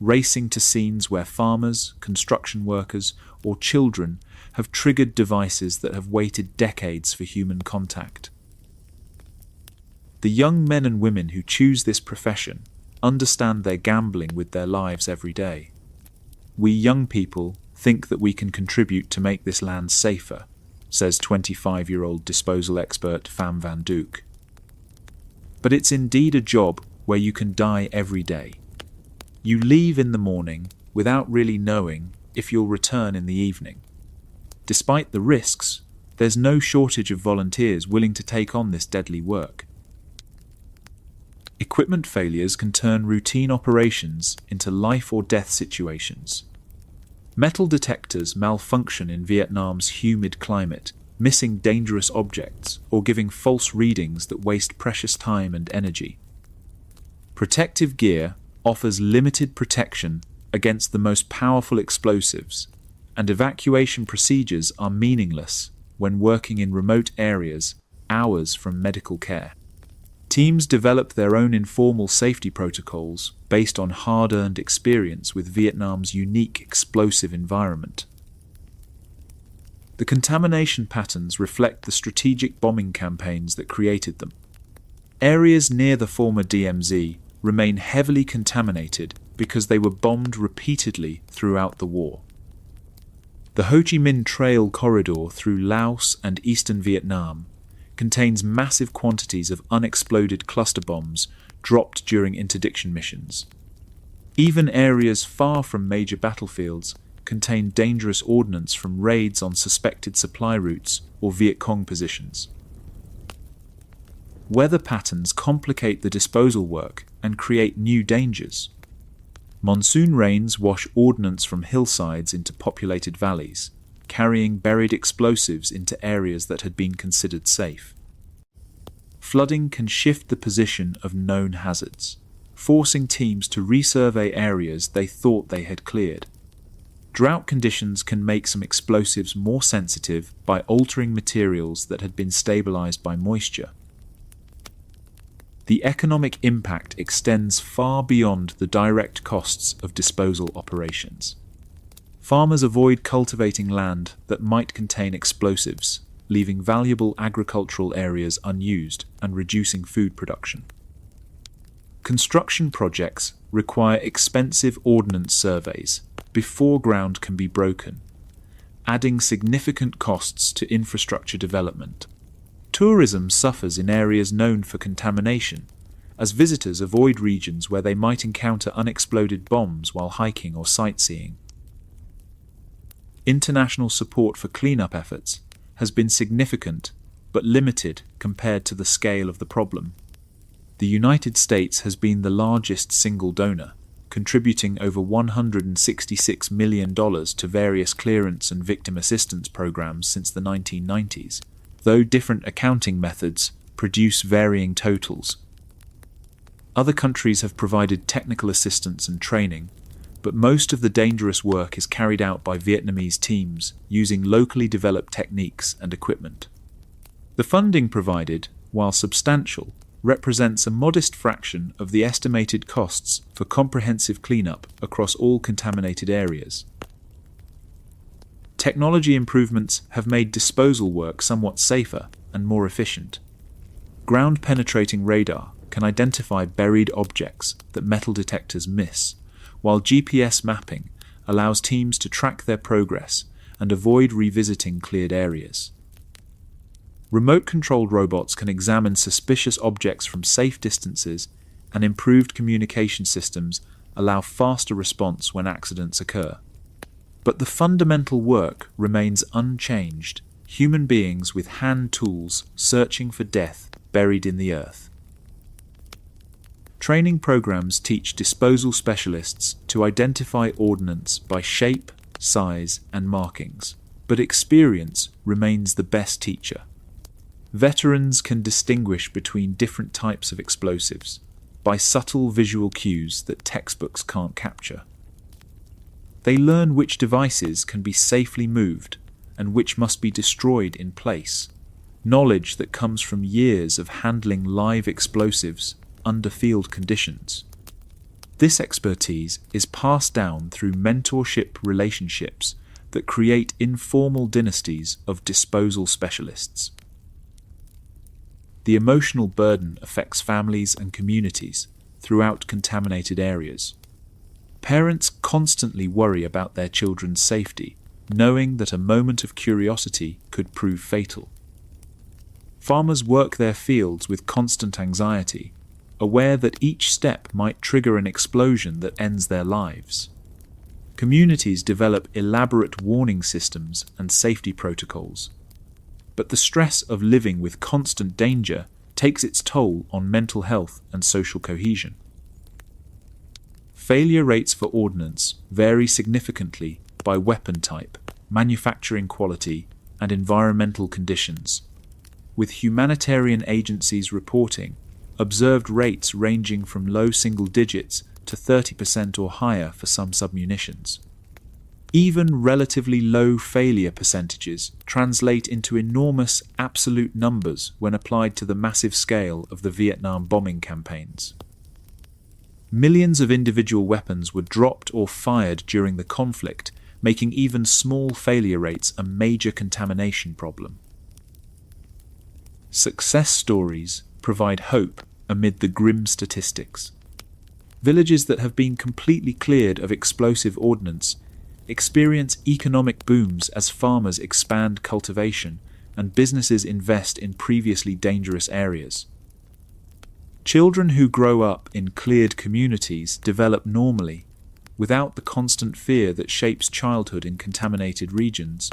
racing to scenes where farmers, construction workers, or children have triggered devices that have waited decades for human contact. The young men and women who choose this profession understand they're gambling with their lives every day. We young people think that we can contribute to make this land safer, says 25-year-old disposal expert Pham Van Duke. But it's indeed a job where you can die every day. You leave in the morning without really knowing if you'll return in the evening. Despite the risks, there's no shortage of volunteers willing to take on this deadly work. Equipment failures can turn routine operations into life or death situations. Metal detectors malfunction in Vietnam's humid climate, missing dangerous objects or giving false readings that waste precious time and energy. Protective gear offers limited protection against the most powerful explosives, and evacuation procedures are meaningless when working in remote areas hours from medical care. Teams develop their own informal safety protocols based on hard-earned experience with Vietnam's unique explosive environment. The contamination patterns reflect the strategic bombing campaigns that created them. Areas near the former DMZ remain heavily contaminated because they were bombed repeatedly throughout the war. The Ho Chi Minh Trail corridor through Laos and eastern Vietnam contains massive quantities of unexploded cluster bombs dropped during interdiction missions. Even areas far from major battlefields contain dangerous ordnance from raids on suspected supply routes or Viet Cong positions. Weather patterns complicate the disposal work and create new dangers. Monsoon rains wash ordnance from hillsides into populated valleys, carrying buried explosives into areas that had been considered safe. Flooding can shift the position of known hazards, forcing teams to resurvey areas they thought they had cleared. Drought conditions can make some explosives more sensitive by altering materials that had been stabilized by moisture. The economic impact extends far beyond the direct costs of disposal operations. Farmers avoid cultivating land that might contain explosives, leaving valuable agricultural areas unused and reducing food production. Construction projects require expensive ordnance surveys before ground can be broken, adding significant costs to infrastructure development. Tourism suffers in areas known for contamination, as visitors avoid regions where they might encounter unexploded bombs while hiking or sightseeing. International support for cleanup efforts has been significant but limited compared to the scale of the problem. The United States has been the largest single donor, contributing over $166 million to various clearance and victim assistance programs since the 1990s, though different accounting methods produce varying totals. Other countries have provided technical assistance and training, but most of the dangerous work is carried out by Vietnamese teams using locally developed techniques and equipment. The funding provided, while substantial, represents a modest fraction of the estimated costs for comprehensive cleanup across all contaminated areas. Technology improvements have made disposal work somewhat safer and more efficient. Ground-penetrating radar can identify buried objects that metal detectors miss, while GPS mapping allows teams to track their progress and avoid revisiting cleared areas. Remote-controlled robots can examine suspicious objects from safe distances, and improved communication systems allow faster response when accidents occur. But the fundamental work remains unchanged, human beings with hand tools searching for death buried in the earth. Training programs teach disposal specialists to identify ordnance by shape, size, and markings, but experience remains the best teacher. Veterans can distinguish between different types of explosives by subtle visual cues that textbooks can't capture. They learn which devices can be safely moved and which must be destroyed in place, knowledge that comes from years of handling live explosives under field conditions. This expertise is passed down through mentorship relationships that create informal dynasties of disposal specialists. The emotional burden affects families and communities throughout contaminated areas. Parents constantly worry about their children's safety, knowing that a moment of curiosity could prove fatal. Farmers work their fields with constant anxiety, aware that each step might trigger an explosion that ends their lives. Communities develop elaborate warning systems and safety protocols. But the stress of living with constant danger takes its toll on mental health and social cohesion. Failure rates for ordnance vary significantly by weapon type, manufacturing quality, and environmental conditions, with humanitarian agencies reporting observed rates ranging from low single digits to 30% or higher for some submunitions. Even relatively low failure percentages translate into enormous absolute numbers when applied to the massive scale of the Vietnam bombing campaigns. Millions of individual weapons were dropped or fired during the conflict, making even small failure rates a major contamination problem. Success stories provide hope amid the grim statistics. Villages that have been completely cleared of explosive ordnance experience economic booms as farmers expand cultivation and businesses invest in previously dangerous areas. Children who grow up in cleared communities develop normally, without the constant fear that shapes childhood in contaminated regions.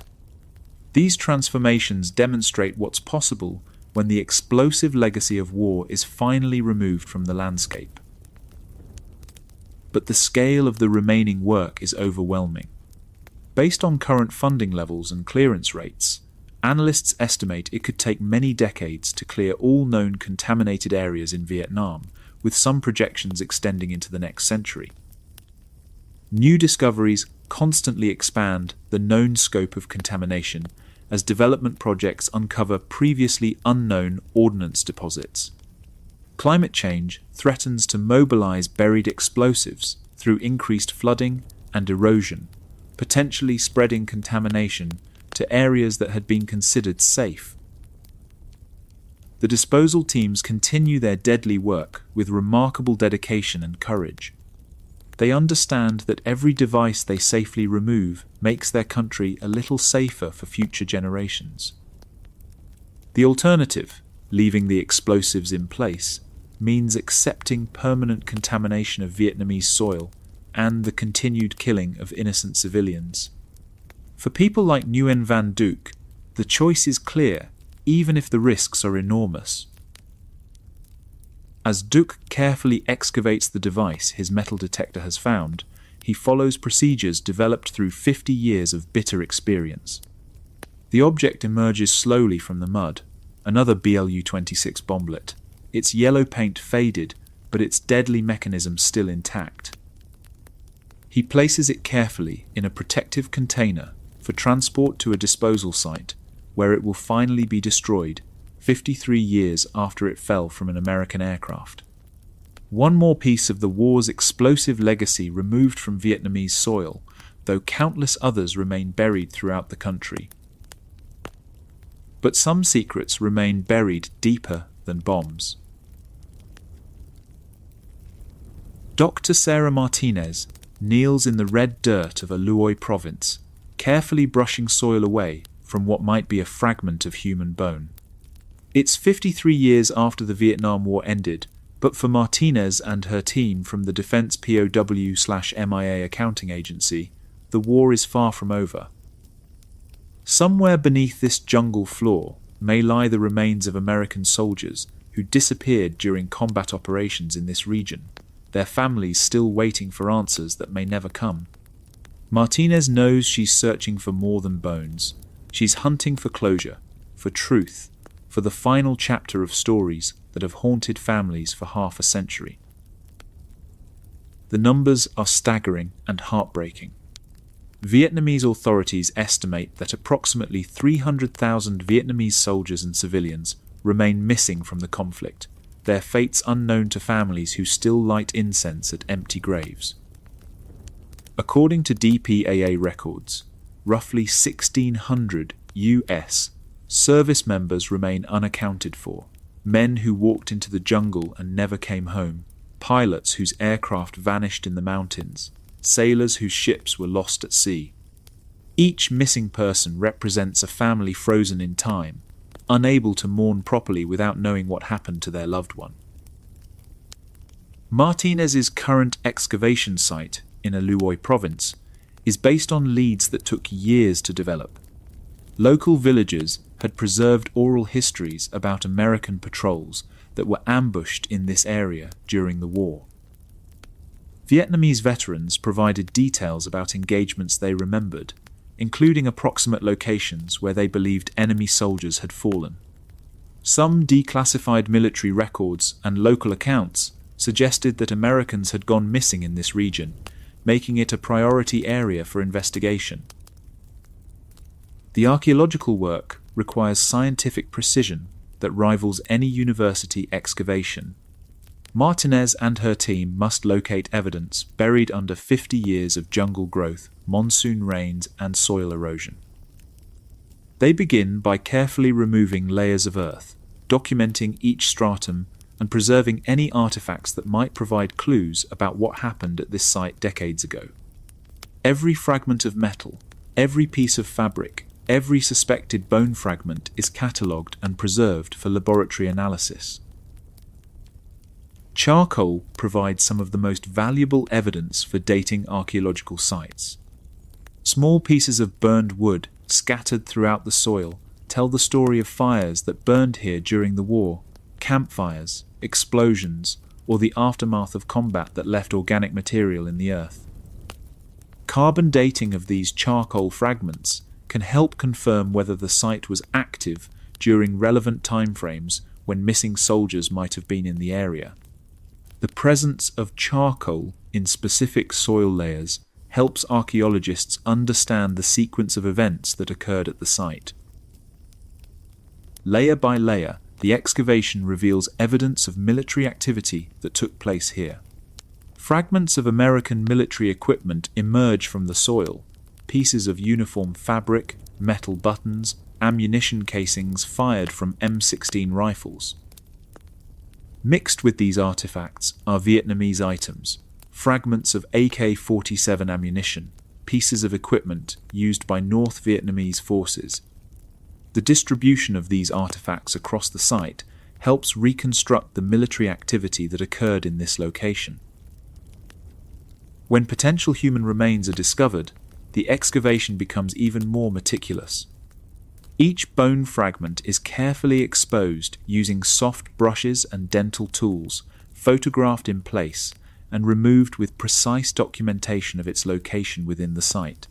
These transformations demonstrate what's possible when the explosive legacy of war is finally removed from the landscape. But the scale of the remaining work is overwhelming. Based on current funding levels and clearance rates, analysts estimate it could take many decades to clear all known contaminated areas in Vietnam, with some projections extending into the next century. New discoveries constantly expand the known scope of contamination as development projects uncover previously unknown ordnance deposits. Climate change threatens to mobilize buried explosives through increased flooding and erosion, potentially spreading contamination to areas that had been considered safe. The disposal teams continue their deadly work with remarkable dedication and courage. They understand that every device they safely remove makes their country a little safer for future generations. The alternative, leaving the explosives in place, means accepting permanent contamination of Vietnamese soil and the continued killing of innocent civilians. For people like Nguyen Van Duc, the choice is clear, even if the risks are enormous. As Duc carefully excavates the device his metal detector has found, he follows procedures developed through 50 years of bitter experience. The object emerges slowly from the mud, another BLU-26 bomblet, its yellow paint faded, but its deadly mechanism still intact. He places it carefully in a protective container for transport to a disposal site, where it will finally be destroyed 53 years after it fell from an American aircraft. One more piece of the war's explosive legacy removed from Vietnamese soil, though countless others remain buried throughout the country. But some secrets remain buried deeper than bombs. Dr. Sarah Martinez kneels in the red dirt of a Luoy province, carefully brushing soil away from what might be a fragment of human bone. It's 53 years after the Vietnam War ended, but for Martinez and her team from the Defense POW/MIA accounting agency, the war is far from over. Somewhere beneath this jungle floor may lie the remains of American soldiers who disappeared during combat operations in this region, their families still waiting for answers that may never come. Martinez knows she's searching for more than bones. She's hunting for closure, for truth, for the final chapter of stories that have haunted families for half a century. The numbers are staggering and heartbreaking. Vietnamese authorities estimate that approximately 300,000 Vietnamese soldiers and civilians remain missing from the conflict, their fates unknown to families who still light incense at empty graves. According to DPAA records, roughly 1,600 U.S. service members remain unaccounted for, men who walked into the jungle and never came home, pilots whose aircraft vanished in the mountains, sailors whose ships were lost at sea. Each missing person represents a family frozen in time, unable to mourn properly without knowing what happened to their loved one. Martinez's current excavation site in Aluoy province is based on leads that took years to develop. Local villagers had preserved oral histories about American patrols that were ambushed in this area during the war. Vietnamese veterans provided details about engagements they remembered, including approximate locations where they believed enemy soldiers had fallen. Some declassified military records and local accounts suggested that Americans had gone missing in this region, making it a priority area for investigation. The archaeological work requires scientific precision that rivals any university excavation. Martinez and her team must locate evidence buried under 50 years of jungle growth, monsoon rains, and soil erosion. They begin by carefully removing layers of earth, documenting each stratum, and preserving any artifacts that might provide clues about what happened at this site decades ago. Every fragment of metal, every piece of fabric, every suspected bone fragment is catalogued and preserved for laboratory analysis. Charcoal provides some of the most valuable evidence for dating archaeological sites. Small pieces of burned wood scattered throughout the soil tell the story of fires that burned here during the war, campfires, explosions, or the aftermath of combat that left organic material in the earth. Carbon dating of these charcoal fragments can help confirm whether the site was active during relevant timeframes when missing soldiers might have been in the area. The presence of charcoal in specific soil layers helps archaeologists understand the sequence of events that occurred at the site. Layer by layer, the excavation reveals evidence of military activity that took place here. Fragments of American military equipment emerge from the soil. Pieces of uniform fabric, metal buttons, ammunition casings fired from M16 rifles. Mixed with these artifacts are Vietnamese items, fragments of AK-47 ammunition, pieces of equipment used by North Vietnamese forces. The distribution of these artifacts across the site helps reconstruct the military activity that occurred in this location. When potential human remains are discovered, the excavation becomes even more meticulous. Each bone fragment is carefully exposed using soft brushes and dental tools, photographed in place, and removed with precise documentation of its location within the site.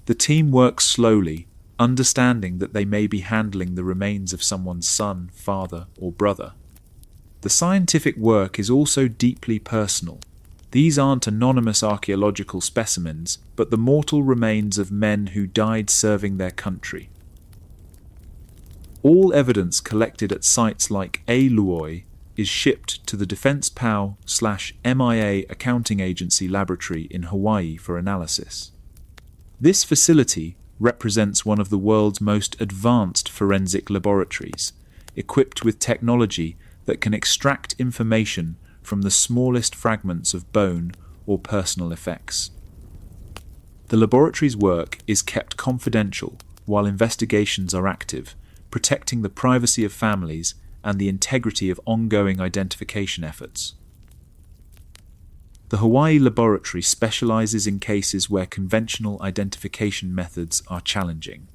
The team works slowly, understanding that they may be handling the remains of someone's son, father, or brother. The scientific work is also deeply personal. These aren't anonymous archaeological specimens, but the mortal remains of men who died serving their country. All evidence collected at sites like Aluoy is shipped to the Defense POW/MIA Accounting Agency laboratory in Hawaii for analysis. This facility represents one of the world's most advanced forensic laboratories, equipped with technology that can extract information from the smallest fragments of bone or personal effects. The laboratory's work is kept confidential while investigations are active, protecting the privacy of families and the integrity of ongoing identification efforts. The Hawaii laboratory specializes in cases where conventional identification methods are challenging.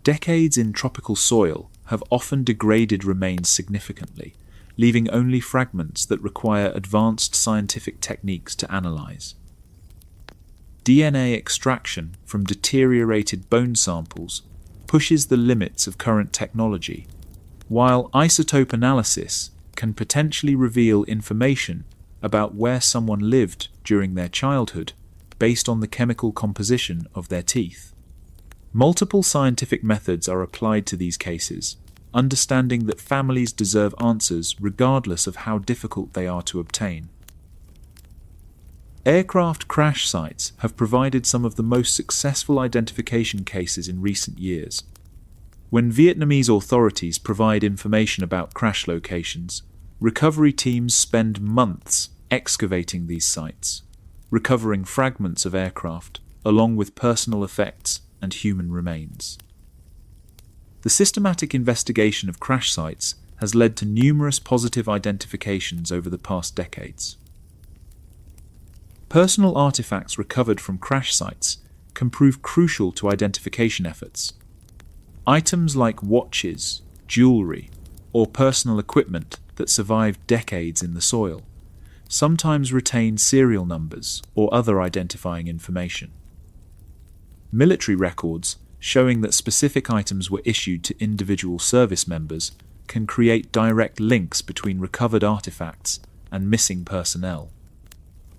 Decades in tropical soil have often degraded remains significantly, leaving only fragments that require advanced scientific techniques to analyze. DNA extraction from deteriorated bone samples pushes the limits of current technology, while isotope analysis can potentially reveal information about where someone lived during their childhood based on the chemical composition of their teeth. Multiple scientific methods are applied to these cases, understanding that families deserve answers regardless of how difficult they are to obtain. Aircraft crash sites have provided some of the most successful identification cases in recent years. When Vietnamese authorities provide information about crash locations, recovery teams spend months excavating these sites, recovering fragments of aircraft, along with personal effects and human remains. The systematic investigation of crash sites has led to numerous positive identifications over the past decades. Personal artifacts recovered from crash sites can prove crucial to identification efforts. Items like watches, jewelry, or personal equipment that survived decades in the soil sometimes retain serial numbers or other identifying information. Military records showing that specific items were issued to individual service members can create direct links between recovered artifacts and missing personnel.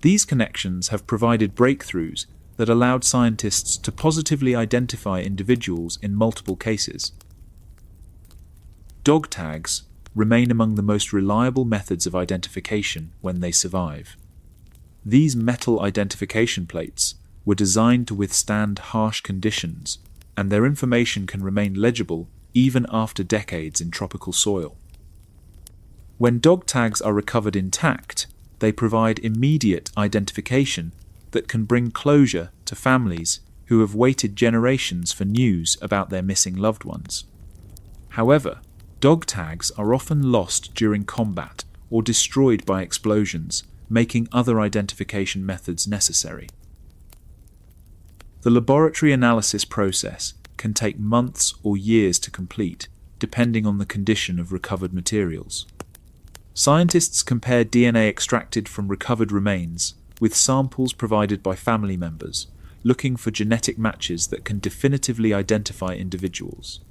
These connections have provided breakthroughs that allowed scientists to positively identify individuals in multiple cases. Dog tags remain among the most reliable methods of identification when they survive. These metal identification plates were designed to withstand harsh conditions, and their information can remain legible even after decades in tropical soil. When dog tags are recovered intact, they provide immediate identification that can bring closure to families who have waited generations for news about their missing loved ones. However, dog tags are often lost during combat or destroyed by explosions, making other identification methods necessary. The laboratory analysis process can take months or years to complete, depending on the condition of recovered materials. Scientists compare DNA extracted from recovered remains with samples provided by family members, looking for genetic matches that can definitively identify individuals.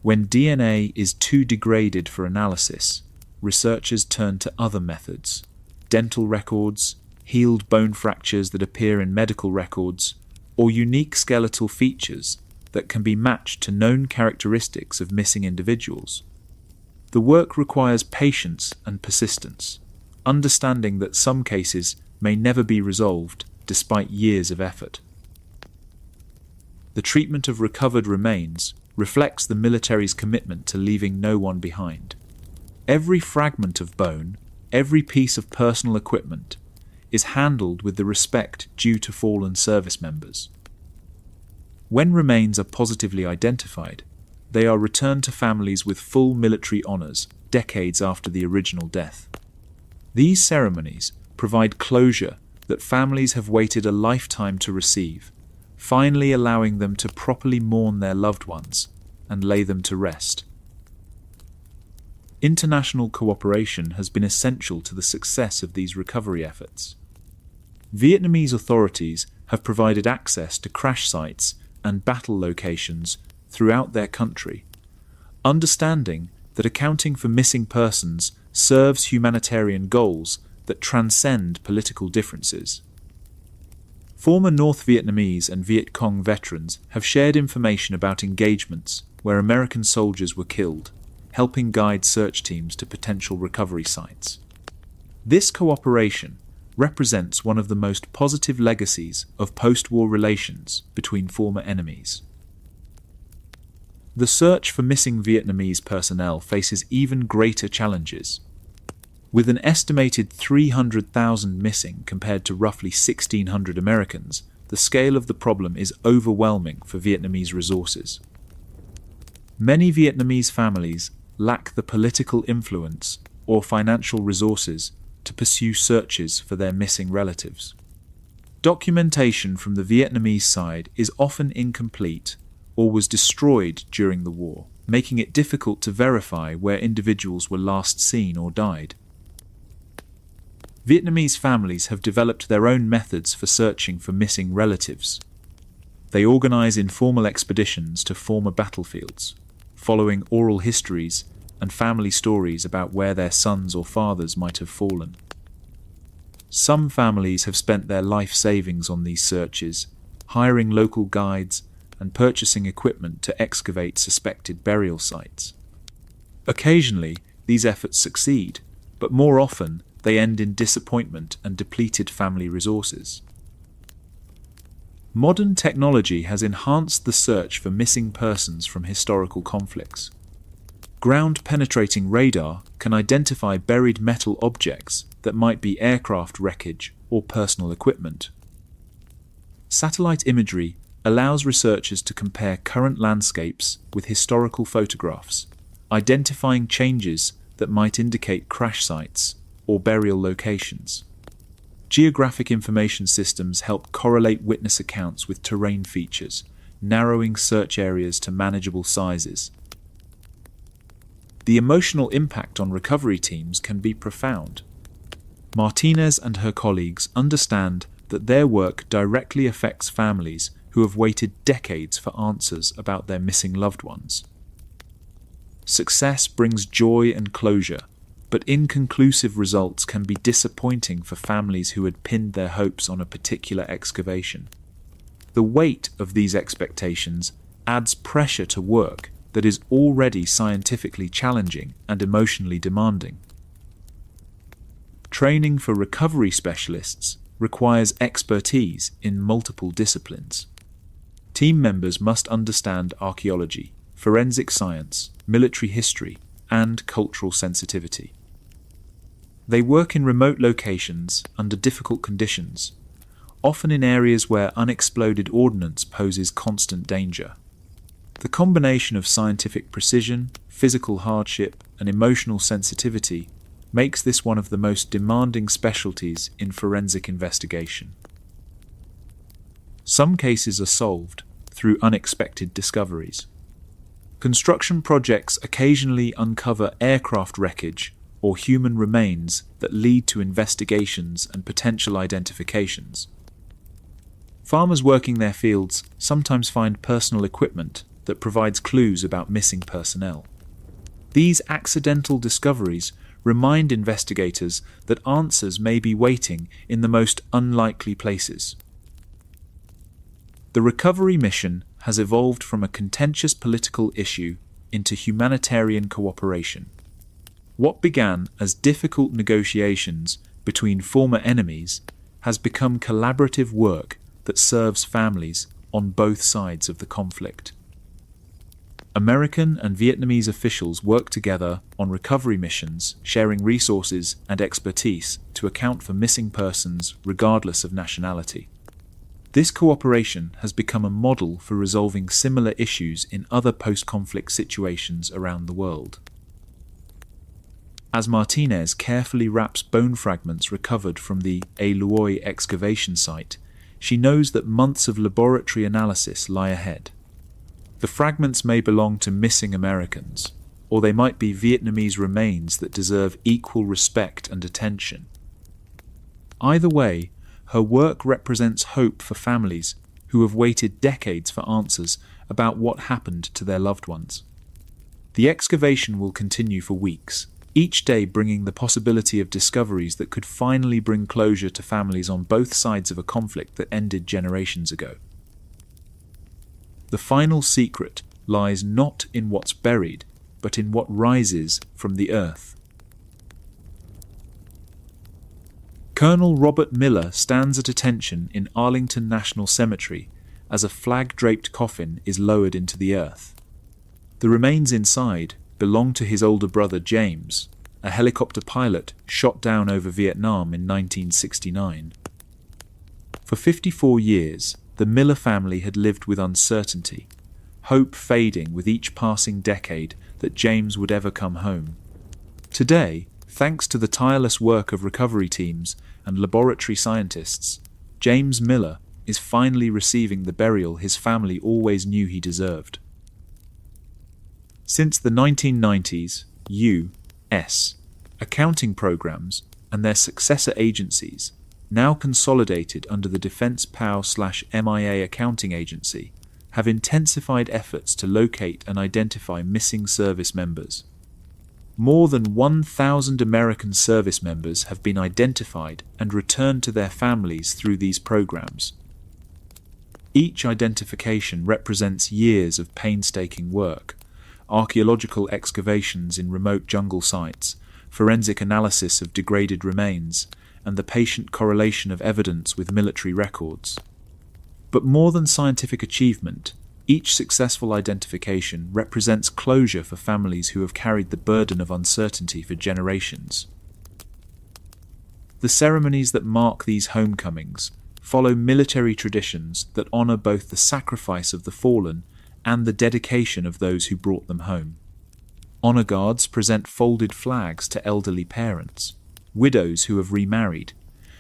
When DNA is too degraded for analysis, researchers turn to other methods: dental records, healed bone fractures that appear in medical records, or unique skeletal features that can be matched to known characteristics of missing individuals. The work requires patience and persistence, understanding that some cases may never be resolved despite years of effort. The treatment of recovered remains reflects the military's commitment to leaving no one behind. Every fragment of bone, every piece of personal equipment, is handled with the respect due to fallen service members. When remains are positively identified, they are returned to families with full military honours decades after the original death. These ceremonies provide closure that families have waited a lifetime to receive, finally allowing them to properly mourn their loved ones and lay them to rest. International cooperation has been essential to the success of these recovery efforts. Vietnamese authorities have provided access to crash sites and battle locations throughout their country, understanding that accounting for missing persons serves humanitarian goals that transcend political differences. Former North Vietnamese and Viet Cong veterans have shared information about engagements where American soldiers were killed, helping guide search teams to potential recovery sites. This cooperation represents one of the most positive legacies of post-war relations between former enemies. The search for missing Vietnamese personnel faces even greater challenges. With an estimated 300,000 missing compared to roughly 1,600 Americans, the scale of the problem is overwhelming for Vietnamese resources. Many Vietnamese families lack the political influence or financial resources to pursue searches for their missing relatives. Documentation from the Vietnamese side is often incomplete or was destroyed during the war, making it difficult to verify where individuals were last seen or died. Vietnamese families have developed their own methods for searching for missing relatives. They organize informal expeditions to former battlefields, following oral histories and family stories about where their sons or fathers might have fallen. Some families have spent their life savings on these searches, hiring local guides and purchasing equipment to excavate suspected burial sites. Occasionally, these efforts succeed, but more often they end in disappointment and depleted family resources. Modern technology has enhanced the search for missing persons from historical conflicts. Ground-penetrating radar can identify buried metal objects that might be aircraft wreckage or personal equipment. Satellite imagery allows researchers to compare current landscapes with historical photographs, identifying changes that might indicate crash sites or burial locations. Geographic information systems help correlate witness accounts with terrain features, narrowing search areas to manageable sizes. The emotional impact on recovery teams can be profound. Martinez and her colleagues understand that their work directly affects families who have waited decades for answers about their missing loved ones. Success brings joy and closure, but inconclusive results can be disappointing for families who had pinned their hopes on a particular excavation. The weight of these expectations adds pressure to work that is already scientifically challenging and emotionally demanding. Training for recovery specialists requires expertise in multiple disciplines. Team members must understand archaeology, forensic science, military history, and cultural sensitivity. They work in remote locations under difficult conditions, often in areas where unexploded ordnance poses constant danger. The combination of scientific precision, physical hardship, and emotional sensitivity makes this one of the most demanding specialties in forensic investigation. Some cases are solved through unexpected discoveries. Construction projects occasionally uncover aircraft wreckage or human remains that lead to investigations and potential identifications. Farmers working their fields sometimes find personal equipment that provides clues about missing personnel. These accidental discoveries remind investigators that answers may be waiting in the most unlikely places. The recovery mission has evolved from a contentious political issue into humanitarian cooperation. What began as difficult negotiations between former enemies has become collaborative work that serves families on both sides of the conflict. American and Vietnamese officials work together on recovery missions, sharing resources and expertise to account for missing persons regardless of nationality. This cooperation has become a model for resolving similar issues in other post-conflict situations around the world. As Martinez carefully wraps bone fragments recovered from the Eloy excavation site, she knows that months of laboratory analysis lie ahead. The fragments may belong to missing Americans, or they might be Vietnamese remains that deserve equal respect and attention. Either way, her work represents hope for families who have waited decades for answers about what happened to their loved ones. The excavation will continue for weeks, each day bringing the possibility of discoveries that could finally bring closure to families on both sides of a conflict that ended generations ago. The final secret lies not in what's buried, but in what rises from the earth. Colonel Robert Miller stands at attention in Arlington National Cemetery as a flag-draped coffin is lowered into the earth. The remains inside belong to his older brother James, a helicopter pilot shot down over Vietnam in 1969. For 54 years, the Miller family had lived with uncertainty, hope fading with each passing decade that James would ever come home. Today, thanks to the tireless work of recovery teams and laboratory scientists, James Miller is finally receiving the burial his family always knew he deserved. Since the 1990s, U.S. accounting programs and their successor agencies, now consolidated under the Defense POW/MIA Accounting Agency, have intensified efforts to locate and identify missing service members. More than 1,000 American service members have been identified and returned to their families through these programs. Each identification represents years of painstaking work: archaeological excavations in remote jungle sites, forensic analysis of degraded remains, and the patient correlation of evidence with military records. But more than scientific achievement, each successful identification represents closure for families who have carried the burden of uncertainty for generations. The ceremonies that mark these homecomings follow military traditions that honor both the sacrifice of the fallen and the dedication of those who brought them home. Honor guards present folded flags to elderly parents, widows who have remarried,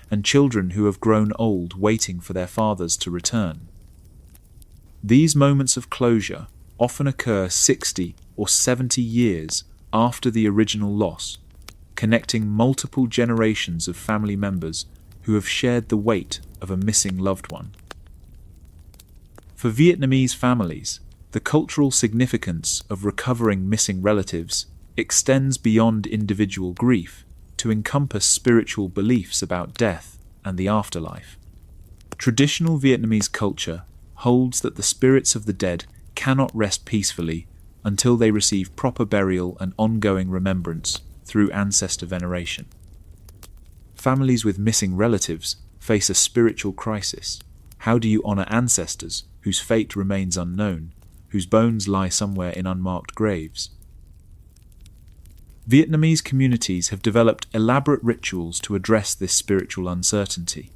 and children who have grown old waiting for their fathers to return. These moments of closure often occur 60 or 70 years after the original loss, connecting multiple generations of family members who have shared the weight of a missing loved one. For Vietnamese families, the cultural significance of recovering missing relatives extends beyond individual grief to encompass spiritual beliefs about death and the afterlife. Traditional Vietnamese culture holds that the spirits of the dead cannot rest peacefully until they receive proper burial and ongoing remembrance through ancestor veneration. Families with missing relatives face a spiritual crisis. How do you honor ancestors whose fate remains unknown, whose bones lie somewhere in unmarked graves? Vietnamese communities have developed elaborate rituals to address this spiritual uncertainty.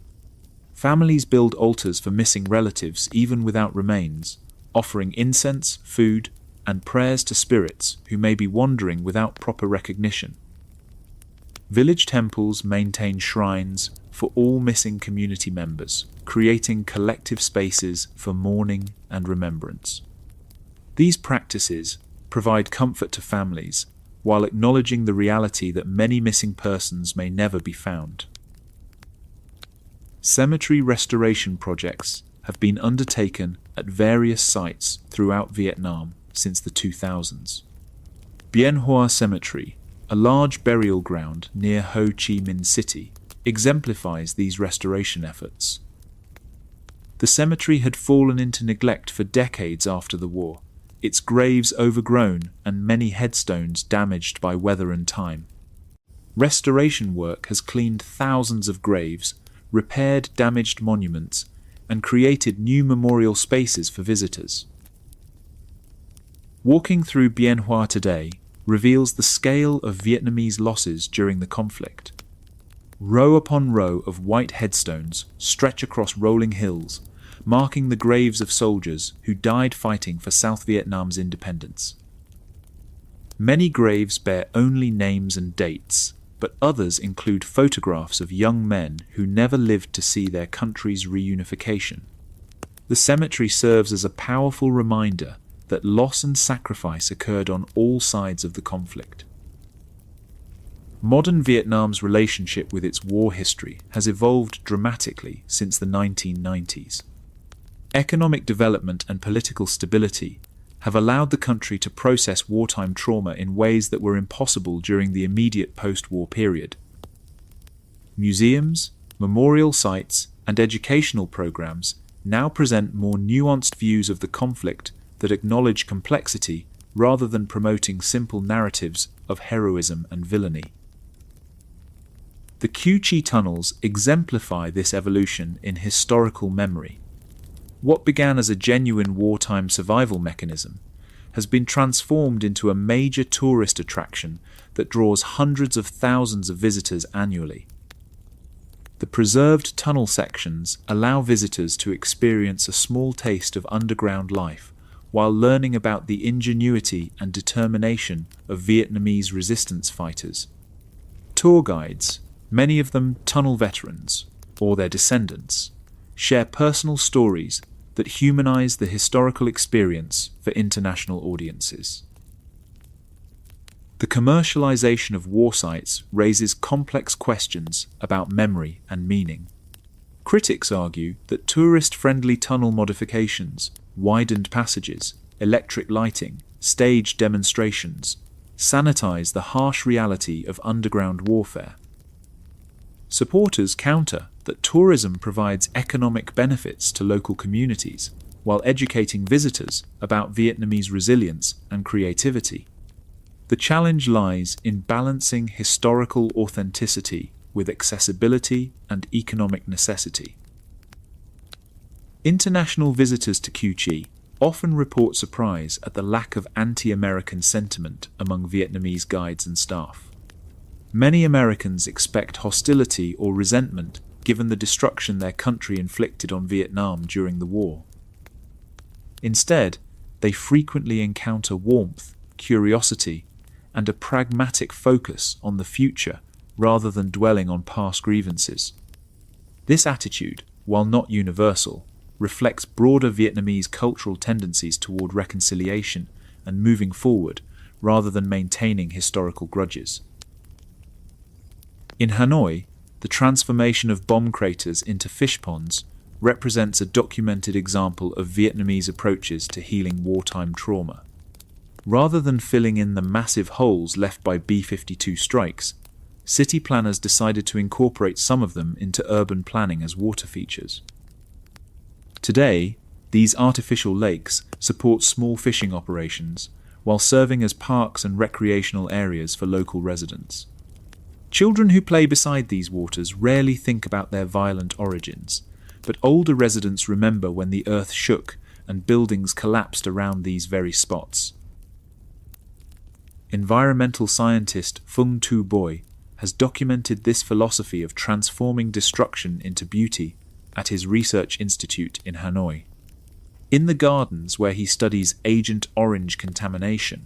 Families build altars for missing relatives even without remains, offering incense, food, and prayers to spirits who may be wandering without proper recognition. Village temples maintain shrines for all missing community members, creating collective spaces for mourning and remembrance. These practices provide comfort to families while acknowledging the reality that many missing persons may never be found. Cemetery restoration projects have been undertaken at various sites throughout Vietnam since the 2000s. Bien Hoa Cemetery, a large burial ground near Ho Chi Minh City, exemplifies these restoration efforts. The cemetery had fallen into neglect for decades after the war, its graves overgrown and many headstones damaged by weather and time. Restoration work has cleaned thousands of graves, repaired damaged monuments, and created new memorial spaces for visitors. Walking through Bien Hoa today reveals the scale of Vietnamese losses during the conflict. Row upon row of white headstones stretch across rolling hills, marking the graves of soldiers who died fighting for South Vietnam's independence. Many graves bear only names and dates, but others include photographs of young men who never lived to see their country's reunification. The cemetery serves as a powerful reminder that loss and sacrifice occurred on all sides of the conflict. Modern Vietnam's relationship with its war history has evolved dramatically since the 1990s. Economic development and political stability have allowed the country to process wartime trauma in ways that were impossible during the immediate post-war period. Museums, memorial sites, and educational programs now present more nuanced views of the conflict that acknowledge complexity rather than promoting simple narratives of heroism and villainy. The Cu Chi tunnels exemplify this evolution in historical memory. What began as a genuine wartime survival mechanism has been transformed into a major tourist attraction that draws hundreds of thousands of visitors annually. The preserved tunnel sections allow visitors to experience a small taste of underground life while learning about the ingenuity and determination of Vietnamese resistance fighters. Tour guides, many of them tunnel veterans or their descendants, share personal stories that humanize the historical experience for international audiences. The commercialization of war sites raises complex questions about memory and meaning. Critics argue that tourist-friendly tunnel modifications, widened passages, electric lighting, stage demonstrations, sanitize the harsh reality of underground warfare. Supporters counter that tourism provides economic benefits to local communities while educating visitors about Vietnamese resilience and creativity. The challenge lies in balancing historical authenticity with accessibility and economic necessity. International visitors to Cu Chi often report surprise at the lack of anti-American sentiment among Vietnamese guides and staff. Many Americans expect hostility or resentment given the destruction their country inflicted on Vietnam during the war. Instead, they frequently encounter warmth, curiosity, and a pragmatic focus on the future rather than dwelling on past grievances. This attitude, while not universal, reflects broader Vietnamese cultural tendencies toward reconciliation and moving forward rather than maintaining historical grudges. In Hanoi, the transformation of bomb craters into fish ponds represents a documented example of Vietnamese approaches to healing wartime trauma. Rather than filling in the massive holes left by B-52 strikes, city planners decided to incorporate some of them into urban planning as water features. Today, these artificial lakes support small fishing operations while serving as parks and recreational areas for local residents. Children who play beside these waters rarely think about their violent origins, but older residents remember when the earth shook and buildings collapsed around these very spots. Environmental scientist Phung Tu Boy has documented this philosophy of transforming destruction into beauty at his research institute in Hanoi. In the gardens where he studies Agent Orange contamination,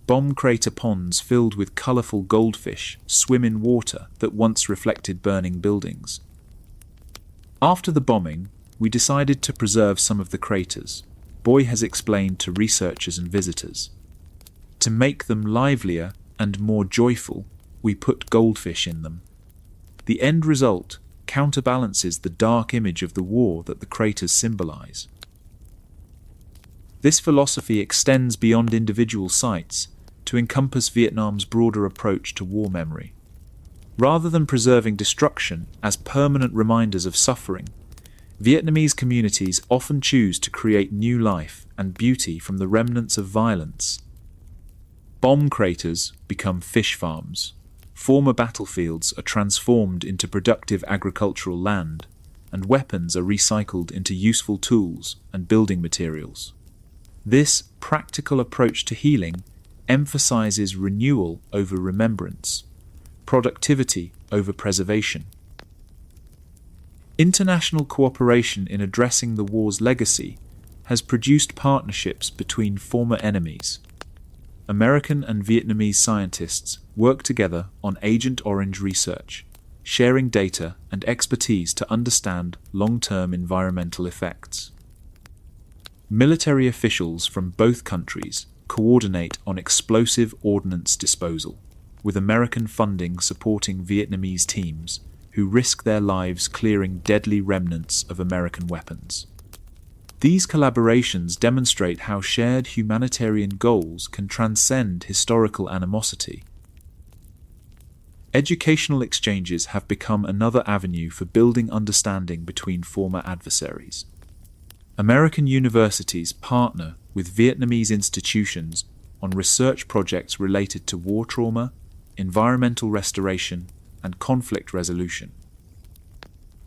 bomb crater ponds filled with colourful goldfish swim in water that once reflected burning buildings. After the bombing, we decided to preserve some of the craters, Boy has explained to researchers and visitors. To make them livelier and more joyful, we put goldfish in them. The end result counterbalances the dark image of the war that the craters symbolize. This philosophy extends beyond individual sites to encompass Vietnam's broader approach to war memory. Rather than preserving destruction as permanent reminders of suffering, Vietnamese communities often choose to create new life and beauty from the remnants of violence. Bomb craters become fish farms. Former battlefields are transformed into productive agricultural land, and weapons are recycled into useful tools and building materials. This practical approach to healing emphasizes renewal over remembrance, productivity over preservation. International cooperation in addressing the war's legacy has produced partnerships between former enemies. American and Vietnamese scientists work together on Agent Orange research, sharing data and expertise to understand long-term environmental effects. Military officials from both countries coordinate on explosive ordnance disposal, with American funding supporting Vietnamese teams who risk their lives clearing deadly remnants of American weapons. These collaborations demonstrate how shared humanitarian goals can transcend historical animosity. Educational exchanges have become another avenue for building understanding between former adversaries. American universities partner with Vietnamese institutions on research projects related to war trauma, environmental restoration, and conflict resolution.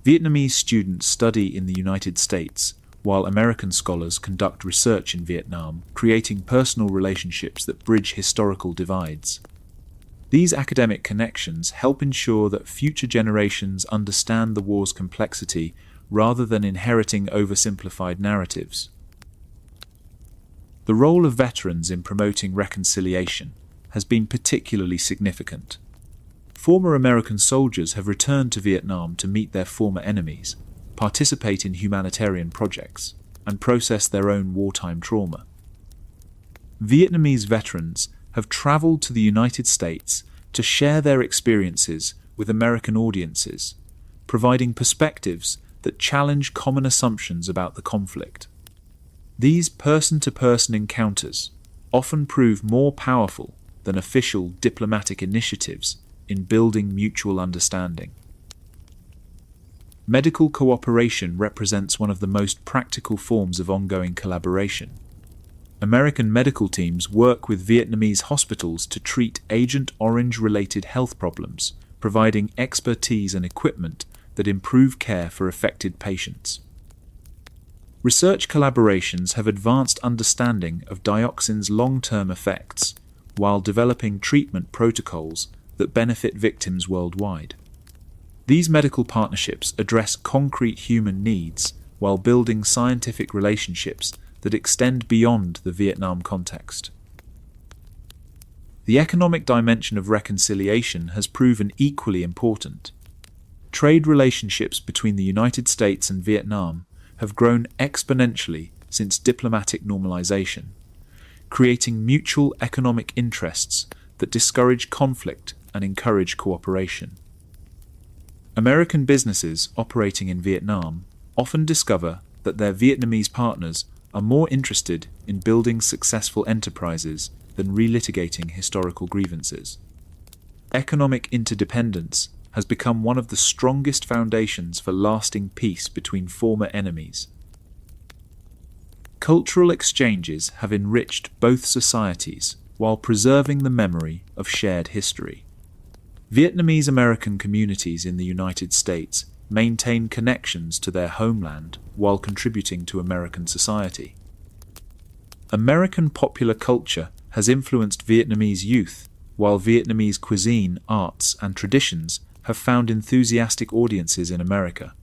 Vietnamese students study in the United States, while American scholars conduct research in Vietnam, creating personal relationships that bridge historical divides. These academic connections help ensure that future generations understand the war's complexity rather than inheriting oversimplified narratives. The role of veterans in promoting reconciliation has been particularly significant. Former American soldiers have returned to Vietnam to meet their former enemies, participate in humanitarian projects, and process their own wartime trauma. Vietnamese veterans have traveled to the United States to share their experiences with American audiences, providing perspectives that challenge common assumptions about the conflict. These person-to-person encounters often prove more powerful than official diplomatic initiatives in building mutual understanding. Medical cooperation represents one of the most practical forms of ongoing collaboration. American medical teams work with Vietnamese hospitals to treat Agent Orange-related health problems, providing expertise and equipment that improve care for affected patients. Research collaborations have advanced understanding of dioxin's long-term effects, while developing treatment protocols that benefit victims worldwide. These medical partnerships address concrete human needs while building scientific relationships that extend beyond the Vietnam context. The economic dimension of reconciliation has proven equally important. Trade relationships between the United States and Vietnam have grown exponentially since diplomatic normalization, creating mutual economic interests that discourage conflict and encourage cooperation. American businesses operating in Vietnam often discover that their Vietnamese partners are more interested in building successful enterprises than relitigating historical grievances. Economic interdependence has become one of the strongest foundations for lasting peace between former enemies. Cultural exchanges have enriched both societies while preserving the memory of shared history. Vietnamese American communities in the United States maintain connections to their homeland while contributing to American society. American popular culture has influenced Vietnamese youth, while Vietnamese cuisine, arts, and traditions have found enthusiastic audiences in America.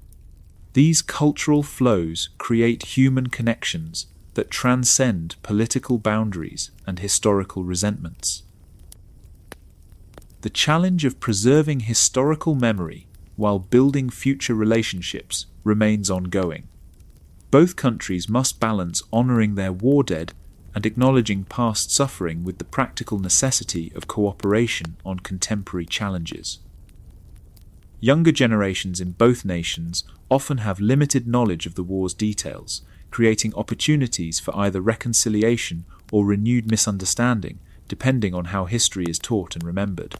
These cultural flows create human connections that transcend political boundaries and historical resentments. The challenge of preserving historical memory while building future relationships remains ongoing. Both countries must balance honoring their war dead and acknowledging past suffering with the practical necessity of cooperation on contemporary challenges. Younger generations in both nations often have limited knowledge of the war's details, creating opportunities for either reconciliation or renewed misunderstanding, depending on how history is taught and remembered.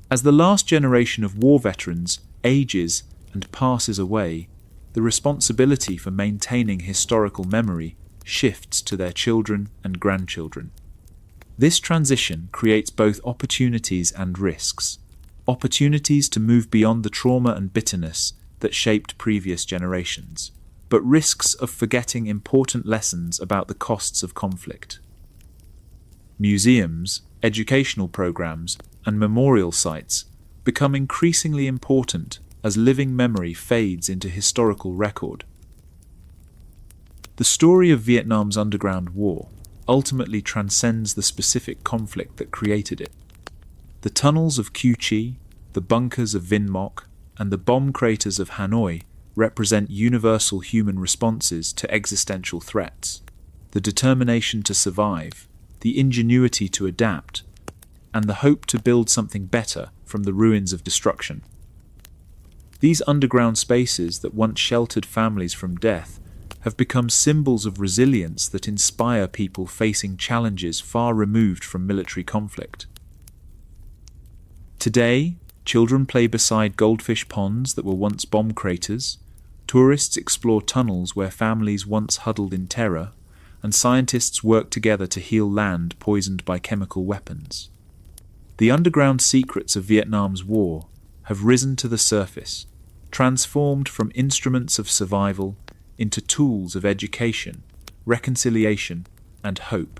As the last generation of war veterans ages and passes away, the responsibility for maintaining historical memory shifts to their children and grandchildren. This transition creates both opportunities and risks. Opportunities to move beyond the trauma and bitterness that shaped previous generations, but risks of forgetting important lessons about the costs of conflict. Museums, educational programs, and memorial sites become increasingly important as living memory fades into historical record. The story of Vietnam's underground war ultimately transcends the specific conflict that created it. The tunnels of Cu Chi, the bunkers of Vinh Moc, and the bomb craters of Hanoi represent universal human responses to existential threats. The determination to survive, the ingenuity to adapt, and the hope to build something better from the ruins of destruction. These underground spaces that once sheltered families from death have become symbols of resilience that inspire people facing challenges far removed from military conflict. Today, children play beside goldfish ponds that were once bomb craters, tourists explore tunnels where families once huddled in terror, and scientists work together to heal land poisoned by chemical weapons. The underground secrets of Vietnam's war have risen to the surface, transformed from instruments of survival into tools of education, reconciliation, and hope.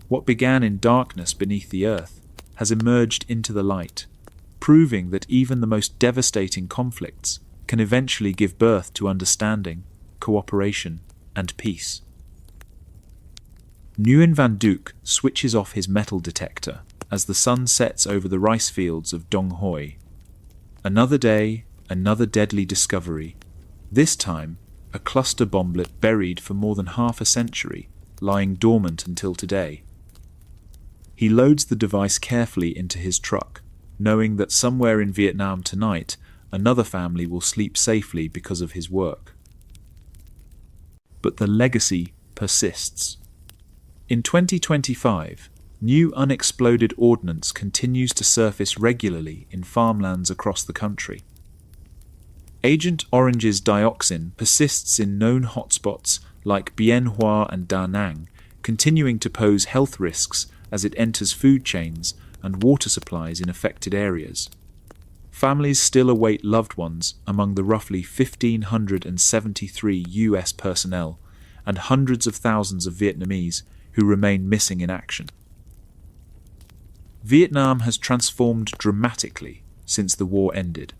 What began in darkness beneath the earth has emerged into the light, proving that even the most devastating conflicts can eventually give birth to understanding, cooperation, and peace. Nguyen Van Duc switches off his metal detector as the sun sets over the rice fields of Dong Hoi. Another day, another deadly discovery. This time, a cluster bomblet buried for more than half a century, lying dormant until today. He loads the device carefully into his truck, knowing that somewhere in Vietnam tonight, another family will sleep safely because of his work. But the legacy persists. In 2025, new unexploded ordnance continues to surface regularly in farmlands across the country. Agent Orange's dioxin persists in known hotspots like Bien Hoa and Da Nang, continuing to pose health risks as it enters food chains and water supplies in affected areas. Families still await loved ones among the roughly 1,573 US personnel and hundreds of thousands of Vietnamese who remain missing in action. Vietnam has transformed dramatically since the war ended.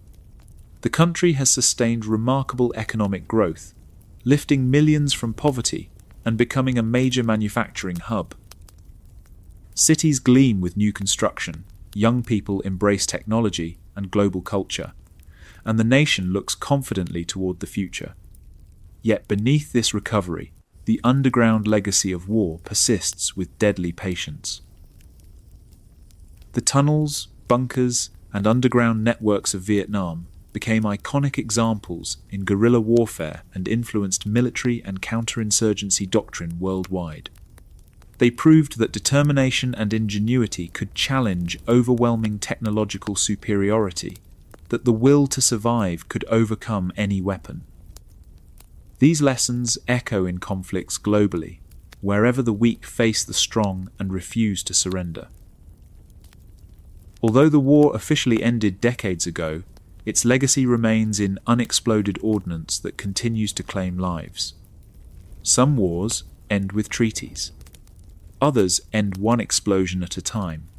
The country has sustained remarkable economic growth, lifting millions from poverty and becoming a major manufacturing hub. Cities gleam with new construction, young people embrace technology and global culture, and the nation looks confidently toward the future. Yet beneath this recovery, the underground legacy of war persists with deadly patience. The tunnels, bunkers, and underground networks of Vietnam became iconic examples in guerrilla warfare and influenced military and counterinsurgency doctrine worldwide. They proved that determination and ingenuity could challenge overwhelming technological superiority, that the will to survive could overcome any weapon. These lessons echo in conflicts globally, wherever the weak face the strong and refuse to surrender. Although the war officially ended decades ago, its legacy remains in unexploded ordnance that continues to claim lives. Some wars end with treaties. Others end one explosion at a time.